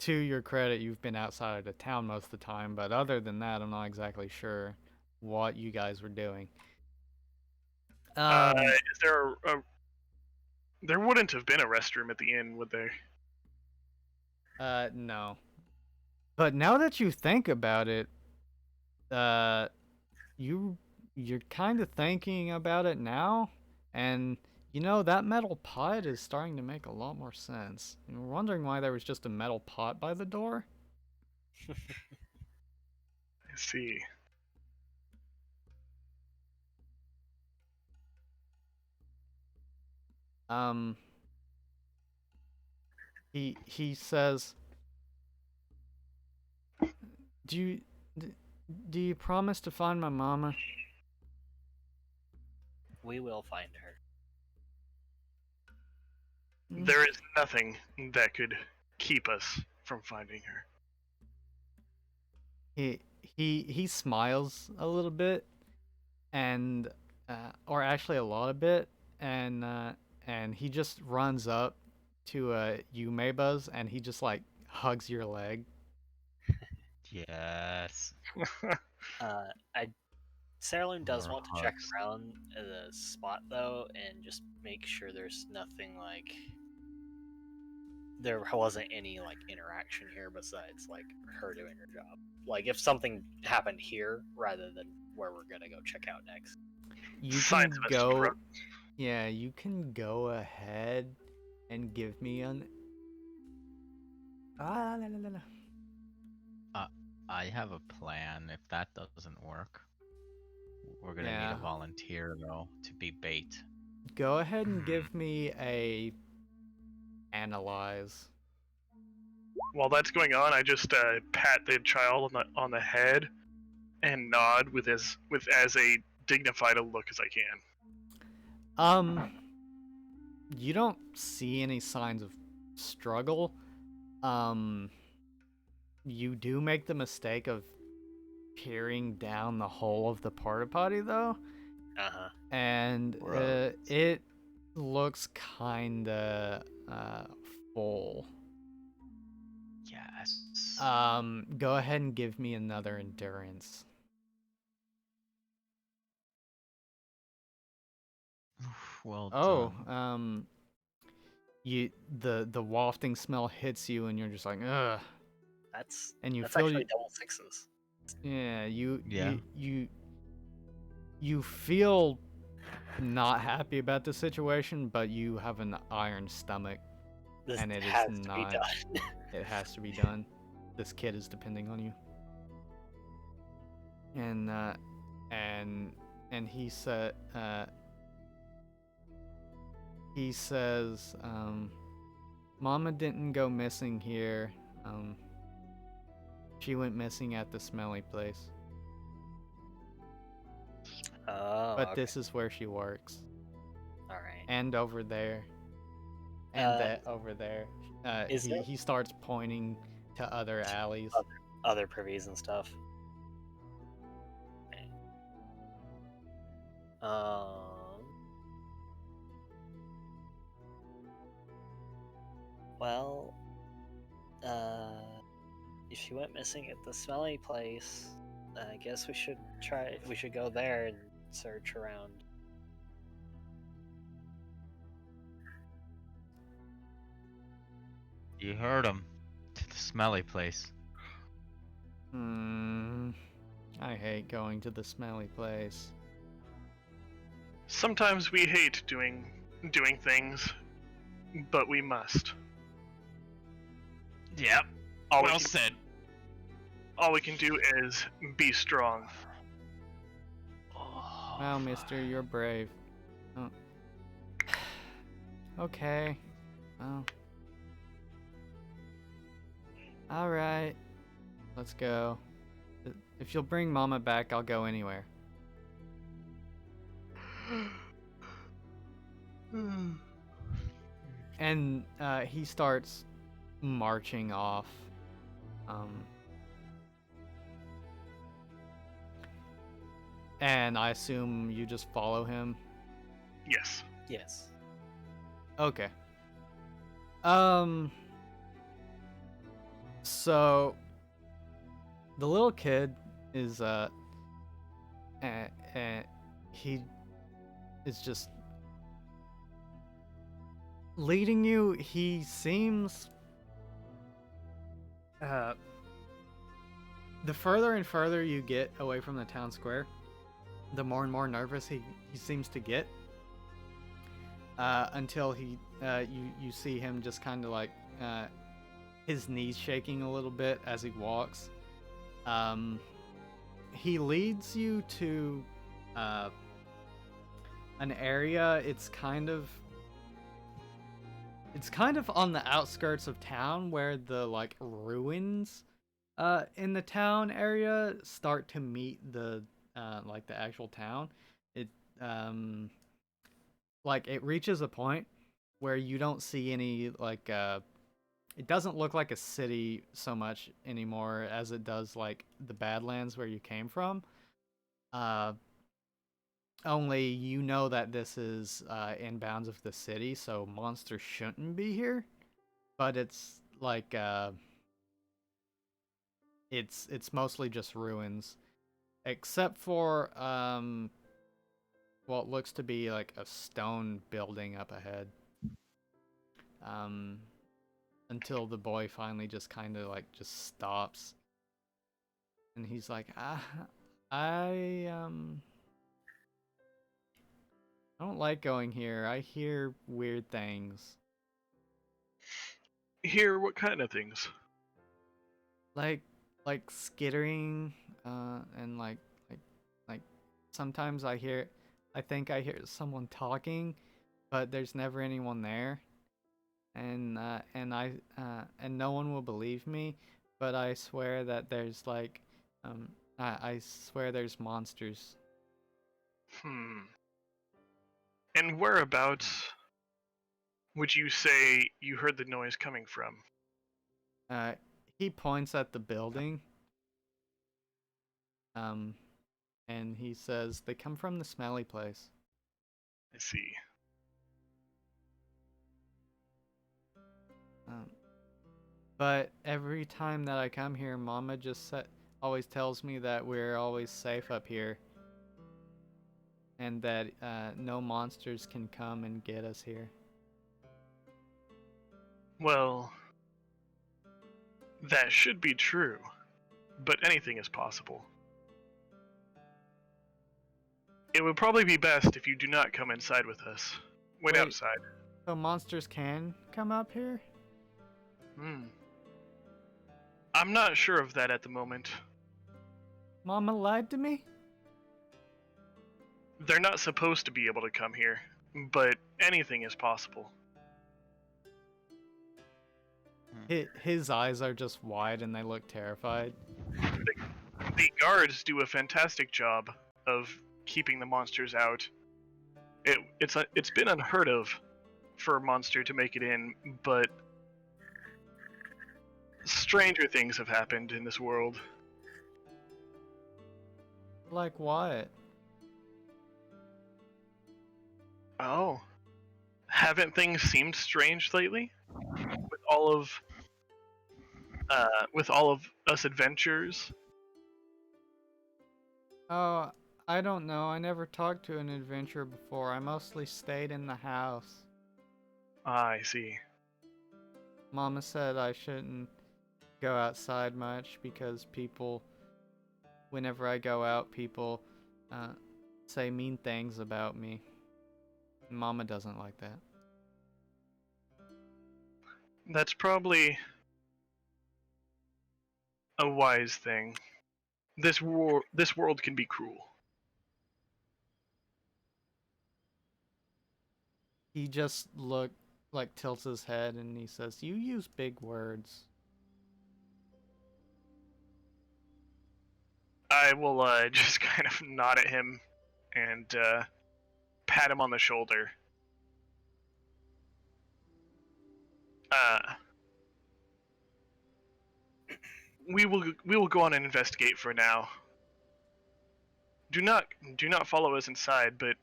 to your credit, you've been outside of the town most of the time. But other than that, I'm not exactly sure what you guys were doing. Is there a? There wouldn't have been a restroom at the inn, would there? No. But now that you think about it, uh, you're kind of thinking about it now, and that metal pot is starting to make a lot more sense. You're wondering why there was just a metal pot by the door. see. Um, he says, "Do you d- do you promise to find my mama?" We will find her. There is nothing that could keep us from finding her. He smiles a little bit, and or actually a lot of bit, and he just runs up to you, Maybuzz, and he just like hugs your leg. Yes. I Sarah does More want to check hugs. around the spot though, and just make sure there's nothing like there wasn't any like interaction here besides like her doing her job. Like if something happened here rather than where we're gonna go check out next. You Signs can of a go, struggle. yeah, you can go ahead and give me an. Ah, la, la, la, la. I have a plan. If that doesn't work, we're gonna need Yeah. a volunteer though to be bait. Go ahead and give me a analyze. While that's going on, I just pat the child on the head and nod with as a dignified a look as I can. You don't see any signs of struggle. You do make the mistake of peering down the hole of the porta potty though, Uh-huh. and Gross. it looks kinda full. Yes. Go ahead and give me another endurance. Well Oh, done. you the wafting smell hits you, and you're just like, ugh, That's and you that's feel actually double sixes. yeah, Yeah. you feel not happy about the situation, but you have an iron stomach, This and it is has to be not. done. It has to be done. This kid is depending on you. And and he says, Mama didn't go missing here. She went missing at the smelly place. Oh, But okay. this is where she works. All right. And over there. And that over there. Is there He starts pointing to other alleys. other privies and stuff? Okay. Well, if she went missing at the smelly place, I guess we should try. We should go there and search around. You heard him. To the smelly place. I hate going to the smelly place. Sometimes we hate doing things, but we must. Yep. All Well said. all we can do is be strong. Oh, Wow, mister, you're brave. Oh. Okay. Well. Alright. Let's go. If you'll bring Mama back, I'll go anywhere. And he starts marching off. And I assume you just follow him. Yes. Yes. Okay. So the little kid is he is just leading you. He seems the further and further you get away from the town square, the more and more nervous he seems to get. Until you see him just kind of like his knees shaking a little bit as he walks. he leads you to an area. It's kind of on the outskirts of town where the like ruins in the town area start to meet the like the actual town. It like it reaches a point where you don't see any like it doesn't look like a city so much anymore as it does like the Badlands where you came from. Uh Only you know that this is in bounds of the city, so monsters shouldn't be here. But it's like it's mostly just ruins, except for what looks to be like a stone building up ahead. Um, until the boy finally just kind of like just stops, and he's like, I I don't like going here. I hear weird things. Here, what kind of things? Like skittering, and like like sometimes I think I hear someone talking, but there's never anyone there. And no one will believe me, but I swear that there's like I swear there's monsters. Hmm. And whereabouts would you say you heard the noise coming from? Uh he points at the building. Um and he says they come from the smelly place. I see. Um but every time that I come here, Mama just always tells me that we're always safe up here and that no monsters can come and get us here. Well, that should be true, but anything is possible. It would probably be best if you do not come inside with us. Wait Wait. outside. So monsters can come up here? Hmm. I'm not sure of that at the moment. Mama lied to me? They're not supposed to be able to come here, but anything is possible. His eyes are just wide and they look terrified. The guards do a fantastic job of keeping the monsters out. It's been unheard of for a monster to make it in, but stranger things have happened in this world. Like what? Oh, haven't things seemed strange lately? With all of with all of us adventures? Oh, I don't know. I never talked to an adventurer before. I mostly stayed in the house. Ah, I see. Mama said I shouldn't go outside much because people, whenever I go out, people uh, say mean things about me. Mama doesn't like that. That's probably a wise thing. This world can be cruel. He just tilts his head and he says, "You use big words." I will just kind of nod at him and pat him on the shoulder. Uh, we will go on and investigate for now. Do not follow us inside, but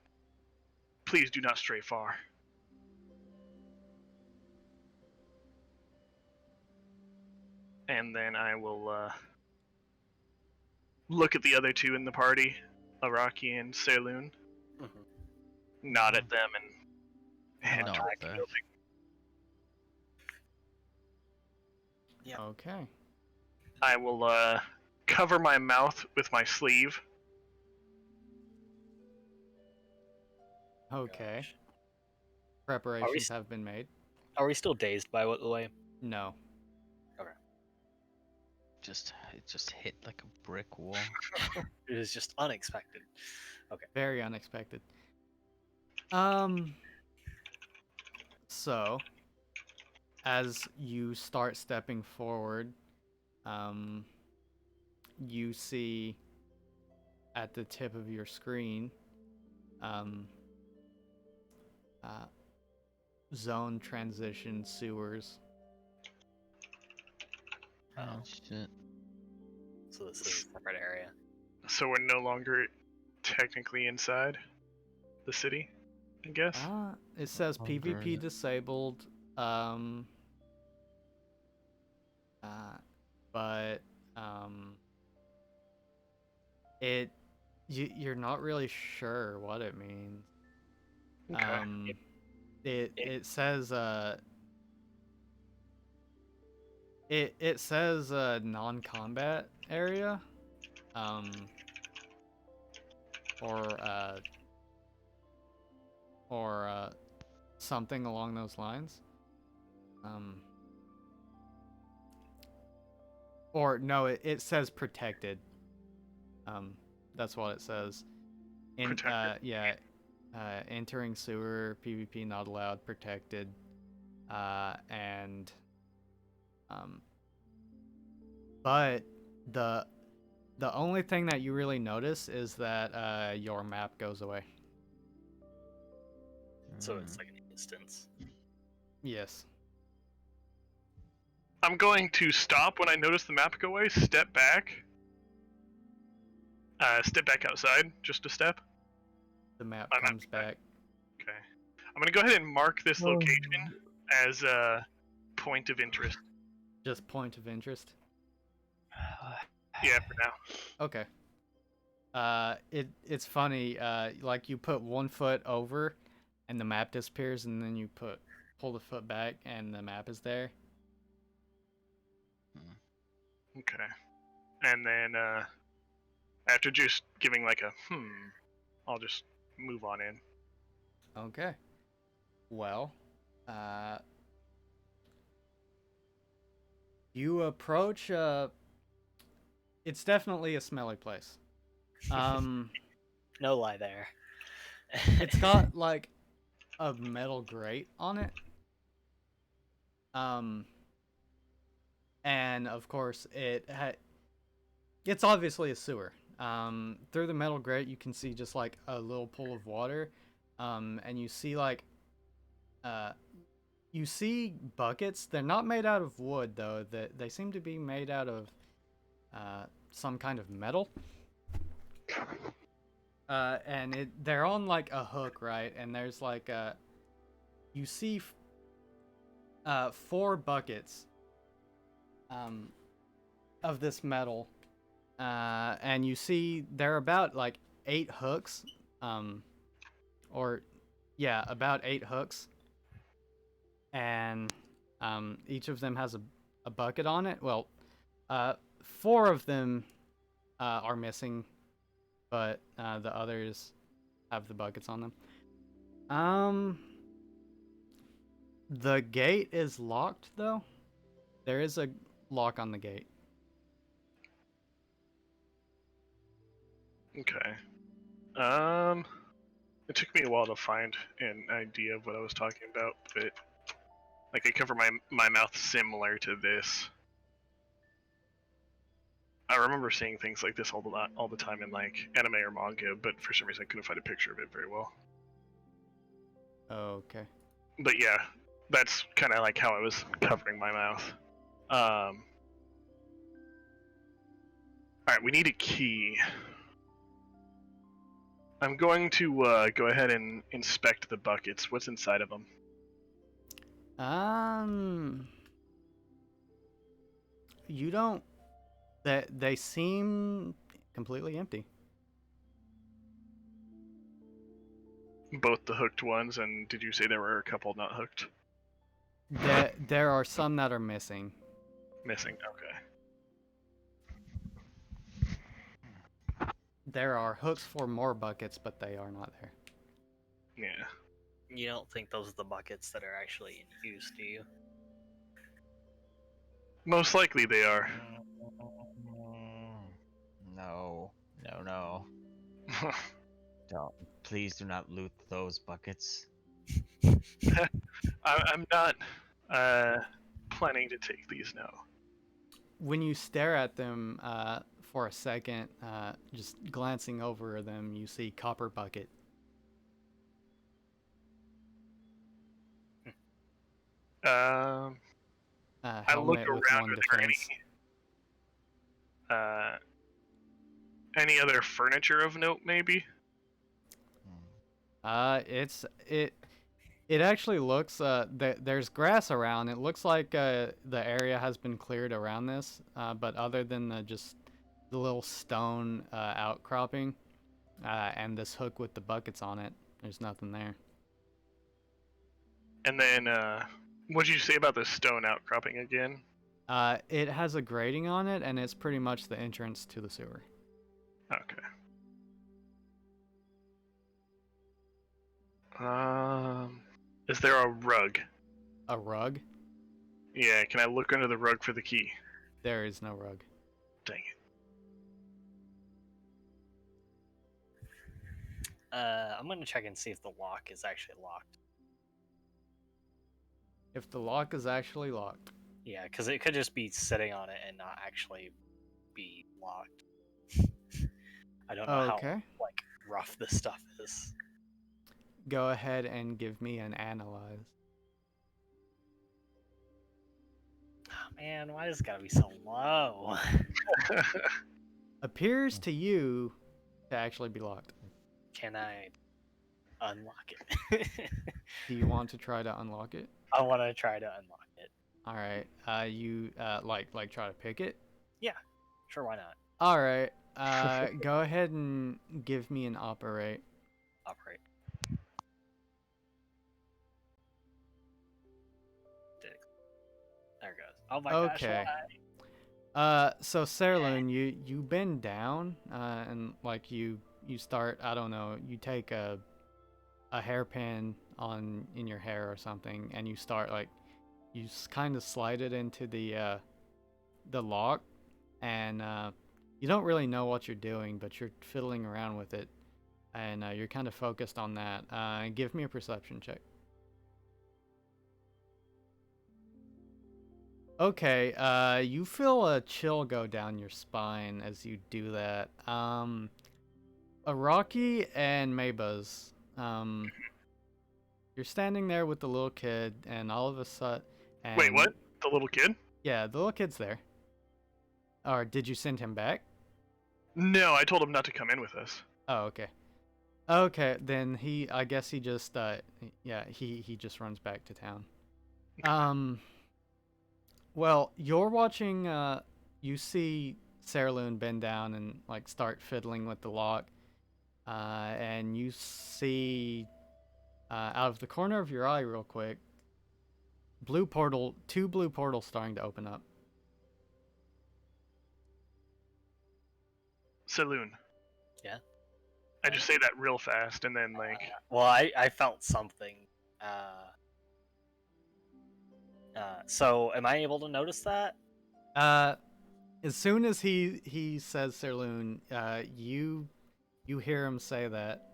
please do not stray far. And then I will look at the other two in the party, Araki and Saloon, nod at them, and head No, toward the there. building. Yeah. Okay. I will cover my mouth with my sleeve. Okay. Gosh. Preparations have been made. Are we still dazed by the way? No. it just hit like a brick wall. It is just unexpected. Very unexpected. So, as you start stepping forward, you see at the tip of your screen, um, uh, zone transition sewers. Oh. Shit. So this is a separate area. So we're no longer technically inside the city, I guess. It says Longer, PvP yeah. disabled. But you're not really sure what it means. Okay. It says it says non-combat area, or something along those lines. Or no, it says protected. That's what it says. Protected. Yeah, entering sewer, PvP not allowed, protected, and but the only thing that you really notice is that your map goes away. So it's like an instance. Yes. I'm going to stop when I notice the map go away, step back outside, just a step. The map My map comes is back. back. Okay. I'm going to go ahead and mark this location as a point of interest. Just point of interest. Yeah, for now. Okay. It's funny. Like you put 1 foot over, and the map disappears, and then you pull the foot back, and the map is there. Okay. And then after just giving like a I'll just move on in. Okay. Well, you approach. It's definitely a smelly place. No lie there. It's got like a metal grate on it. And of course it's obviously a sewer. Through the metal grate you can see just like a little pool of water. And you see like you see buckets. They're not made out of wood though. They seem to be made out of some kind of metal. And they're on like a hook, right? And there's like you see 4 buckets of this metal, and you see they're about like 8 hooks, about 8 hooks, and each of them has a bucket on it. Well, 4 of them are missing, but the others have the buckets on them. The gate is locked though. There is a lock on the gate. Okay. It took me a while to find an idea of what I was talking about, but like I cover my mouth similar to this. I remember seeing things like this all the time in like anime or manga, but for some reason I couldn't find a picture of it very well. Okay. But yeah, that's kind of like how I was covering my mouth. All right, we need a key. I'm going to go ahead and inspect the buckets. What's inside of them? You don't. They seem completely empty. Both the hooked ones, and did you say there were a couple not hooked? There are some that are missing. Missing. Okay. There are hooks for more buckets, but they are not there. Yeah. You don't think those are the buckets that are actually in use, do you? Most likely they are. No, no. Don't. Please do not loot those buckets. I'm not planning to take these now. When you stare at them for a second, just glancing over them, you see copper bucket. I look Helmet with around. one Are there defense. any other furniture of note, maybe? It actually looks there's grass around. It looks like the area has been cleared around this, but other than just the little stone outcropping and this hook with the buckets on it, there's nothing there. And then, what did you say about the stone outcropping again? It has a grating on it, and it's pretty much the entrance to the sewer. Okay. Is there a rug? A rug? Yeah, can I look under the rug for the key? There is no rug. Dang it. I'm gonna check and see if the lock is actually locked. If the lock is actually locked. Yeah, because it could just be sitting on it and not actually be locked. I don't know Okay. how like rough this stuff is. Go ahead and give me an analyze. Oh, man, why does it gotta be so low? Appears to you to actually be locked. Can I unlock it? Do you want to try to unlock it? I want to try to unlock it. All right. You like try to pick it? Sure, why not? All right. Go ahead and give me an operate. Operate. There it goes. Oh my gosh, Okay. why? So Serlun, you bend down, and like you start. I don't know. You take a hairpin in your hair or something, and you start like you kind of slide it into the lock, and you don't really know what you're doing, but you're fiddling around with it, and you're kind of focused on that. Give me a perception check. Okay, you feel a chill go down your spine as you do that. Araki and Maybuzz, you're standing there with the little kid, and all of a sudden... Wait, what? The little kid? Yeah, the little kid's there. Or did you send him back? No, I told him not to come in with us. Oh, okay. Okay, then I guess he just, he just runs back to town. Well, you're watching, you see Serloon bend down and, like, start fiddling with the lock, and you see, out of the corner of your eye real quick, two blue portals starting to open up. Saloon. Yeah? I just say that real fast, and then, like... Well, I felt something. So am I able to notice that? As soon as he says Serloon, you hear him say that.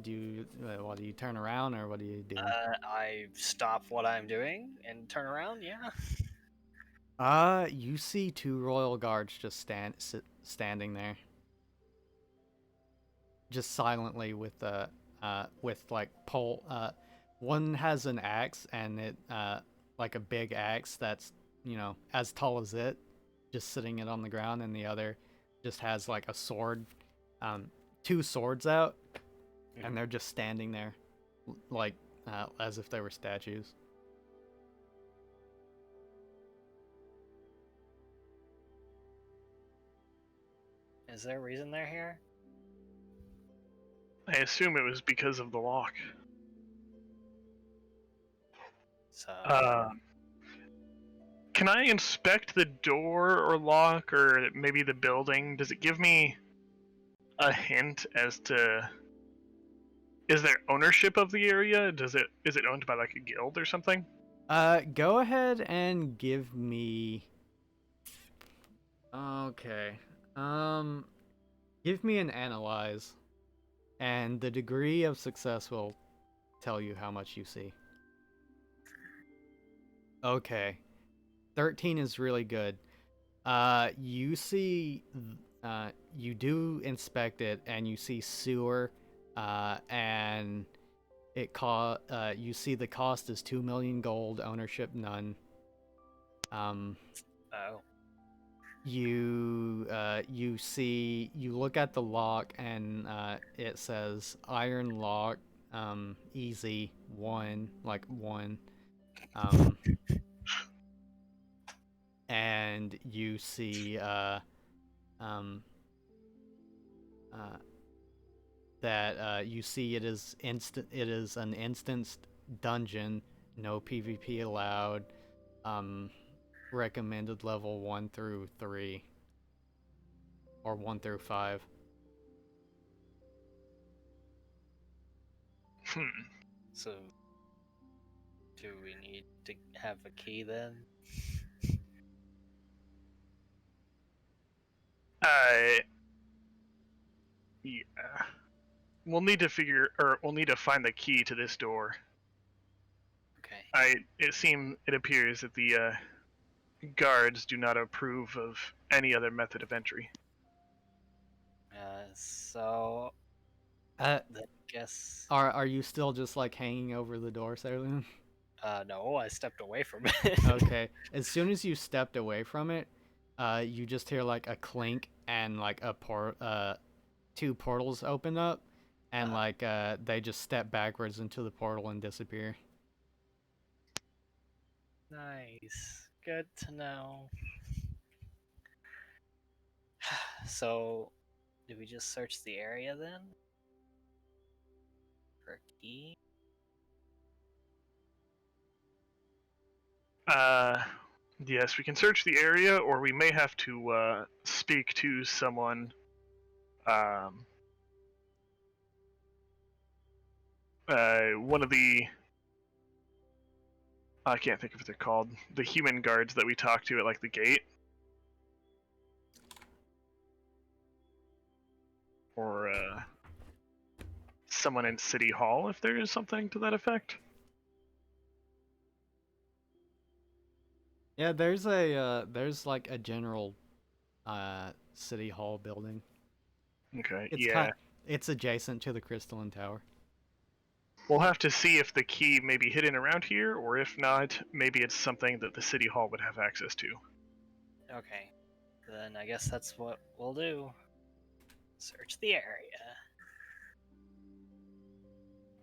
Do you turn around or what do you do? I stop what I'm doing and turn around. Yeah. You see two royal guards just standing there, just silently with like pole. One has an axe and it like a big axe that's as tall as it, just sitting it on the ground, and the other just has like a sword, two swords out, and they're just standing there, like as if they were statues. Is there a reason they're here? I assume it was because of the lock. So. Can I inspect the door or lock or maybe the building? Does it give me a hint as to... Is there ownership of the area? Is it owned by like a guild or something? Go ahead and give me... Okay. Give me an analyze, and the degree of success will tell you how much you see. Okay. 13 is really good. You see, you do inspect it, and you see sewer, and you see the cost is 2 million gold, ownership none. Oh. You look at the lock, and it says iron lock, easy 1, like 1. And you see um, that you see it is an instanced dungeon, no PvP allowed, recommended level 1 through 3 or 1 through 5. So, do we need to have a key then? Yeah. We'll need to find the key to this door. Okay. It appears that the guards do not approve of any other method of entry. So Uh, then I guess. are you still just like hanging over the door, Sailor? No, I stepped away from it. Okay. As soon as you stepped away from it, you just hear like a clink, and like two portals open up, and like they just step backwards into the portal and disappear. Nice. Good to know. So, do we just search the area then? For a key? Yes, we can search the area, or we may have to speak to someone. One of the I can't think of what they're called. The human guards that we talked to at like the gate, or someone in City Hall if there is something to that effect. Yeah, there's like a general city hall building. Okay, It's yeah. it's adjacent to the Crystalline Tower. We'll have to see if the key may be hidden around here, or if not, maybe it's something that the City Hall would have access to. Okay. Then I guess that's what we'll do. Search the area.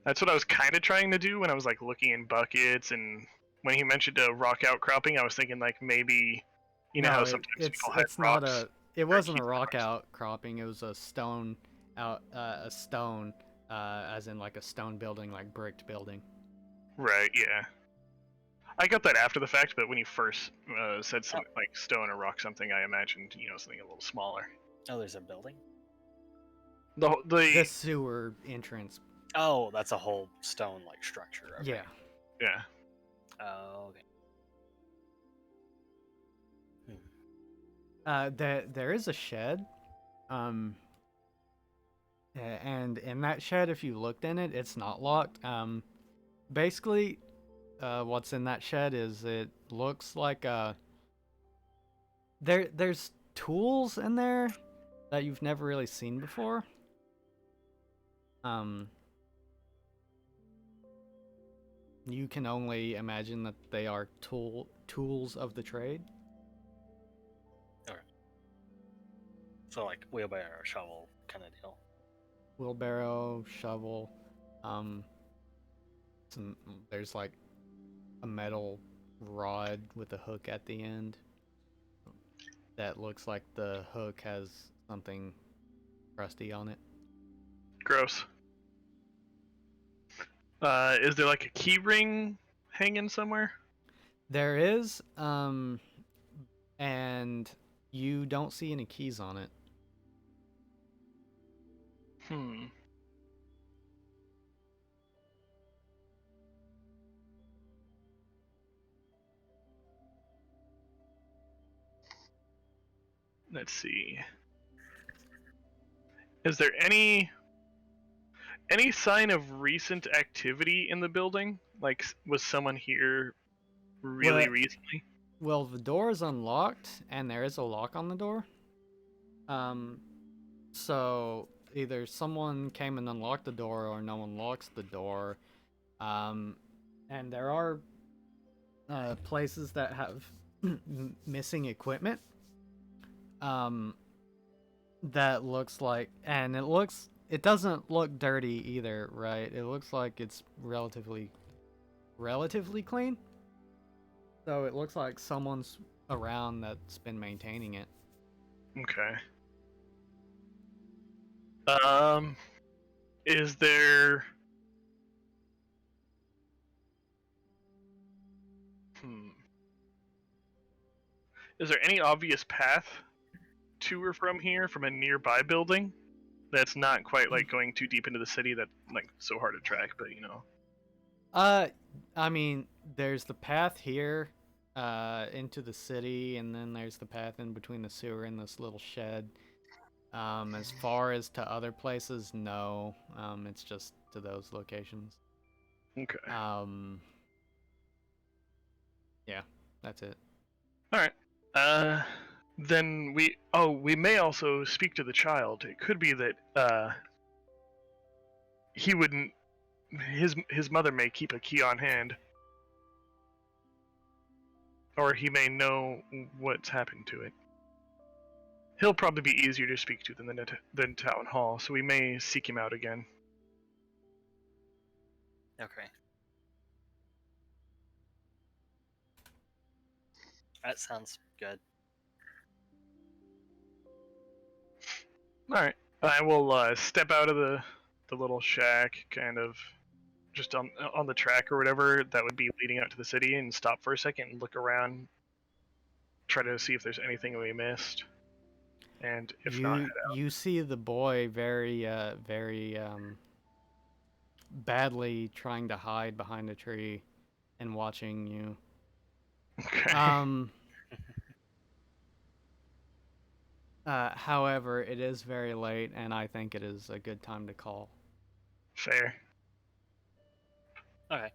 That's what I was kind of trying to do when I was like looking in buckets, and when he mentioned a rock outcropping, I was thinking like maybe, how sometimes people hide it's not rocks. it or wasn't a keep rock rocks. outcropping. It was a stone, as in like a stone building, like bricked building. Right, yeah. I got that after the fact, but when you first said something like stone or rock something, I imagined, something a little smaller. Oh, there's a building? The sewer entrance. Oh, that's a whole stone like structure. Okay. Yeah. Oh, okay. There is a shed, and in that shed, if you looked in it, it's not locked. Basically, what's in that shed is it looks like there's tools in there that you've never really seen before. You can only imagine that they are tools of the trade. Okay. So like wheelbarrow, shovel kind of deal. Wheelbarrow, shovel, there's like a metal rod with a hook at the end that looks like the hook has something crusty on it. Gross. Is there like a key ring hanging somewhere? There is, and you don't see any keys on it. Let's see. Is there any sign of recent activity in the building? Like, was someone here really Well- recently? Well, the door is unlocked, and there is a lock on the door. So either someone came and unlocked the door, or no one locks the door. And there are places that have missing equipment. That looks like, and it doesn't look dirty either, right? It looks like it's relatively clean. So it looks like someone's around that's been maintaining it. Okay. Is there? Hmm. Is there any obvious path to or from here from a nearby building? That's not quite like going too deep into the city. That like so hard to track, but you know. I mean, there's the path here, into the city, and then there's the path in between the sewer and this little shed. As far as to other places, no. It's just to those locations. Okay. Yeah, that's it. All right. Then we may also speak to the child. It could be that he wouldn't. His mother may keep a key on hand, or he may know what's happened to it. He'll probably be easier to speak to than town hall, so we may seek him out again. Okay. That sounds good. All right. I will step out of the little shack, kind of just on the track or whatever that would be leading out to the city, and stop for a second and look around, try to see if there's anything we missed, and if not, head out. You see the boy very badly trying to hide behind a tree and watching you. Okay. However, it is very late, and I think it is a good time to call. Fair. Okay.